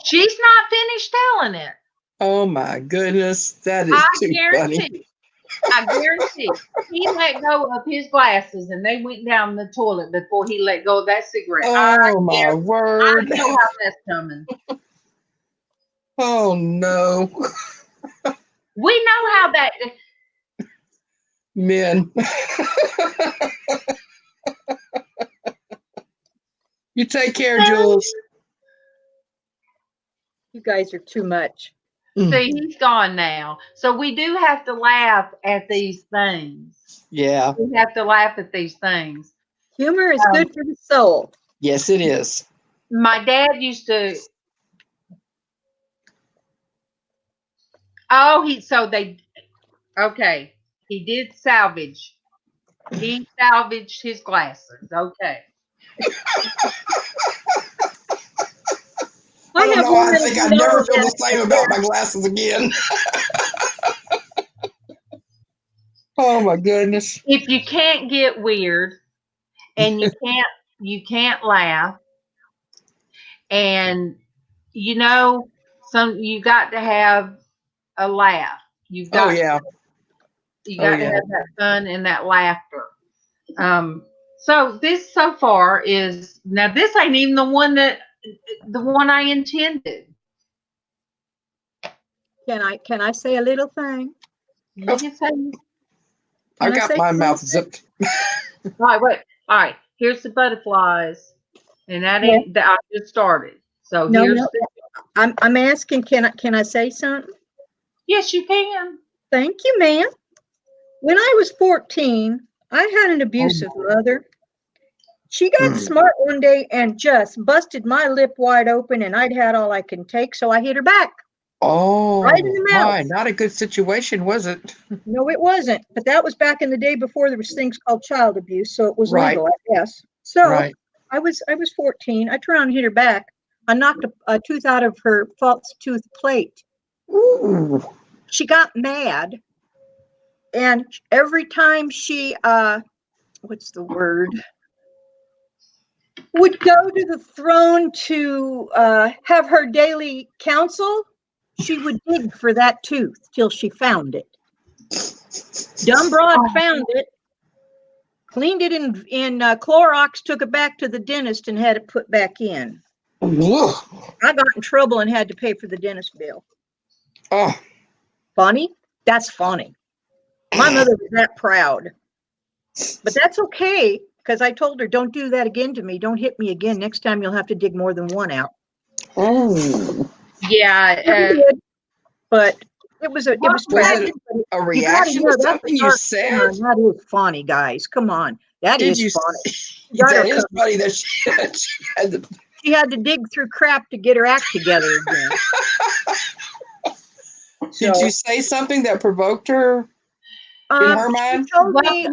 She's not finished telling it. Oh my goodness, that is I too funny. guarantee. I guarantee. He let go of his glasses and they went down the toilet before he let go of that cigarette. Oh my I word. know how that's coming. Oh no. We know how that. Men. You take care, Jules. You guys are too much. See, he's gone now. So we do have to laugh at these things. Yeah. We have to laugh at these things. Humor is good for the soul. Yes, it is. My dad used to. Oh, okay. He did salvage. He salvaged his glasses. Okay. I don't know. I think I'd never feel the same same about my glasses again. Oh my goodness. If you can't get weird and you can't laugh, and you got to have a laugh. You've got you got to have that fun and that laughter. So this so far is now this ain't even the one I intended. Can I say a little thing? You can say. I got my mouth zipped. All right, wait. All right, here's the butterflies, and that ain't that I just started. So here's the. I'm asking. Can I say something? Yes, you can. Thank you, ma'am. When I was 14, I had an abusive mother. She got smart one day and just busted my lip wide open, and I'd had all I can take, so I hit her back. Oh, right in the mouth. my, not a good situation, was it? No, it wasn't. But that was back in the day before there was things called child abuse, so it was legal, I guess. So I was 14. I turned around and hit her back. I knocked a tooth out of her false tooth plate. Ooh. She got mad, and every time she what's the word? Would go to the throne to have her daily counsel, she would dig for that tooth till she found it. Dumb broad found it, cleaned it in Clorox, took it back to the dentist and had it put back in. Whoa. I got in trouble and had to pay for the dentist bill. Oh. Funny? That's funny. My mother was that proud. But that's okay, because I told her, don't do that again to me. Don't hit me again. Next time you'll have to dig more than one out. Oh. Yeah. But it was tragic. A reaction to something you said? That is funny, guys. Come on. That is funny. That is funny that she had to dig through crap to get her act together again. Did you say something that provoked her? In her mind? She told me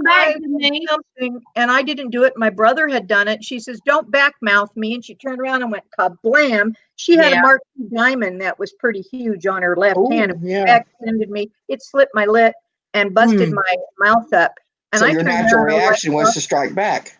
something, and I didn't do it. My brother had done it. She says, don't backmouth me. And she turned around and went kablam. She had a marquee diamond that was pretty huge on her left hand. And backhanded me. It slipped my lip and busted my mouth up. And so your natural reaction was to strike back.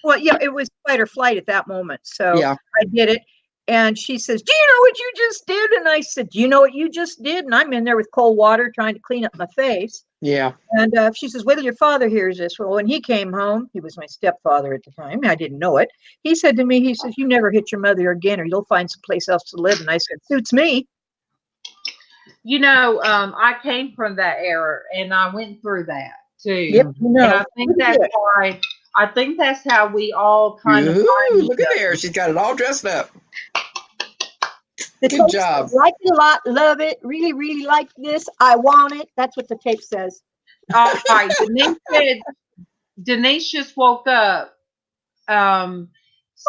Well, yeah, it was fight or flight at that moment. So I did it. And she says, do you know what you just did? And I said, do you know what you just did? And I'm in there with cold water trying to clean up my face. Yeah. And she says, wait till your father hears this. Well, when he came home, he was my stepfather at the time. I didn't know it. He said to me, he says, you never hit your mother again, or you'll find someplace else to live. And I said, suits me. You know, I came from that era, and I went through that too. Yep, and I think that's why. I think that's how we all kind of. Look at there. She's got it all dressed up. The Good tape job. says, like it a lot, love it, really, really like this. I want it. That's what the tape says. All right. Denise just woke up. Aw.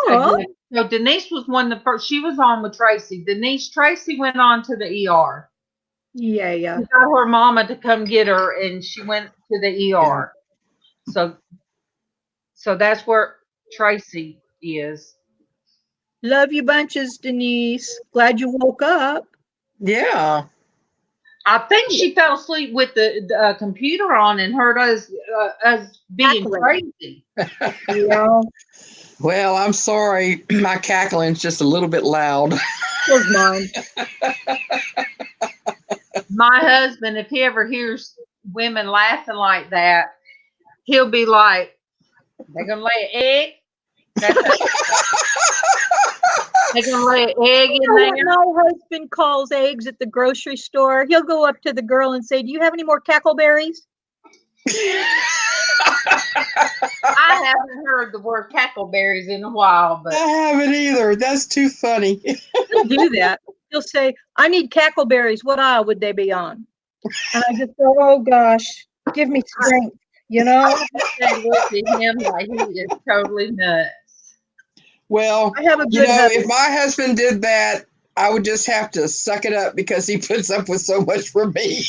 Again. So Denise was one of the first. She was on with Traci. Traci went on to the ER. Yeah. She got her mama to come get her, and she went to the ER. So that's where Traci is. Love you bunches, Denise. Glad you woke up. Yeah. I think she fell asleep with the computer on and heard us being Cackling. crazy. Yeah. Well, I'm sorry. My cackling's just a little bit loud. Was mine. My husband, if he ever hears women laughing like that, he'll be like, "They're gonna lay an egg." They're gonna lay an egg in there. My husband calls eggs at the grocery store. He'll go up to the girl and say, "Do you have any more cackleberries?" I haven't heard the word cackleberries in a while, but I haven't either. That's too funny. He'll do that. He'll say, "I need cackleberries. What aisle would they be on?" And I just go, "Oh gosh, give me strength." You know, I look at him like he is totally nuts. Well, I have a you good know, husband. if my husband did that, I would just have to suck it up because he puts up with so much from me.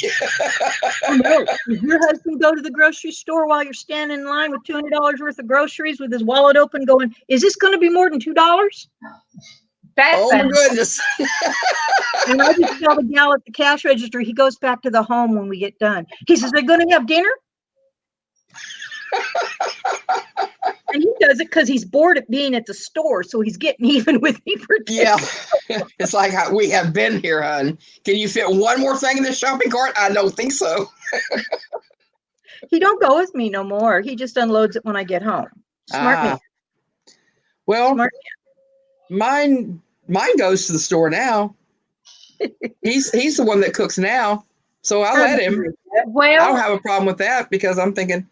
Oh no! Does your husband go to the grocery store while you're standing in line with $200 worth of groceries with his wallet open, going, "Is this going to be more than $2?" Oh my goodness. And I just tell the gal at the cash register, he goes back to the home when we get done. He says, "They're going to have dinner?" And he does it because he's bored of being at the store, so he's getting even with me for Yeah. It's like, we have been here, hon. Can you fit one more thing in the shopping cart? I don't think so. He don't go with me no more. He just unloads it when I get home. Smart man. Well, Smart mine goes to the store now. He's the one that cooks now, so I let him. I Well, don't have a problem with that because I'm thinking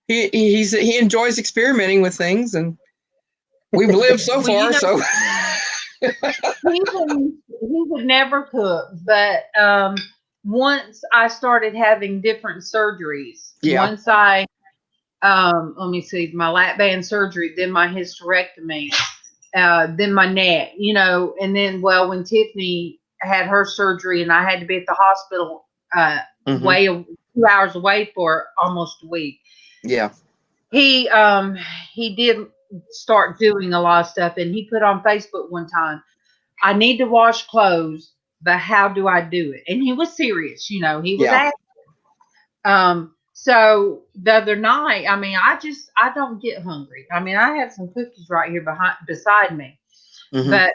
he enjoys experimenting with things, and we've lived so well, you far. know, So he would never cook, but once I started having different surgeries, Yeah. once I let me see, my lap band surgery, then my hysterectomy, then my neck, you know, and then when Tiffany had her surgery and I had to be at the hospital way 2 hours away for almost a week. Yeah. He did start doing a lot of stuff, and he put on Facebook one time, "I need to wash clothes, but how do I do it?" And he was serious, you know, he was asking. So the other night, I mean, I don't get hungry. I mean, I have some cookies right here beside me, but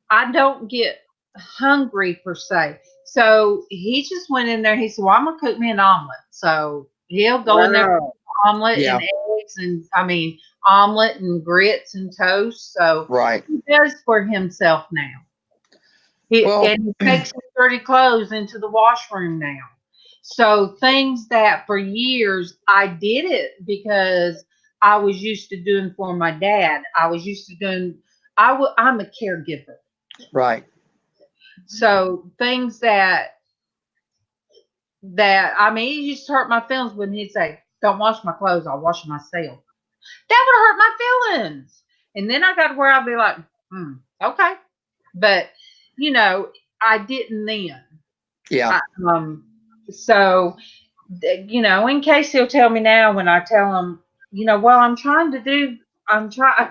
I don't get hungry per se. So he just went in there. He said, "Well, I'm gonna cook me an omelet." So he'll go in there, omelet and eggs, and I mean, omelet and grits and toast. So he does for himself now. And he takes his dirty clothes into the washroom now. So things that for years I did it because I was used to doing for my dad. I was used to doing. I'm a caregiver. Right. So things that I mean, it used to hurt my feelings when he'd say, "Don't wash my clothes, I'll wash them myself." That would hurt my feelings. And then I got to where I'd be like, okay. But, you know, I didn't then. Yeah. So, you know, in case he'll tell me now when I tell him, you know, well, I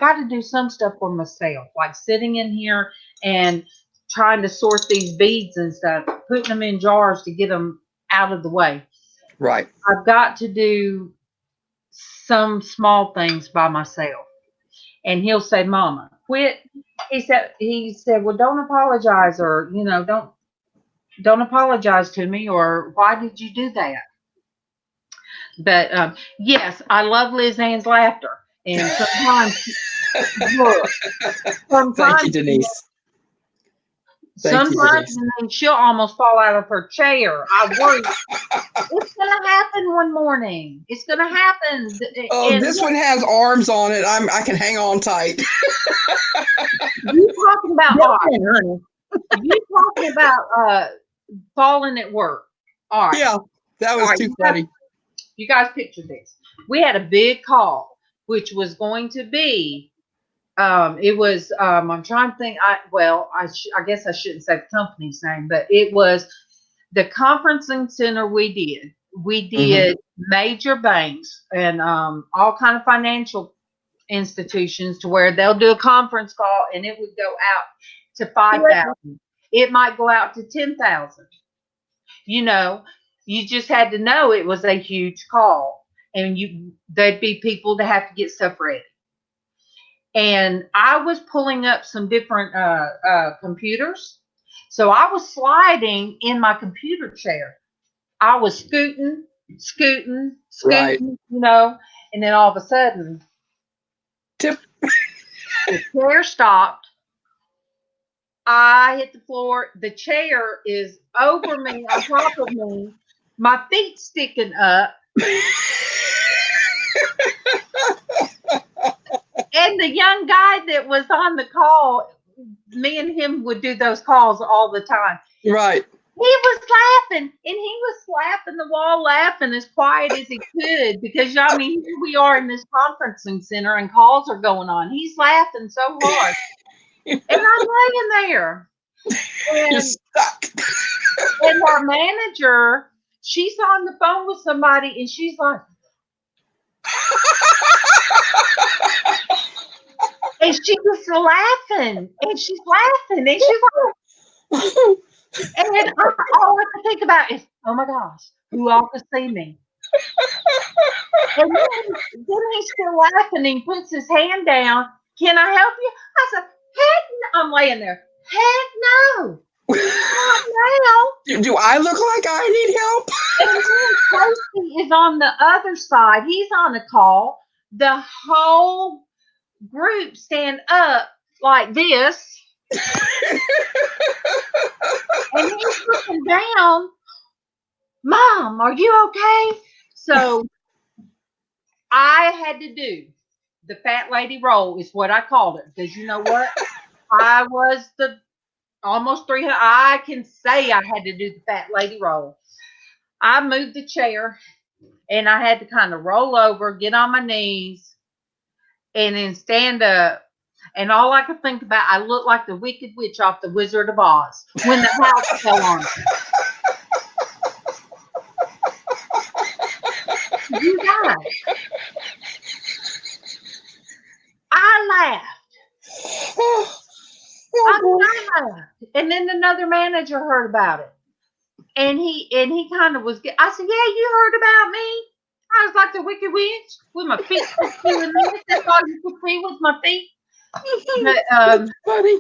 got to do some stuff for myself, like sitting in here and trying to sort these beads and stuff, putting them in jars to get them out of the way. Right. I've got to do some small things by myself. And he'll say, "Mama, quit." He said, "Well, don't apologize, or, you know, don't apologize to me, or why did you do that?" But yes, I love LizzAnn's laughter. And sometimes, look, Thank you, Denise. Sometimes she'll almost fall out of her chair. I worry it's gonna happen one morning. It's gonna happen. Oh, this one has arms on it. I can hang on tight. You talking about arms? You talking about falling at work. All right. Yeah, that was too funny. You guys picture this. We had a big call, which was going to be, it was, I'm trying to think, I guess I shouldn't say the company's name, but it was the conferencing center we did. We did major banks and all kind of financial institutions to where they'll do a conference call and it would go out to 5,000. It might go out to 10,000. You know, you just had to know it was a huge call, and there'd be people to have to get stuff ready. And I was pulling up some different computers, so I was sliding in my computer chair. I was scooting, Right. you know, and then all of a sudden, Tip. the chair stopped. I hit the floor. The chair is over me, on top of me. My feet sticking up. And the young guy that was on the call, me and him would do those calls all the time. Right. He was laughing, and he was slapping the wall, laughing as quiet as he could, because I mean, here we are in this conferencing center and calls are going on. He's laughing so hard. And I'm laying there. You're stuck. And our manager, she's on the phone with somebody and she's like, and she was laughing and she's laughing and she's like, and all I can think about is, oh my gosh, who all could see me? And then he's still laughing and he puts his hand down. Can I help you? I said, heck no. I'm laying there. Heck no. Not now. Do I look like I need help? And then Traci is on the other side. He's on a call. The whole group stand up like this. And he's looking down. Mom, are you okay? So I had to do the fat lady roll is what I called it. Because you know what? I was the almost 300. I can say I had to do the fat lady roll. I moved the chair and I had to kind of roll over, get on my knees, and then stand up. And all I could think about, I looked like the Wicked Witch off the Wizard of Oz when the house fell on me. You guys, I laughed. I laughed. And then another manager heard about it. And he kind of was, I said, yeah, you heard about me? I was like the Wicked Witch with my feet doing this. That's all you could see was my feet. But, That's funny.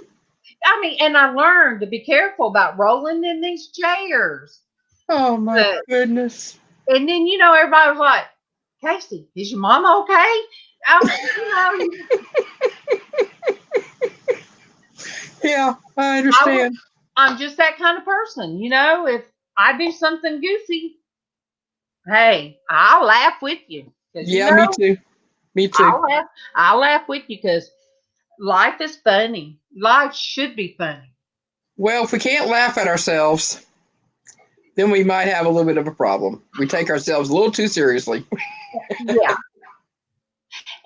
I mean, and I learned to be careful about rolling in these chairs. Oh my goodness. And then, you know, everybody was like, Casey, is your mama okay? Yeah, I understand. I'm just that kind of person. You know, if I do something goofy, hey, I'll laugh with you. Yeah, me too. Me too. I'll laugh with you because life is funny. Life should be funny. Well, if we can't laugh at ourselves, then we might have a little bit of a problem. We take ourselves a little too seriously. Yeah.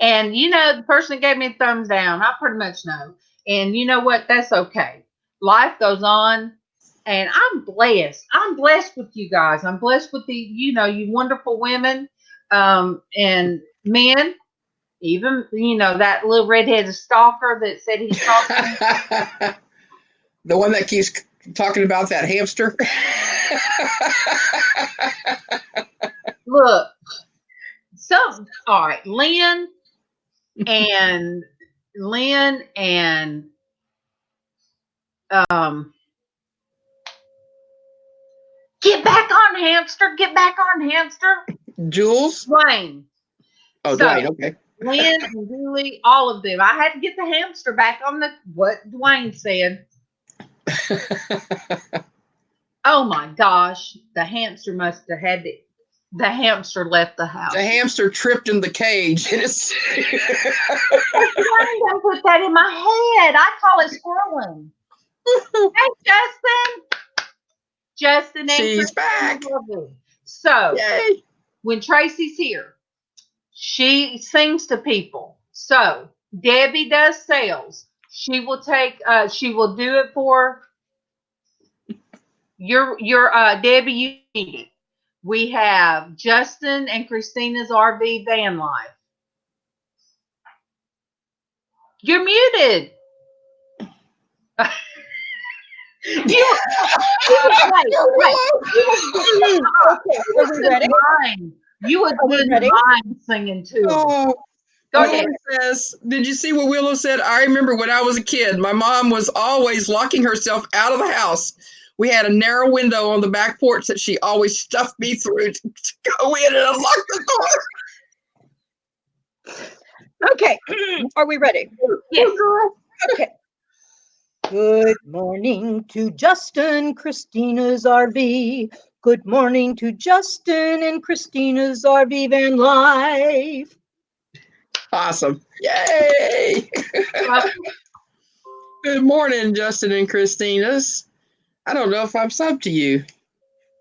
And, you know, the person that gave me a thumbs down, I pretty much know. And you know what? That's okay. Life goes on. And I'm blessed. I'm blessed with you guys. I'm blessed with you wonderful women and men. Even, that little redheaded stalker that said he's talking. The one that keeps talking about that hamster. Look, all right, Lynn and get back on hamster. Jules? Dwayne. Oh, Dwayne, okay. Lynn and Julie, all of them. I had to get the hamster back on what Dwayne said. Oh my gosh, the hamster must have had it. The hamster left the house. The hamster tripped in the cage. Why didn't put that in my head? I call it squirreling. Hey, Justin and She's Christina back. Lovely. So Yay. when Tracy's here, she sings to people. So Debbie does sales. She will take. She will do it for your Debbie. You need it. We have Justin and Christina's RV van life. You're muted. You Okay, are we ready? You was Are we good ready? mime singing too. Oh, Go Willow ahead. says, did you see what Willow said? I remember when I was a kid, my mom was always locking herself out of the house. We had a narrow window on the back porch that she always stuffed me through to go in and unlock the door. Okay, are we ready? Yes. Okay. Good morning to Justin, Christina's RV. Good morning to Justin and Christina's RV van life. Awesome. Yay. Good morning, Justin and Christina's. I don't know if I'm subbed to you.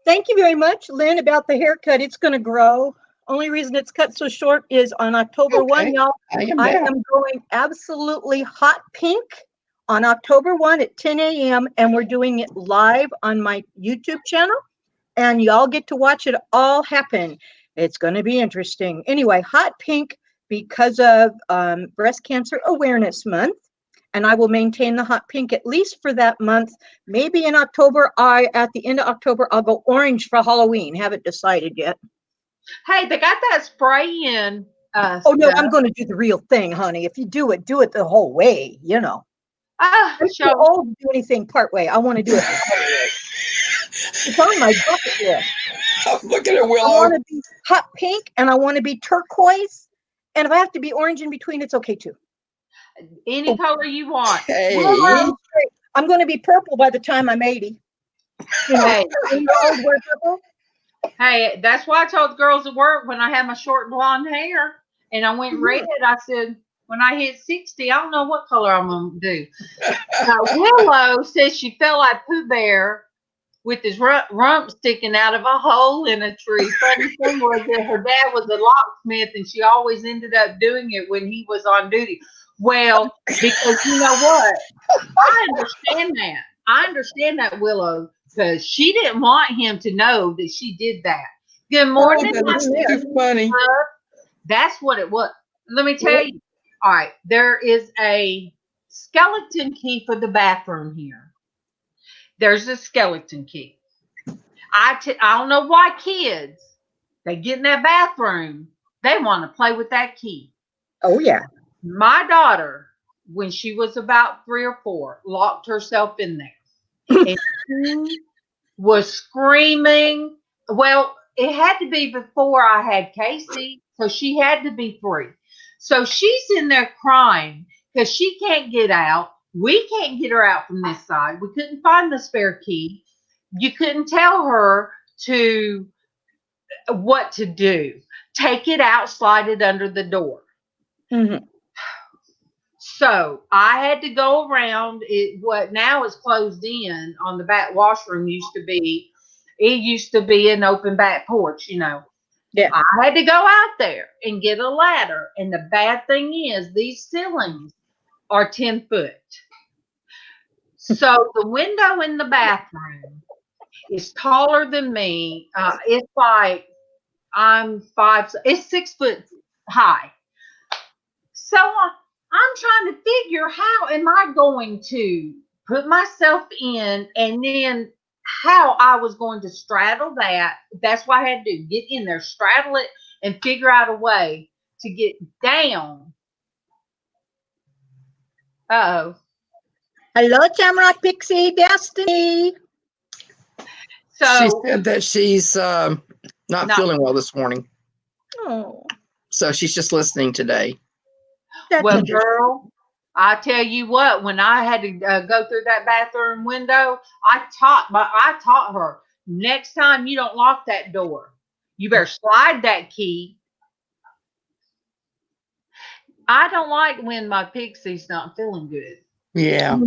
Thank you very much, Lynn, about the haircut. It's going to grow. Only reason it's cut so short is on October 1, y'all. I am going absolutely hot pink on October 1 at 10 a.m. and we're doing it live on my YouTube channel. And y'all get to watch it all happen. It's going to be interesting. Anyway, hot pink because of Breast Cancer Awareness Month. And I will maintain the hot pink at least for that month. Maybe in October, at the end of October, I'll go orange for Halloween. Haven't decided yet. Hey, they got that spray in. Oh, no, I'm going to do the real thing, honey. If you do it the whole way, you know. I'm too old to do anything part way. I want to do it the whole way. It's on my bucket list. I'm looking at Willow. I want to be hot pink and I want to be turquoise. And if I have to be orange in between, it's okay too. Any color you want. Hey. I'm going to be purple by the time I'm 80. You know, Hey. Wear purple. Hey, that's why I told the girls at work when I had my short blonde hair and I went red, I said, when I hit 60, I don't know what color I'm going to do. Willow says she felt like Pooh Bear with his rump sticking out of a hole in a tree. Funny thing was that her dad was a locksmith and she always ended up doing it when he was on duty. Well, because you know what? I understand that, Willow, because she didn't want him to know that she did that. Good morning. That's too funny. That's what it was. Let me tell you. All right, there is a skeleton key for the bathroom here. There's a skeleton key. I don't know why kids, they get in that bathroom, they want to play with that key. Oh, yeah. My daughter, when she was about 3 or 4, locked herself in there. And she was screaming. Well, it had to be before I had Casey, so she had to be 3. So she's in there crying because she can't get out. We can't get her out from this side. We couldn't find the spare key. You couldn't tell her what to do. Take it out, slide it under the door. Mm-hmm. So I had to go around it. What now is closed in on the back washroom used to be. It used to be an open back porch, you know. Yeah. I had to go out there and get a ladder. And the bad thing is these ceilings are 10 foot. So the window in the bathroom is taller than me. It's like I'm 5. It's 6 foot high. So I'm trying to figure how am I going to put myself in and then how I was going to straddle that. That's why I had to get in there, straddle it, and figure out a way to get down. Uh-oh. Hello, Shamrock Pixie, Destiny. So she said that she's not feeling well this morning. Oh. So she's just listening today. Well, girl, I tell you what, when I had to go through that bathroom window, I taught her, next time you don't lock that door, you better slide that key. I don't like when my Pixie's not feeling good. Yeah.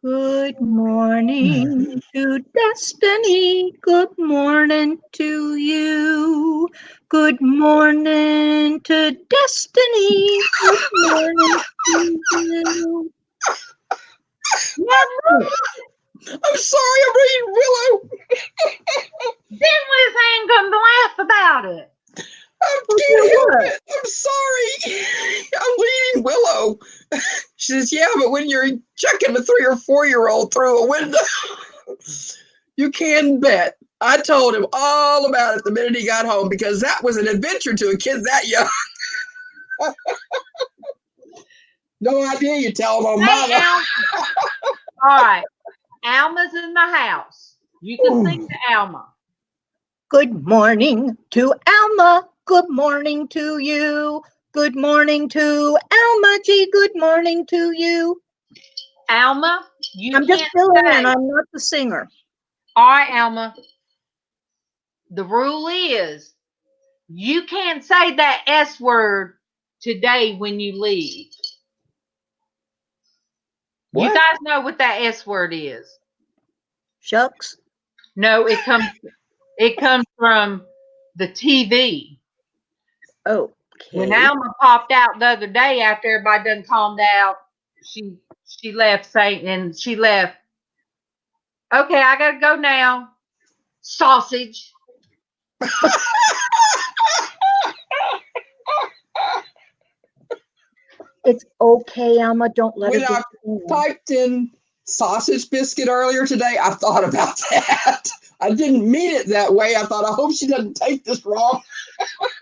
Good morning to Destiny. Good morning to you. Good morning to Destiny. Good morning to you. I'm sorry, I'm reading Willow. Then LizzAnn come to laugh about it. I can't help it. I'm sorry. I'm reading Willow. She says, yeah, but when you're checking a 3 or 4-year-old through a window, you can bet. I told him all about it the minute he got home because that was an adventure to a kid that young. No idea you tell him on Hey, mama. all right. Alma's in the house. You can sing to Alma. Good morning to Alma. Good morning to you. Good morning to Alma G. Good morning to you. Alma, I'm just filling in. I'm not the singer. All right, Alma. The rule is you can't say that S word today when you leave. What? You guys know what that S word is? Shucks. No, it comes from the TV. Okay. When Alma popped out the other day after everybody done calmed out, she left saying, and she left. Okay, I gotta go now. Sausage. It's okay, Alma. Don't let When her I get you. typed in sausage biscuit earlier today, I thought about that. I didn't mean it that way. I thought, I hope she doesn't take this wrong.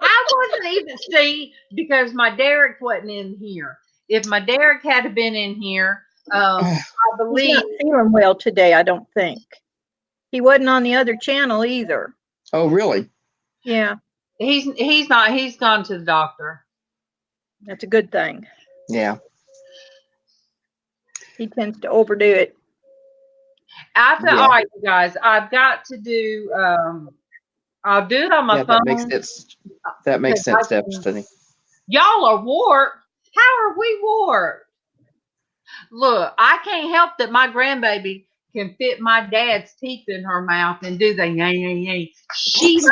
I wasn't even because my Derek wasn't in here. If my Derek had been in here, I He's believe not feeling well today, I don't think. He wasn't on the other channel either. Oh, really? Yeah, he's not. He's gone to the doctor. that's a good thing. Yeah. He tends to overdo it. After Yeah. all right, you guys, I've got to do. I'll do it on my phone. That makes sense, Destiny. Y'all are warped. How are we warped? Look, I can't help that my grandbaby can fit my dad's teeth in her mouth and do the yay, yay, yay. She's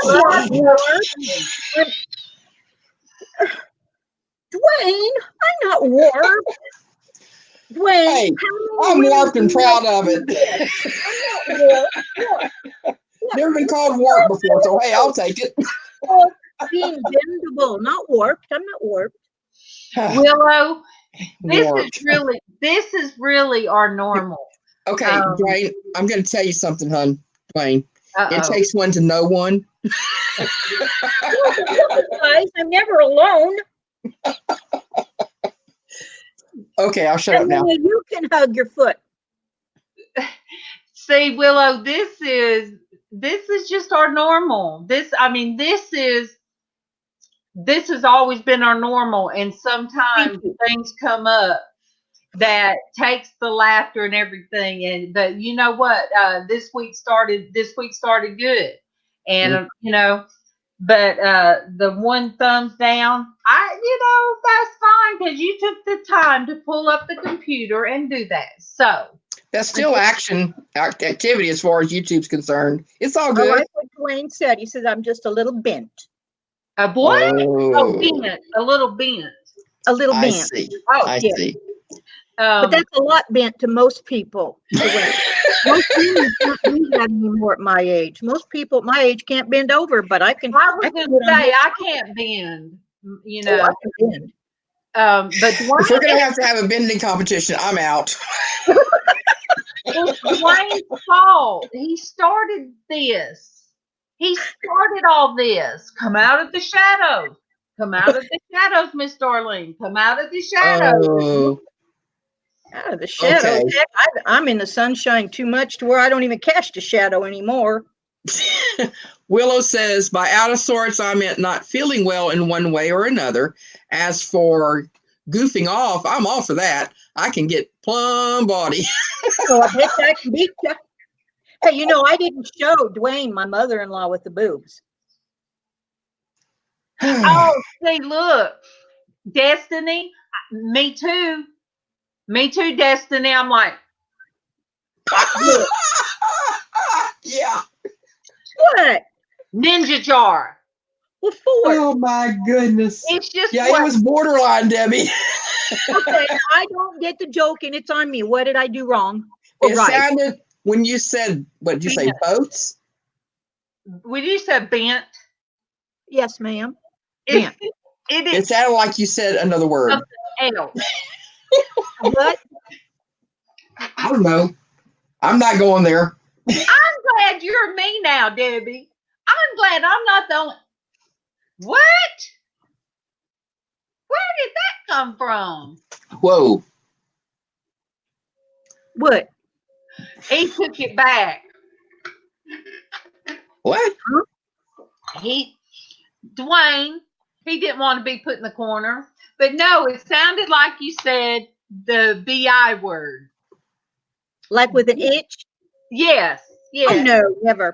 Dwayne, I'm not warped. Dwayne, Hey, I'm warped and proud of it. I'm not warped. Never been called warped before, so hey, I'll take it. Being bendable, not warped. I'm not warped. Willow, Warped. this is really our normal. Okay, Dwayne, I'm going to tell you something, hon. Dwayne, it Uh-oh. takes one to know one. Guys, I'm never alone. Okay, I'll shut up now. You can hug your foot. See, Willow, this is just our normal. This has always been our normal, and sometimes things come up that takes the laughter and everything. But you know what? This week started good, and But the one thumbs down, that's fine because you took the time to pull up the computer and do that. So that's still activity as far as YouTube's concerned. It's all good. I like what Dwayne said. He says, I'm just a little bent. A what? Oh, bent. A little bent. A little bent. I see. Oh, I see. But that's a lot bent to most people. Most humans can't do that anymore at my age. Most people at my age can't bend over, but I can. I was going to say, I can't bend. I can bend. But if we're going to have a bending competition, I'm out. It's Dwayne's fault. He started this. He started all this. Come out of the shadows. Come out of the shadows, Miss Darlene. Come out of the shadows. Oh. Out of the shadows. Okay. Heck, I'm in the sunshine too much to where I don't even cast a shadow anymore. Willow says, by out of sorts, I meant not feeling well in one way or another. As for goofing off, I'm all for that. I can get plumb body. So I bet I can beat you. Hey, I didn't show Dwayne, my mother-in-law, with the boobs. Oh, see, look. Destiny, me too. Me too, Destiny. I'm like, Yeah. What? Ninja jar. Well, 4. Oh my goodness. It's just Yeah, it was borderline, Debbie. Okay, I don't get the joke, and it's on me. What did I do wrong? Or It right? sounded when you said, what did you say, boats? When you said bent, Yes, ma'am. it It is sounded like you said another word. something else. What? I don't know. I'm not going there. I'm glad you're me now, Debbie. I'm glad I'm not the only. What? Where did that come from? Whoa. What? He took it back. What? Dwayne, he didn't want to be put in the corner. But no, it sounded like you said the BI word. Like with an itch? Yes. Oh, Yes. no, never.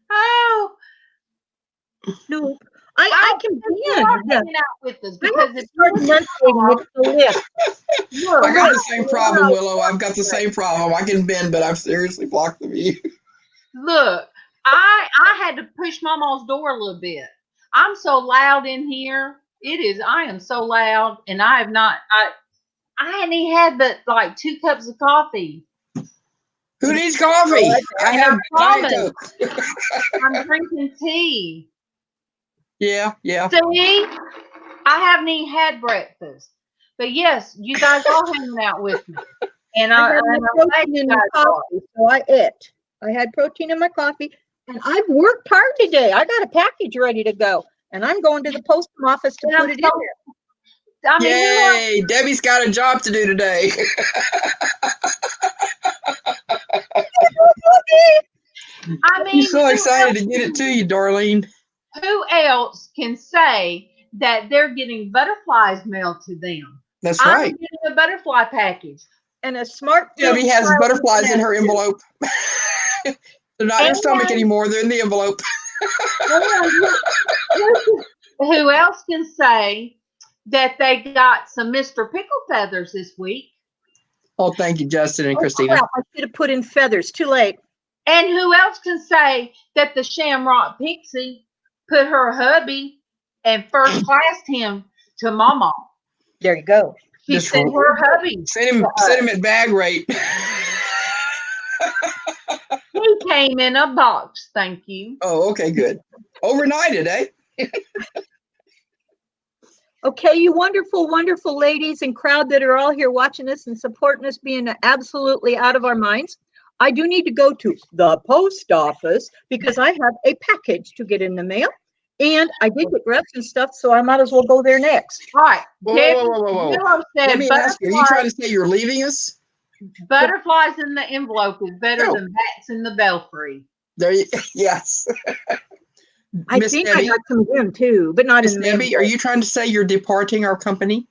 Oh, No. I can be hanging out with us because if start enunciating with the lip. I got the same problem, Willow. I've got the same problem. I can bend, but I'm seriously blocked the view. Look, I had to push MawMaw's door a little bit. I'm so loud in here. I am so loud, and I hadn't even had but like 2 cups of coffee. Who needs coffee? I have Diet Coke. I'm drinking tea. Yeah. See, I haven't even had breakfast. But yes, you guys are hanging out with me. And I had I'm my glad protein you in guys my are. coffee, so I ate. I had protein in my coffee, and I've worked hard today. I got a package ready to go, and I'm going to the post office to And put I'm it in so- there. I mean, Yay! Debbie's got a job to do today. I'm so excited to get it to you, Darlene. who else can say that they're getting butterflies mailed to them? That's I'm right. getting a butterfly package. And a smart Debbie has child butterflies in her nest. envelope. They're not in her stomach anymore. They're in the envelope. Who else can say that they got some Mr. Pickle Feathers this week? Oh, thank you, Justin and Oh, Christina. crap, I should have put in feathers. Too late. And who else can say that the Shamrock Pixie put her hubby and first classed him to MawMaw? There you go. She Just sent her hubby. Send him at bag rate. He came in a box, thank you. Oh, okay, good. Overnighted, eh? Okay, you wonderful, wonderful ladies and crowd that are all here watching us and supporting us being absolutely out of our minds. I do need to go to the post office because I have a package to get in the mail. And I did get reps and stuff, so I might as well go there next. All right. Whoa. Willow said Let me ask you, are you trying to say you're leaving us? butterflies in the envelope is better than bats in the belfry. There you, yes. I Miss think Debbie, I got some of them too, but not Miss in the Debbie, are you trying to say you're departing our company?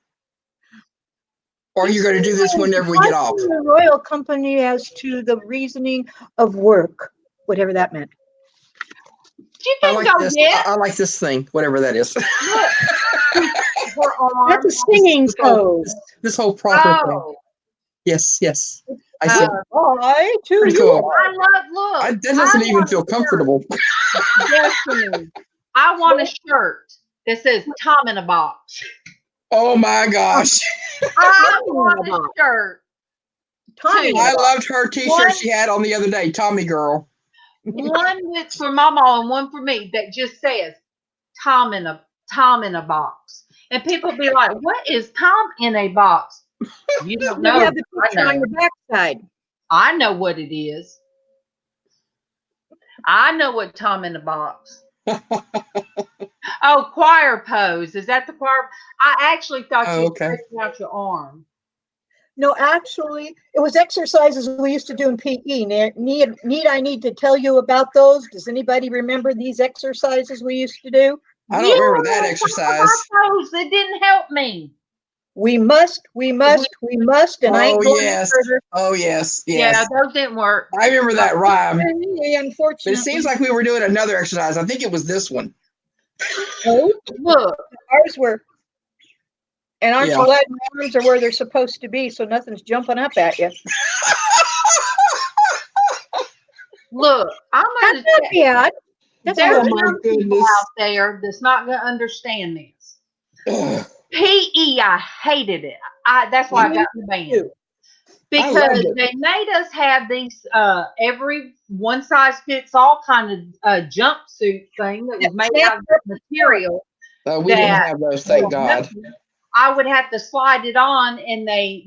Or are you going to do this whenever we get off? The royal company as to the reasoning of work, whatever that meant. You I can like go this. get I like this thing, whatever that is. her arm. That's a singing pose. This whole proper thing. Oh, Yes. I see. I too. Pretty cool. look. That doesn't even feel comfortable. Destiny. I want a shirt that says Tom in a box. Oh my gosh. I want a shirt. Tommy. I loved her t-shirt she had on the other day, Tommy girl. One with for MawMaw and one for me that just says Tom in a box. And people be like, what is Tom in a box? You don't know. You have the picture on your backside. I know what it is. I know what Tom in a box. Oh, choir pose. Is that the choir? I actually thought you were stretching out your arm. No, actually, it was exercises we used to do in PE. Need I need to tell you about those? Does anybody remember these exercises we used to do? I don't remember that exercise. It didn't help me. We must, and I ain't going any further. Oh, yes. Yeah, those didn't work. I remember that rhyme. Unfortunately. But it seems like we were doing another exercise. I think it was this one. Oh, look. Ours were. And aren't Yeah. you glad my arms are where they're supposed to be, so nothing's jumping up at you? Look, I'm That's gonna not bad. That's there's Oh good. my young people goodness. out there that's not gonna understand this. Ugh, PE, I hated it. That's why I got the band. too. I Because loved it. they made us have these every one size fits all kind of jumpsuit thing that was made out of material We didn't that have those, thank God. I would have to slide it on, and they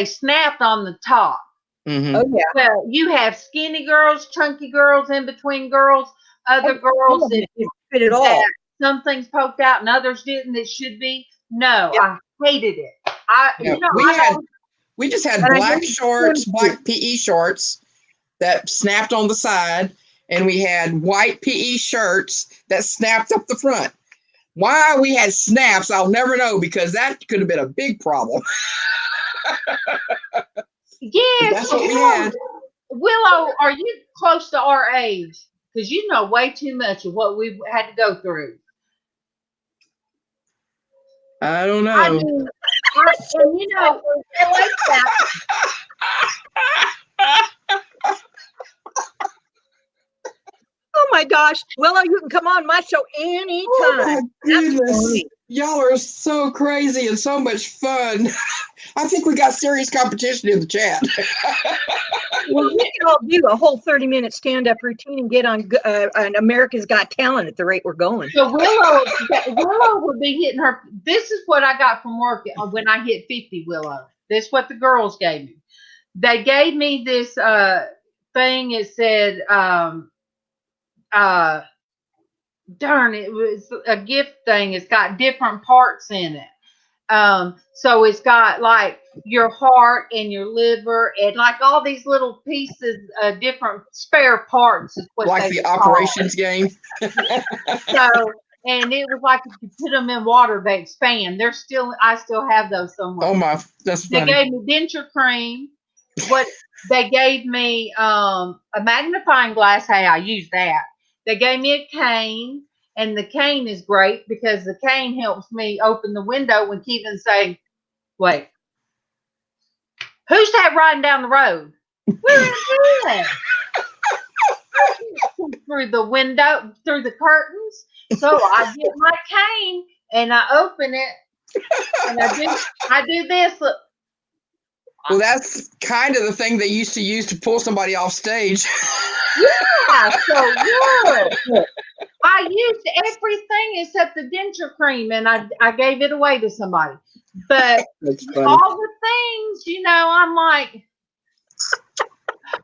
snapped on the top. Mm-hmm. Oh yeah. Well, you have skinny girls, chunky girls, in between girls, other girls that fit it all. some things poked out and others didn't that should be. No, Yep. I hated it. Yeah, we just had And I black didn't shorts, swim black PE shorts that snapped on the side, and we had white PE shirts that snapped up the front. Why we had snaps, I'll never know, because that could have been a big problem. Yes, That's what we had. Willow, are you close to our age? Because you know way too much of what we've had to go through. I don't know. I mean, and you know, I like that. Oh my gosh. Willow, you can come on my show anytime. Oh my goodness. funny. Y'all are so crazy and so much fun. I think we got serious competition in the chat. Well, we can all do a whole 30-minute stand-up routine and get on America's Got Talent at the rate we're going. so Willow would be hitting her. This is what I got from work when I hit 50, Willow. This is what the girls gave me. They gave me this thing. It said, darn, it was a gift thing. It's got different parts in it. So it's got like your heart and your liver and like all these little pieces, different spare parts is what Like they the call it. operations game. So, and it was like if you put them in water, they expand. I still have those somewhere. Oh my, that's They funny. gave me denture cream. What they gave me a magnifying glass. Hey, I used that. They gave me a cane, and the cane is great because the cane helps me open the window when Keevan's saying, "Wait, who's that riding down the road? Where is he?" Through the window, through the curtains. So I get my cane and I open it, and I do this. Look. Well, that's kind of the thing they used to use to pull somebody off stage. Yeah, so look, I used everything except the denture cream, and I gave it away to somebody. But That's funny. all the things, I'm like,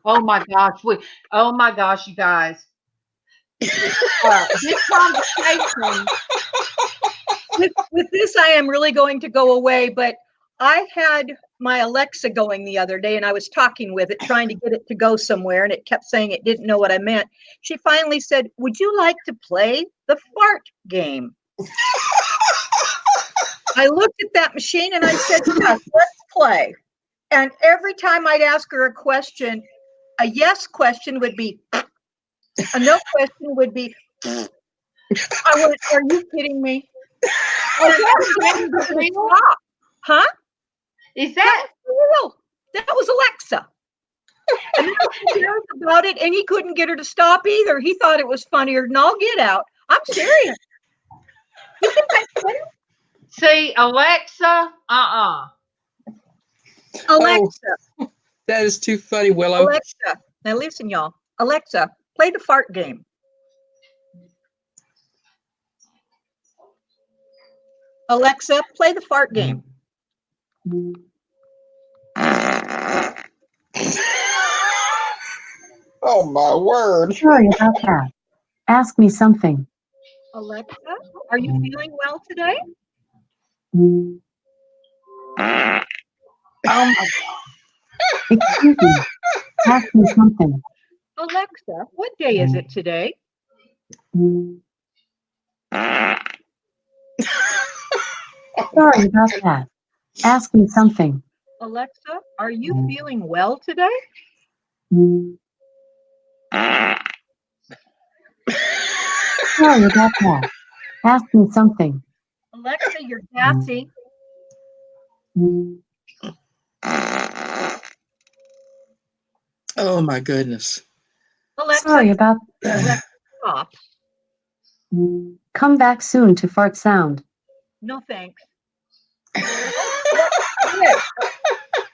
oh my gosh, you guys. This conversation. With this, I am really going to go away, but I had my Alexa going the other day and I was talking with it, trying to get it to go somewhere, and it kept saying it didn't know what I meant. She finally said, "Would you like to play the fart game?" I looked at that machine and I said, "Yes, let's play." And every time I'd ask her a question, a yes question would be, a no question would be, I went, "Are you kidding me?" Stop. Huh? Is that real? That was Alexa. And he cares about it, and he couldn't get her to stop either. He thought it was funnier than all get out. I'm serious. You think that's funny? See, Alexa? Alexa. Oh, that is too funny, Willow. Alexa. Now listen, y'all. Alexa, play the fart game. Alexa, play the fart game. Oh my word. Sorry about that. Ask me something. Alexa, are you feeling well today? Oh my God. Excuse me. Ask me something. Alexa, what day is it today? Sorry about that. Ask me something. Alexa, are you feeling well today? Sorry about that. Ask me something. Alexa, you're gassy. Oh my goodness. Alexa, Sorry about. Alexa, stop. Come back soon to fart sound. No thanks. Yeah.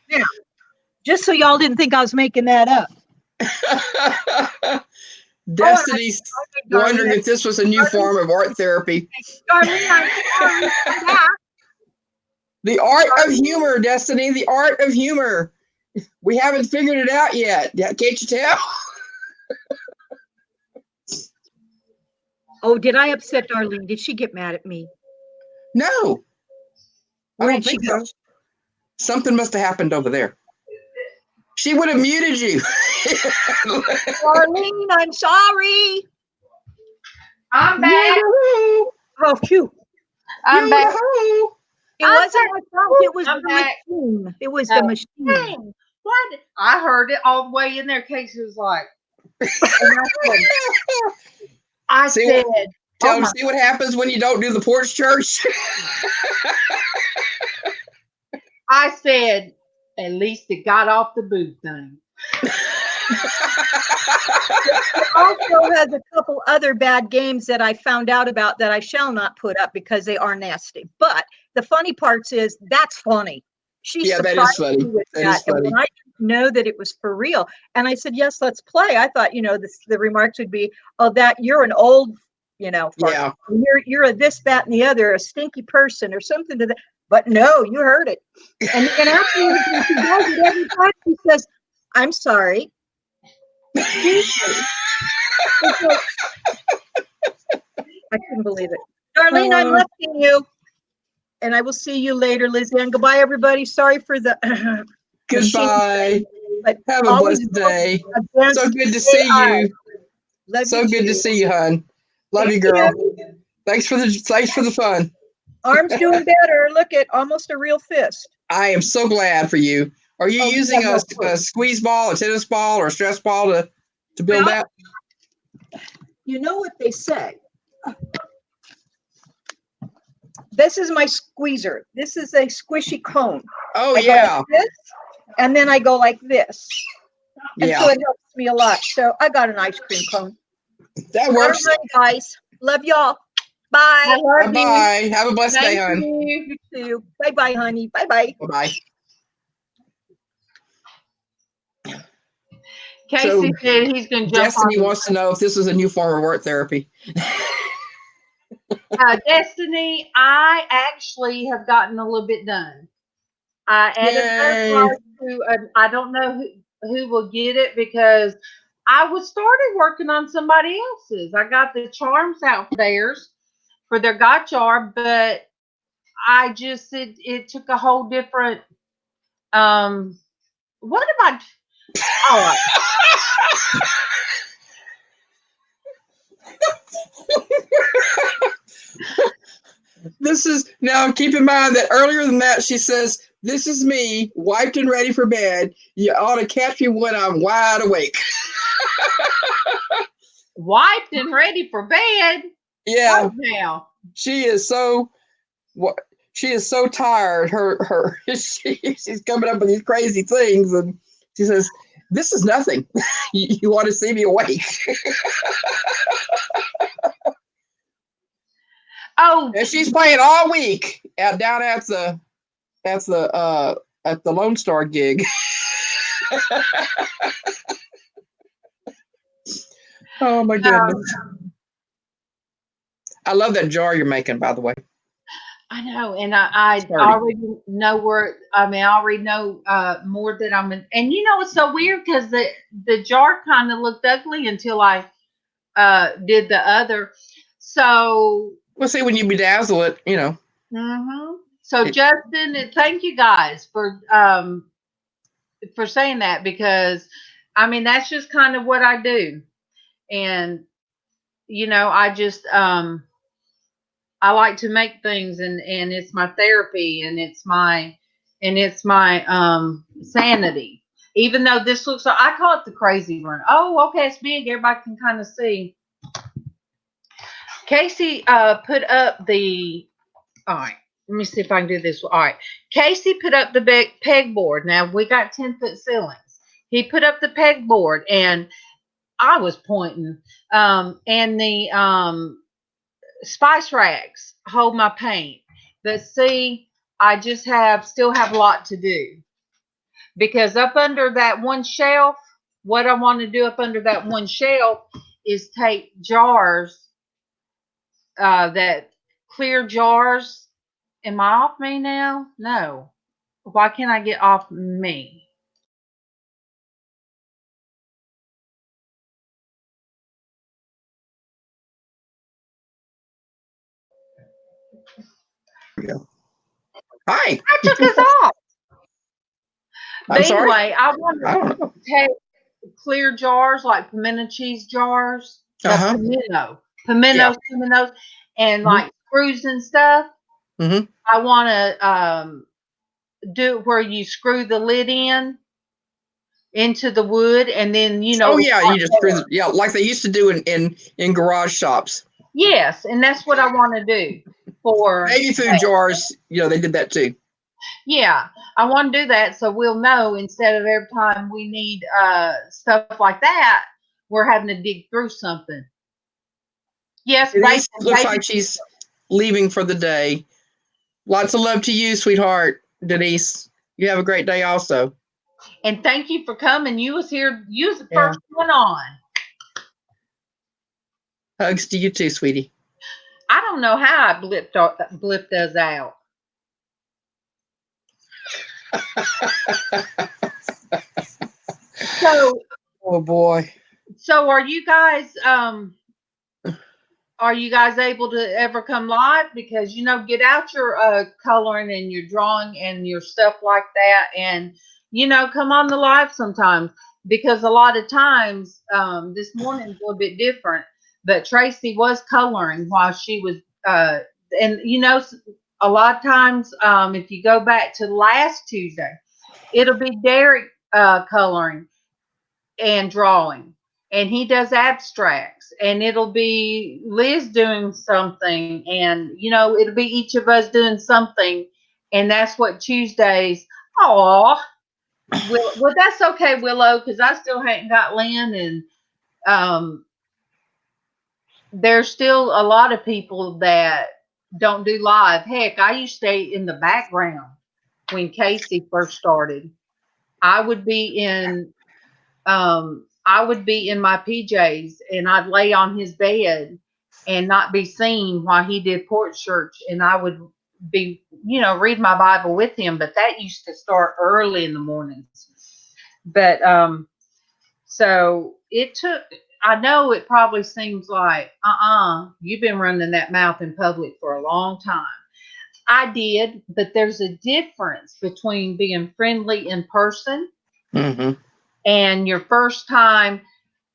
Yeah. Just so y'all didn't think I was making that up. Destiny's Darlene, wondering if this was a new form of art therapy. Darlene, I'm sorry. Come back. The art of humor, Destiny, the art of humor. We haven't figured it out yet. Can't you tell? Oh, did I upset Darlene? Did she get mad at me? No. Where I did don't she think go? so. Something must have happened over there. She would have muted you. Darlene, I'm sorry. I'm back. Oh, phew. I'm back. It wasn't myself. It was I'm the back. machine. It was the machine. Dang, what? I heard it all the way in there. Casey was like, I See said, see what happens when you don't do the porch church? I said, at least it got off the boot thing. It also has a couple other bad games that I found out about that I shall not put up because they are nasty. But the funny parts is that's funny. She Yeah, that is surprised funny. me with That is And funny. when I didn't know that it was for real, and I said, yes, let's play. I thought, the remarks would be, oh, that you're an old, fart. Yeah. You're a this, that, and the other, a stinky person or something to that. But no, you heard it. And afterwards, when she does it every time, she says, I'm sorry. Excuse me. I couldn't believe it. Darlene, I'm lefting you. And I will see you later, LizzAnn. Goodbye, everybody. Sorry for the Goodbye. but Have a blessed day. So good to see you. So good to see you, hon. Love you, girl. Thanks for the fun. Arm's doing better. Look at almost a real fist. I am so glad for you. Are you using a squeeze ball, a tennis ball, or a stress ball to build that? You know what they say. This is my squeezer. This is a squishy cone. Oh, I go like this, and then I go like this. And so it helps me a lot. So I got an ice cream cone. That works. Guys. Love y'all. Bye. Bye-bye. Have a blessed day, hon. You too. Bye-bye, honey. Bye-bye. Bye-bye. Casey said he's going to jump Destiny wants to know if this is a new form of art therapy. Destiny, I actually have gotten a little bit done. I added that to I don't know who will get it because I was started working on somebody else's. I got the charms out for theirs for their God jar, but I just it took a whole different what am I all right. This is now keep in mind that earlier than that she says, this is me wiped and ready for bed. You ought to catch me when I'm wide awake. Wiped and ready for bed. Yeah. What now? She is so tired. She's coming up with these crazy things, and she says, "This is nothing. You want to see me awake?" Oh, and she's playing all week down at the Lone Star gig. Oh my goodness. I love that jar you're making, by the way. I know, and I already know I already know more that I'm in. And it's so weird because the jar kind of looked ugly until I did the other. So we'll see when you bedazzle it, Mm-hmm. So Justin, thank you guys for saying that because that's just kind of what I do, and I just I like to make things and it's my therapy and it's my sanity. Even though this looks like I call it the crazy room. Oh, okay, it's big. Everybody can kind of see. Casey put up the All right. Let me see if I can do this. All right. Casey put up the pegboard. Now we got 10-foot ceilings. He put up the pegboard, and I was pointing. And the spice racks hold my paint. But see, I just still have a lot to do, because up under that one shelf, what I want to do up under that one shelf is take jars, that clear jars. Am I off me now? No. Why can't I get off me? Hi. I took us off. I'm But sorry. anyway, I want I don't know. to take clear jars, like pimento cheese jars, Uh-huh. pimentos, and like screws and stuff. Mm-hmm. I want to do it where you screw the lid into the wood, and then Oh yeah, you just screw like they used to do in garage shops. Yes, and that's what I want to do for Baby food jars, they did that too. Yeah, I want to do that so we'll know, instead of every time we need stuff like that, we're having to dig through something. Yes, Denise looks like she's leaving for the day. Lots of love to you, sweetheart. Denise, you have a great day also. And thank you for coming. You was here. You was the first one on. Hugs to you too, sweetie. I don't know how I blipped us out. So, oh boy. So are you guys able to ever come live? Because get out your coloring and your drawing and your stuff like that, and come on the live sometimes, because a lot of times this morning's a little bit different, but Traci was coloring while she was and a lot of times if you go back to last Tuesday, it'll be Derek coloring and drawing, and he does abstracts, and it'll be Liz doing something, and it'll be each of us doing something, and that's what Tuesdays. Oh, well, that's okay, Willow, because I still haven't got Lynn, and there's still a lot of people that don't do live. Heck, I used to stay in the background when Casey first started. I would be in my PJs, and I'd lay on his bed and not be seen while he did Porch Church, and I would be, read my Bible with him. But that used to start early in the mornings. But so it took. I know it probably seems like, you've been running that mouth in public for a long time. I did, but there's a difference between being friendly in person. Mm-hmm. And your first time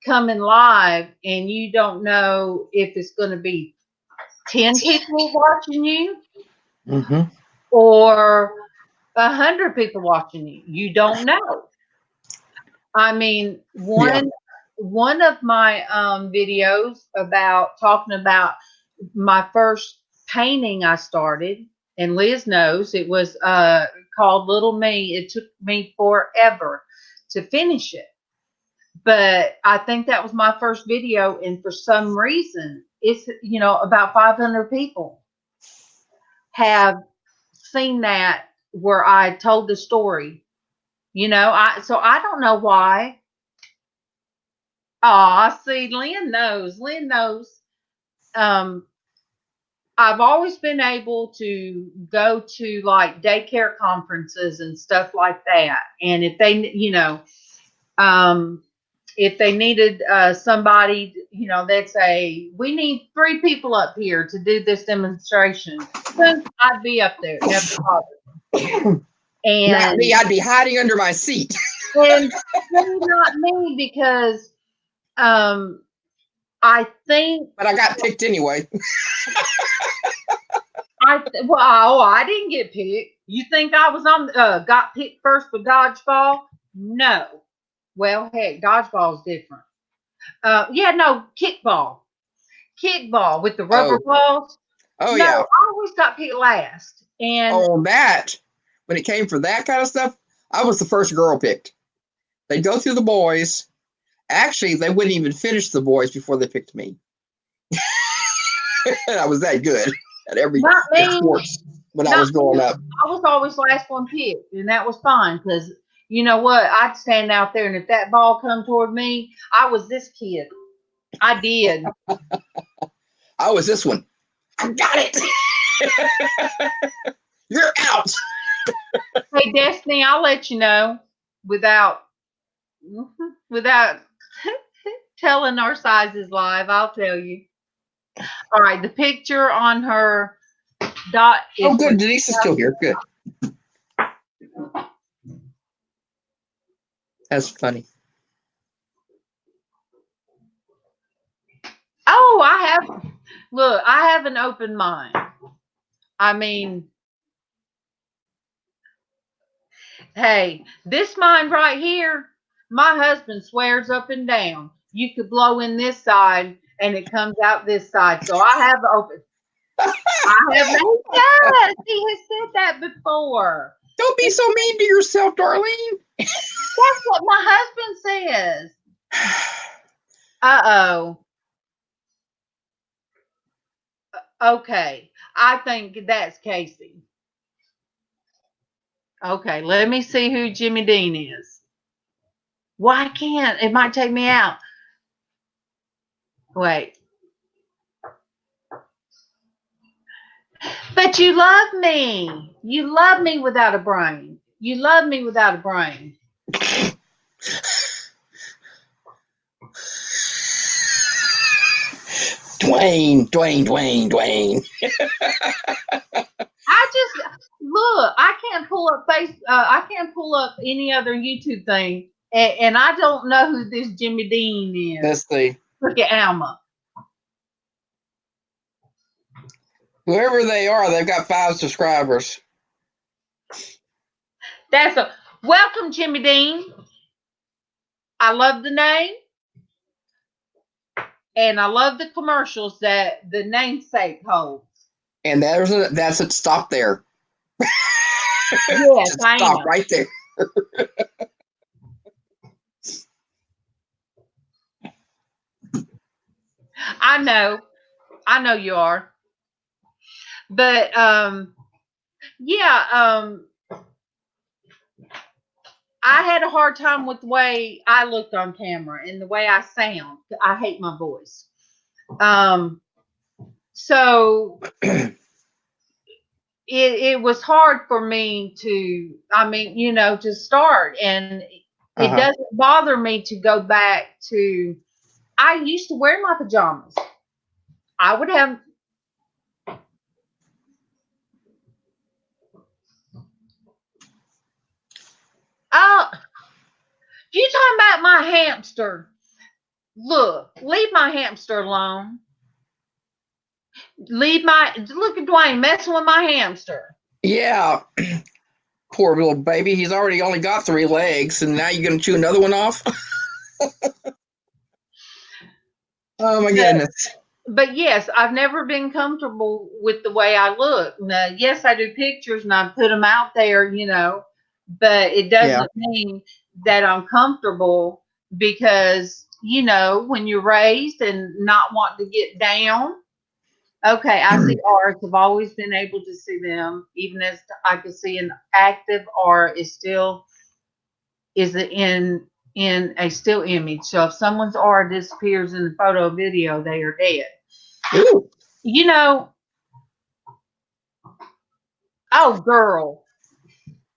coming live, and you don't know if it's going to be 10 people watching you, or 100 people watching you. You don't know. I mean, one of my videos talking about my first painting I started, and Liz knows, it was called Little Me. It took me forever to finish it. But I think that was my first video, and for some reason, it's about 500 people have seen that, where I told the story. So I don't know why. Oh, see, Lynn knows. I've always been able to go to like daycare conferences and stuff like that, and if they, if they needed somebody, they'd say, we need 3 people up here to do this demonstration. So I'd be up there, never bothered. And not me, I'd be hiding under my seat. And not me, because I think. But I got picked anyway. I didn't get picked. You think I was got picked first for dodgeball? No. Well, heck, dodgeball is different. Kickball with the rubber balls. Oh No, yeah. I always got picked last. And On that, when it came for that kind of stuff, I was the first girl picked. They'd go through the boys. Actually, they wouldn't even finish the boys before they picked me. I was that good at every not me. sports when I Not was growing me. up. I was always last one picked, and that was fine because you know what? I'd stand out there, and if that ball come toward me, I was this kid. I did. I was this one. I got it. You're out. Hey, Destiny, I'll let you know without telling our sizes live. I'll tell you. All right, the picture on her dot is Oh, good. Denise is still here. Good. That's funny. Oh, I have an open mind. I mean, hey, this mind right here, my husband swears up and down. You could blow in this side and it comes out this side. So I have open. Yes, he has said that before. Don't be so mean to yourself, Darlene. That's what my husband says. Uh-oh. Okay. I think that's Casey. Okay, let me see who Jimmy Dean is. Why can't? It might take me out. Wait. But you love me. You love me without a brain. You love me without a brain. Dwayne. I just look. I can't pull up I can't pull up any other YouTube thing, and I don't know who this Jimmy Dean is. Let's see. Look at Alma. Whoever they are, they've got 5 subscribers. Welcome, Jimmy Dean. I love the name, and I love the commercials that the namesake holds. And that's it. Stop there. Yes, I Stop am. right there. I know you are. But yeah, I had a hard time with the way I looked on camera and the way I sound. I hate my voice. So it was hard for me to, to start, and it doesn't bother me to go back to, I used to wear my pajamas. I would have, you talking about my hamster. Look, leave my hamster alone. Look at Dwayne messing with my hamster. Yeah. Poor little baby. He's already only got 3 legs, and now you're going to chew another one off? Oh, my goodness. But yes, I've never been comfortable with the way I look. Now, yes, I do pictures and I put them out there, but it doesn't mean that I'm comfortable because, when you're raised and not wanting to get down. Okay, I see arts. I've always been able to see them, even as I can see an active art is in a still image. So if someone's art disappears in the photo video, they are dead. Ooh. Oh, girl,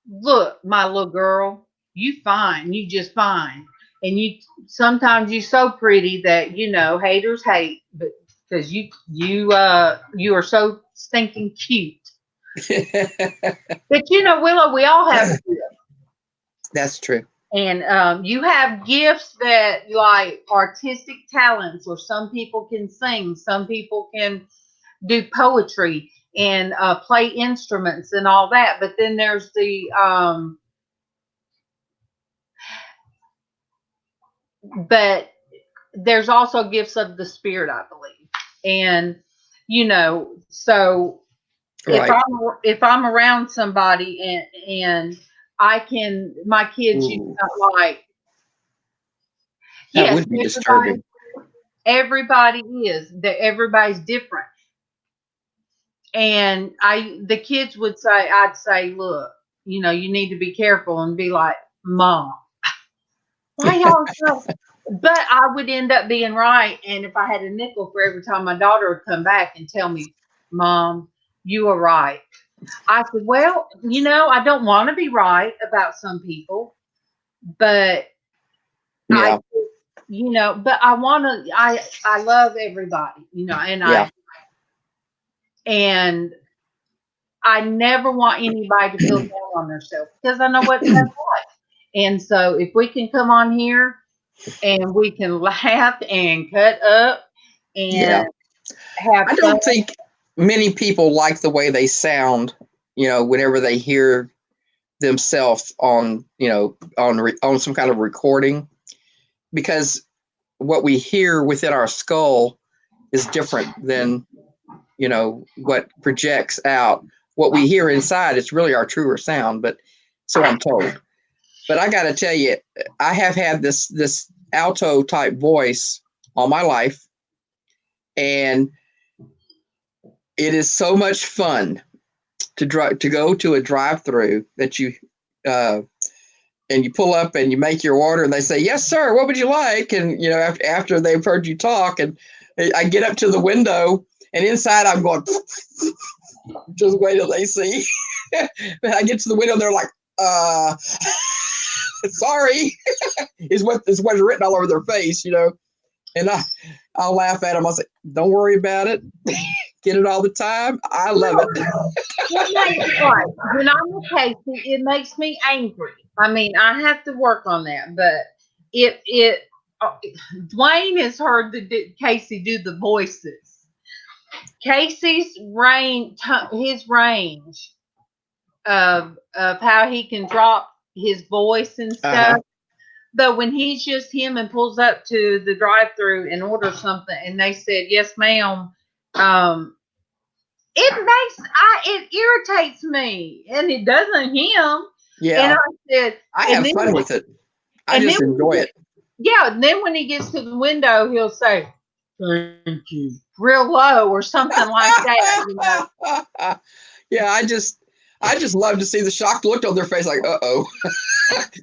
look, my little girl, you fine. You just fine. And sometimes you're so pretty that, haters hate, but because you are so stinking cute. But Willow, we all have gifts. That's true. And you have gifts that like artistic talents, or some people can sing, some people can do poetry and play instruments and all that. But then there's but there's also gifts of the spirit, I believe. And you know, so Right. if I'm around somebody and my kids, Ooh, not like, that yes, would be disturbing. everybody is that everybody's different. And the kids would say, I'd say, look, you need to be careful, and be like, Mom, why y'all so? But I would end up being right. And if I had a nickel for every time my daughter would come back and tell me, Mom, you were right. I said, well, I don't want to be right about some people, but Yeah. but I want to, I love everybody, and I never want anybody to feel down on themselves, because I know what that's like. And so if we can come on here and we can laugh and cut up and have I fun. don't think many people like the way they sound, whenever they hear themselves on some kind of recording, because what we hear within our skull is different than what projects out. What we hear inside is really our truer sound, but so I'm told. But I got to tell you, I have had this alto type voice all my life, and it is so much fun to go to a drive-through that you and you pull up and you make your order, and they say, yes sir, what would you like? And after they've heard you talk, and I get up to the window, and inside I'm going just wait till they see. But I get to the window, they're like, sorry, is what's written all over their face, and I'll laugh at them. I'll say, don't worry about it. Get it all the time. I love it. When I'm with Casey, it makes me angry. I mean, I have to work on that, but Dwayne has heard Casey do the voices. Casey's his range of how he can drop his voice and stuff. But when he's just him and pulls up to the drive-through and orders something, and they said, yes, ma'am, it irritates me, and it doesn't him. Yeah. And I said, I have fun with it. I just enjoy it. Yeah. And then when he gets to the window, he'll say, thank you, real low or something like that. Yeah. I just love to see the shocked look on their face, like, uh-oh.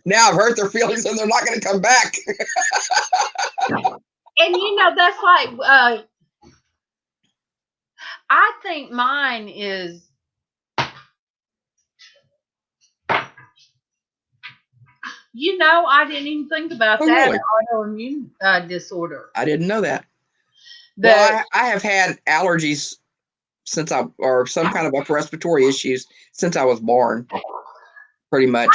Now I've hurt their feelings and they're not going to come back. And that's like, I think mine is, I didn't even think about that. Really? Autoimmune disorder. I didn't know that. Well, I have had allergies or some kind of upper respiratory issues since I was born, pretty much.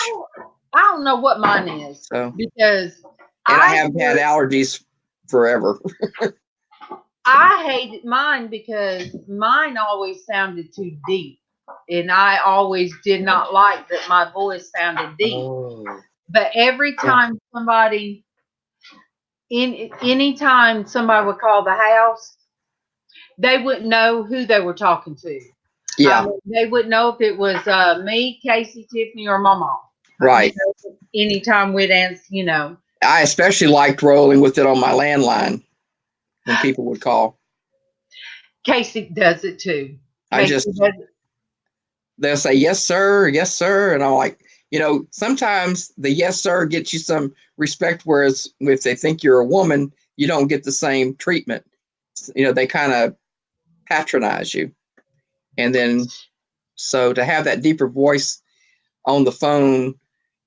I don't know what mine is, because I have had allergies forever. I hated mine because mine always sounded too deep, and I always did not like that my voice sounded deep. Oh. But every time anytime somebody would call the house, they wouldn't know who they were talking to. Yeah. They wouldn't know if it was me, Casey, Tiffany, or MawMaw. Right. Anytime we'd answer, I especially liked rolling with it on my landline when people would call. Casey does it too. They'll say, yes, sir. Yes, sir. And I'm like, sometimes the yes, sir gets you some respect. Whereas if they think you're a woman, you don't get the same treatment. They kind of patronize you. And then, so to have that deeper voice on the phone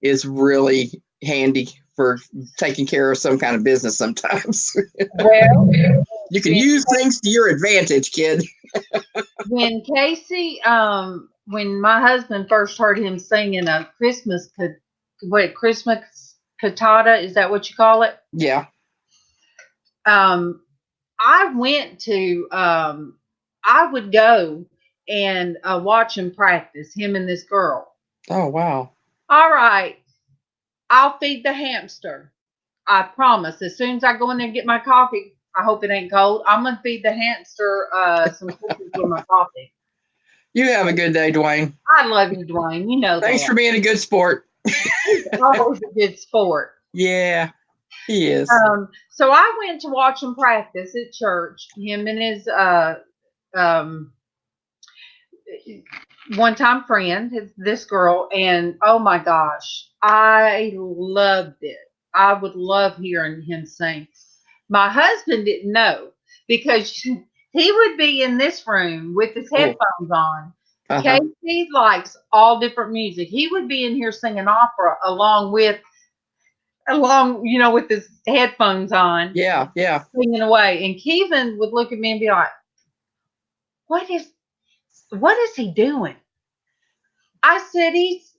is really handy for taking care of some kind of business sometimes. Well, you can use things to your advantage, kid. When Casey, when my husband first heard him singing a Christmas cantata, is that what you call it? Yeah. I went to, I would go and watch him practice, him and this girl. Oh, wow. All right. I'll feed the hamster. I promise. As soon as I go in there and get my coffee, I hope it ain't cold. I'm gonna feed the hamster some cookies with my coffee. You have a good day, Dwayne. I love you, Dwayne. You know Thanks that. for being a good sport. He's always a good sport. Yeah, he is. So I went to watch him practice at church. Him and his one-time friend, this girl, and oh my gosh, I loved it. I would love hearing him sing. My husband didn't know because he would be in this room with his headphones on. Casey likes all different music. He would be in here singing opera along, with his headphones on. Yeah. Singing away. And Kevin would look at me and be like, what is he doing? I said, he's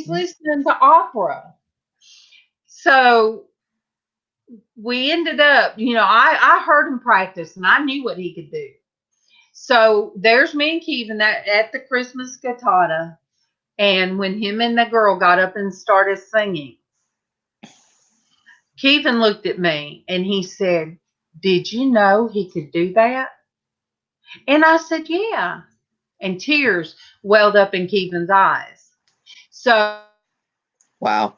listening to opera. So we ended up, I heard him practice and I knew what he could do. So there's me and Kevin at the Christmas cantata. And when him and the girl got up and started singing, Kevin looked at me and he said, did you know he could do that? And I said, yeah. And tears welled up in Kevin's eyes. So. Wow.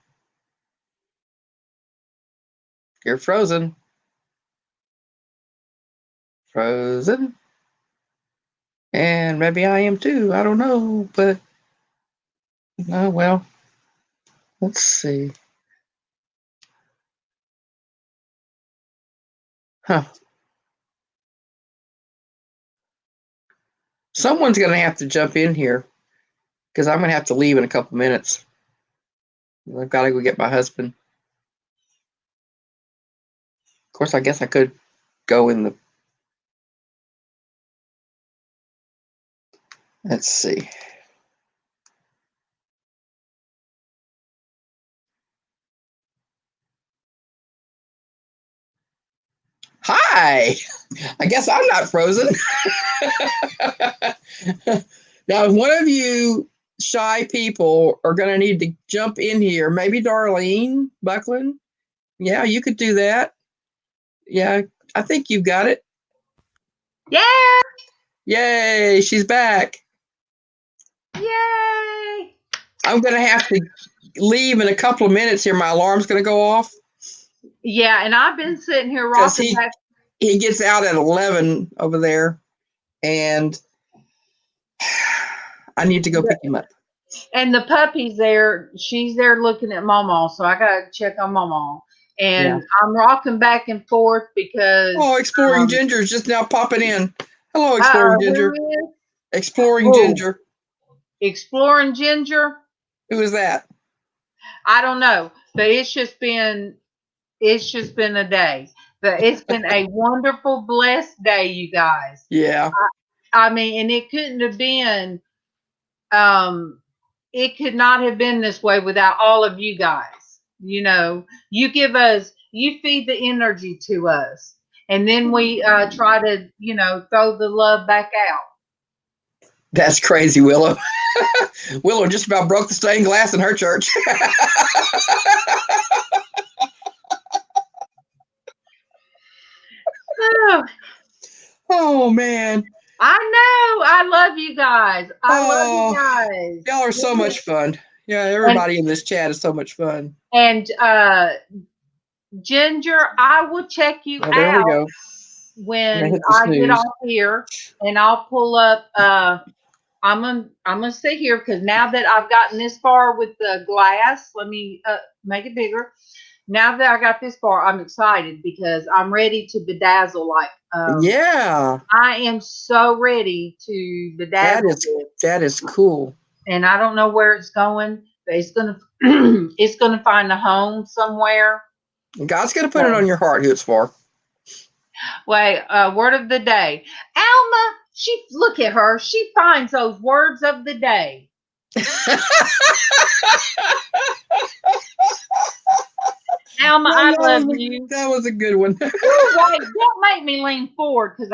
You're frozen. Frozen. And maybe I am too. I don't know. But, oh, well. Let's see. Huh. Someone's going to have to jump in here because I'm going to have to leave in a couple minutes. I've got to go get my husband. Of course, I guess I could go in the... Let's see. Hi! I guess I'm not frozen. Now, if one of you shy people are going to need to jump in here, maybe Darlene Buckland. Yeah, you could do that. Yeah, I think you've got it. Yeah! Yay, she's back. Yay! I'm going to have to leave in a couple of minutes here. My alarm's going to go off. Yeah, and I've been sitting here rocking back. He gets out at 11 over there, and I need to go pick him up. And the puppy's there. She's there looking at MawMaw, so I got to check on MawMaw. And I'm rocking back and forth because... Oh, Exploring Ginger's just now popping in. Hello, Exploring Ginger. Exploring Ginger. Exploring Ginger? Who is that? I don't know, but it's just been a day. But it's been a wonderful, blessed day, you guys. Yeah. I mean, and it couldn't have been, it could not have been this way without all of you guys. You feed the energy to us. And then we try to, throw the love back out. That's crazy, Willow. Willow just about broke the stained glass in her church. Oh, man. I know. I love you guys. I love you guys. Y'all are so much fun. Yeah, everybody in this chat is so much fun. And Ginger, I will check you out. There we go. When I get off here, and I'll pull up. I'm gonna sit here because now that I've gotten this far with the glass, let me make it bigger. Now that I got this far, I'm excited because I'm ready to bedazzle. Yeah, I am so ready to bedazzle. That is cool. And I don't know where it's going, but it's gonna find a home somewhere. God's gonna put it on your heart who it's for. Wait, word of the day. Alma, look at her. She finds those words of the day. Alma, I love you. That was a good one. Wait, don't make me lean forward because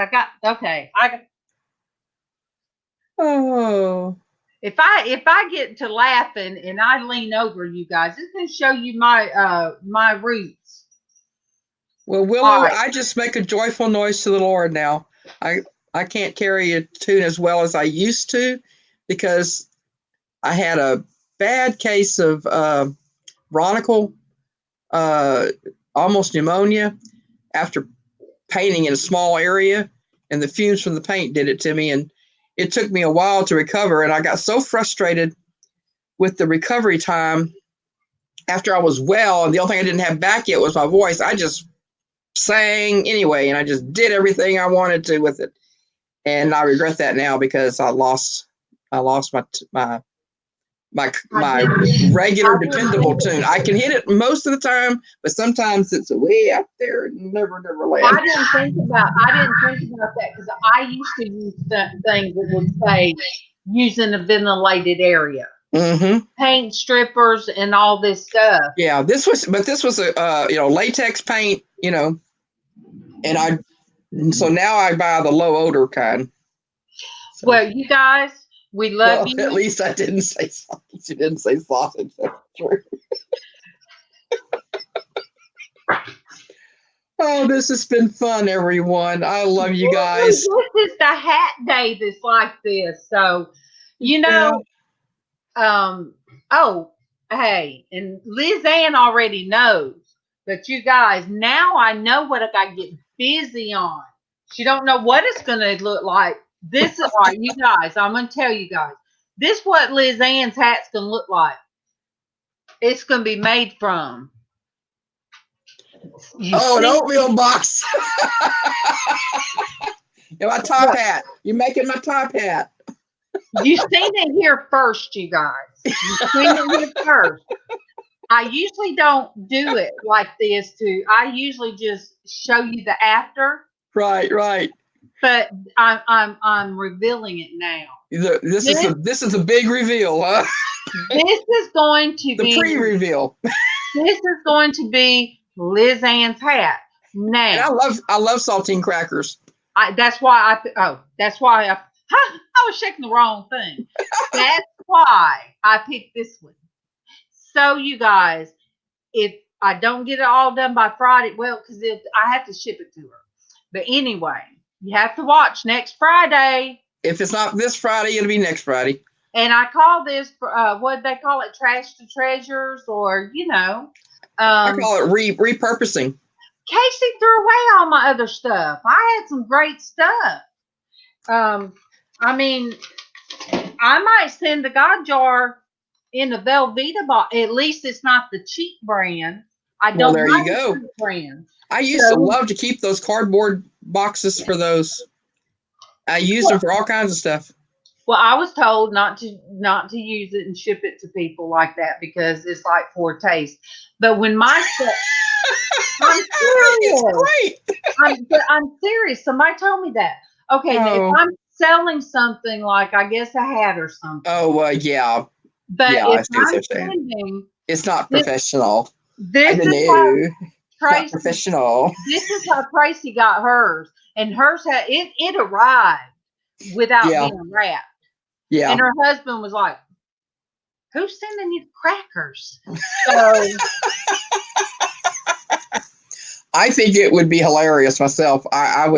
Oh. If I get to laughing and I lean over you guys, it's gonna show you my my roots. Well, Willow, All right. I just make a joyful noise to the Lord now. I can't carry a tune as well as I used to because I had a bad case of bronchial, almost pneumonia after painting in a small area, and the fumes from the paint did it to me. And it took me a while to recover. And I got so frustrated with the recovery time after I was well. And the only thing I didn't have back yet was my voice. I just sang anyway, and I just did everything I wanted to with it. And I regret that now because I lost my regular dependable tune. I can hit it most of the time, but sometimes it's way up there and never land. I didn't think about that because I used to use things that would say using a ventilated area, paint strippers and all this stuff. Yeah, this was a latex paint, and so now I buy the low odor kind. So. Well, you guys, we love you. At least I didn't say sausage. You didn't say sausage. That's true. Oh, this has been fun, everyone. I love you guys. This is the hat day that's like this. So, oh, hey, and LizzAnn already knows. But you guys, now I know what I got to get busy on. She don't know what it's going to look like. This is, all right, you guys, I'm going to tell you guys. This is what LizzAnn's hat's going to look like. It's going to be made from. An oatmeal box. My top hat. You're making my top hat. You seen it here first, you guys. You seen it here first. I usually don't do it like this. I usually just show you the after. Right. But I'm revealing it now. This is a big reveal, huh? This is going to be the pre-reveal. This is going to be LizzAnn's hat. Now, and I love saltine crackers. That's why I was checking the wrong thing. That's why I picked this one. So you guys, if I don't get it all done by Friday, well, because I have to ship it to her. But anyway, you have to watch next Friday. If it's not this Friday, it'll be next Friday. And I call this, what they call it, trashtotreasures, or, I call it repurposing. Casey threw away all my other stuff. I had some great stuff. I mean, I might send the God jar in the Velveeta box. At least it's not the cheap brand. I don't there like you go. the brand. I used to love to keep those cardboard boxes for those. I used them for all kinds of stuff. Well, I was told not to use it and ship it to people like that because it's like poor taste. But when my stuff, I'm serious. I'm serious. Somebody told me that. Okay, if I'm selling something like, I guess, a hat or something. Oh, yeah. But yeah, if I'm sending, it's not professional. This is how Traci, professional. This is how Traci got hers, and hers had it arrived without being wrapped. Yeah. And her husband was like, "Who's sending you crackers?" So I think it would be hilarious myself. I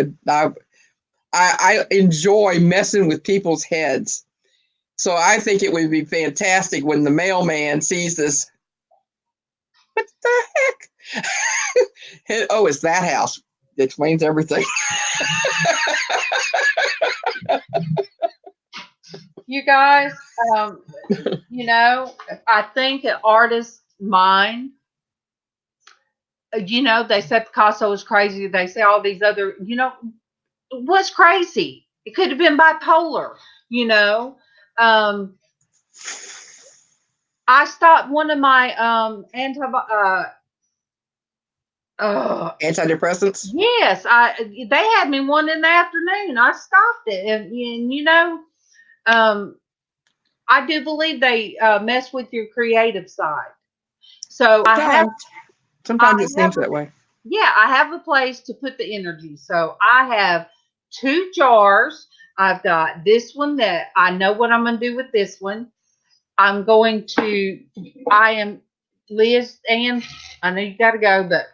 enjoy messing with people's heads. So I think it would be fantastic when the mailman sees this. What the heck? Oh, it's that house. It explains everything. you guys, I think an artist's mind, they said Picasso was crazy. They say all these other, what's crazy? It could have been bipolar, I stopped one of my antidepressants. Yes, they had me one in the afternoon. I stopped it, and I do believe they mess with your creative side. So sometimes it seems that way. Yeah, I have a place to put the energy. So I have 2 jars. I've got this one that I know what I'm going to do with this one. I am LizzAnn, I know you got to go, but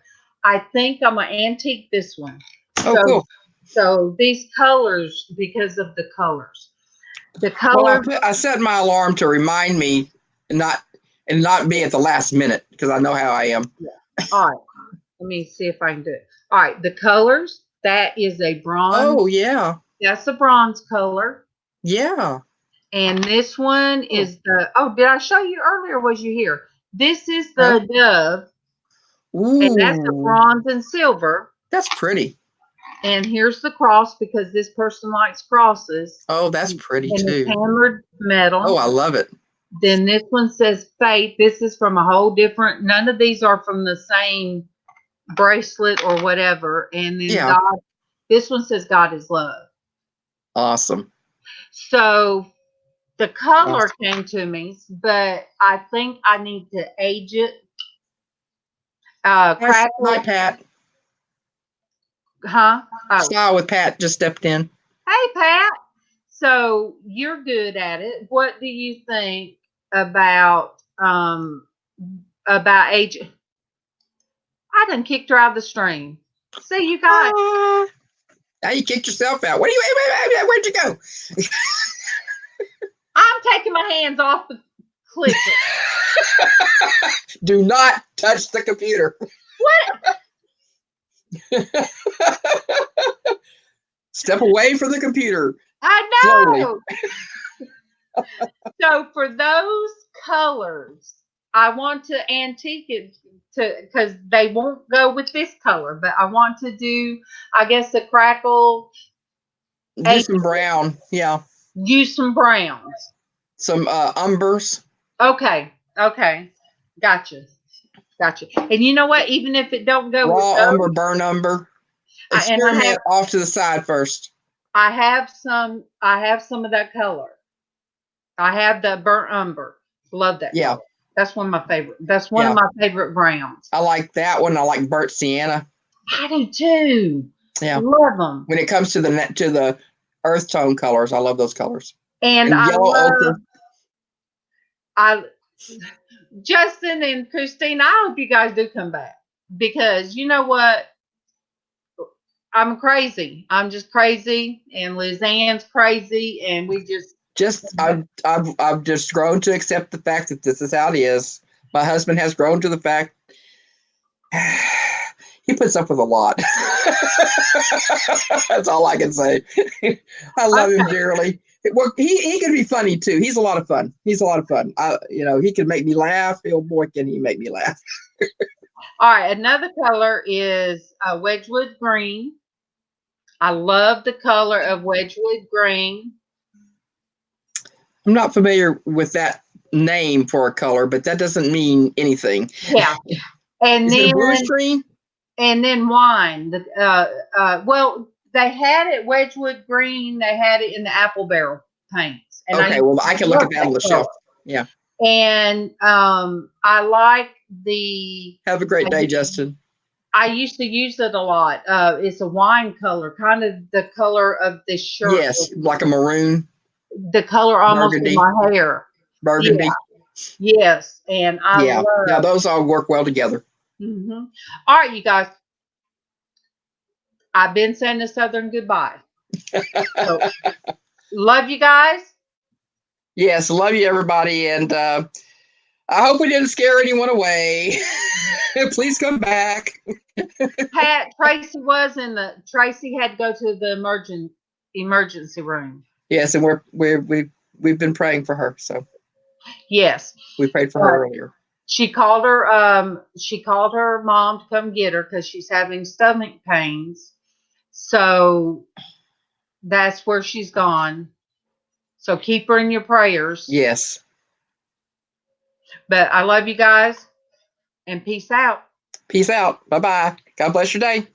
I think I'm gonna antique this one. Oh, So, cool. so these colors, because of the colors, the Well, color. I set my alarm to remind me and not be at the last minute because I know how I am. All right, let me see if I can do it. All right, the colors. That is a bronze. Oh, yeah. That's a bronze color. Yeah. And this one is the. Oh, did I show you earlier? Was you here? This is Huh? the dove, and that's the Ooh, bronze and silver. that's pretty. And here's the cross because this person likes crosses. Oh, that's pretty And it's too. hammered metal. Oh, I love it. Then this one says faith. This is from a whole different. None of these are from the same bracelet or whatever. And then Yeah. God. This one says God is love. Awesome. So the color came to me, but I think I need to age it. Crackle. Hi, Pat. Huh? Oh. Style with Pat just stepped in. Hey, Pat. So you're good at it. What do you think about age? I done kicked her out of the stream. See, you guys. Now you kicked yourself out. Where'd you go? I'm taking my hands off the clicker. Do not touch the computer. What? Step away from the computer. I know. So for those colors, I want to antique it because they won't go with this color, but I want to do, I guess, a crackle. Do some brown. Yeah. Use some browns. Some umbers. Okay. Gotcha. And you know what? Even if it don't go raw with those, umber, burn umber. Experiment off to the side first. I have some of that color. I have the burnt umber. Love that. Yeah. Color. That's one of my favorite. That's one of my favorite browns. I like that one. I like burnt sienna. I do too. Yeah. Love them. When it comes to the earth tone colors, I love those colors. And I yellow love ochre. Justin and Christine, I hope you guys do come back because you know what? I'm crazy. I'm just crazy, and LizzAnn's crazy, and we I've just grown to accept the fact that this is how it is. My husband has grown to the fact he puts up with a lot. That's all I can say. I love him dearly. Well, he can be funny too. He's a lot of fun. He can make me laugh. Oh boy, can he make me laugh. All right, another color is Wedgwood green. I love the color of Wedgwood green. I'm not familiar with that name for a color, but that doesn't mean anything. Yeah. And is then it a blue screen? And then wine. Well, they had it Wedgwood green. They had it in the apple barrel paints. And I can look at that on the shelf. Yeah. And I like the. Have a great day, Justin. I used to use it a lot. It's a wine color, kind of the color of this shirt. Yes, like a maroon. The color almost in my hair. Burgundy. Yeah. Yes, and I love. Yeah, those all work well together. Mm-hmm. All right, you guys. I've been saying the Southern goodbye. So, love you guys. Yes, love you, everybody, and I hope we didn't scare anyone away. Please come back. Pat, Traci had to go to the emergency room. Yes, and we've been praying for her. So yes, we prayed for her earlier. She called her mom to come get her because she's having stomach pains. So that's where she's gone. So keep her in your prayers. Yes. But I love you guys and peace out. Peace out. Bye-bye. God bless your day.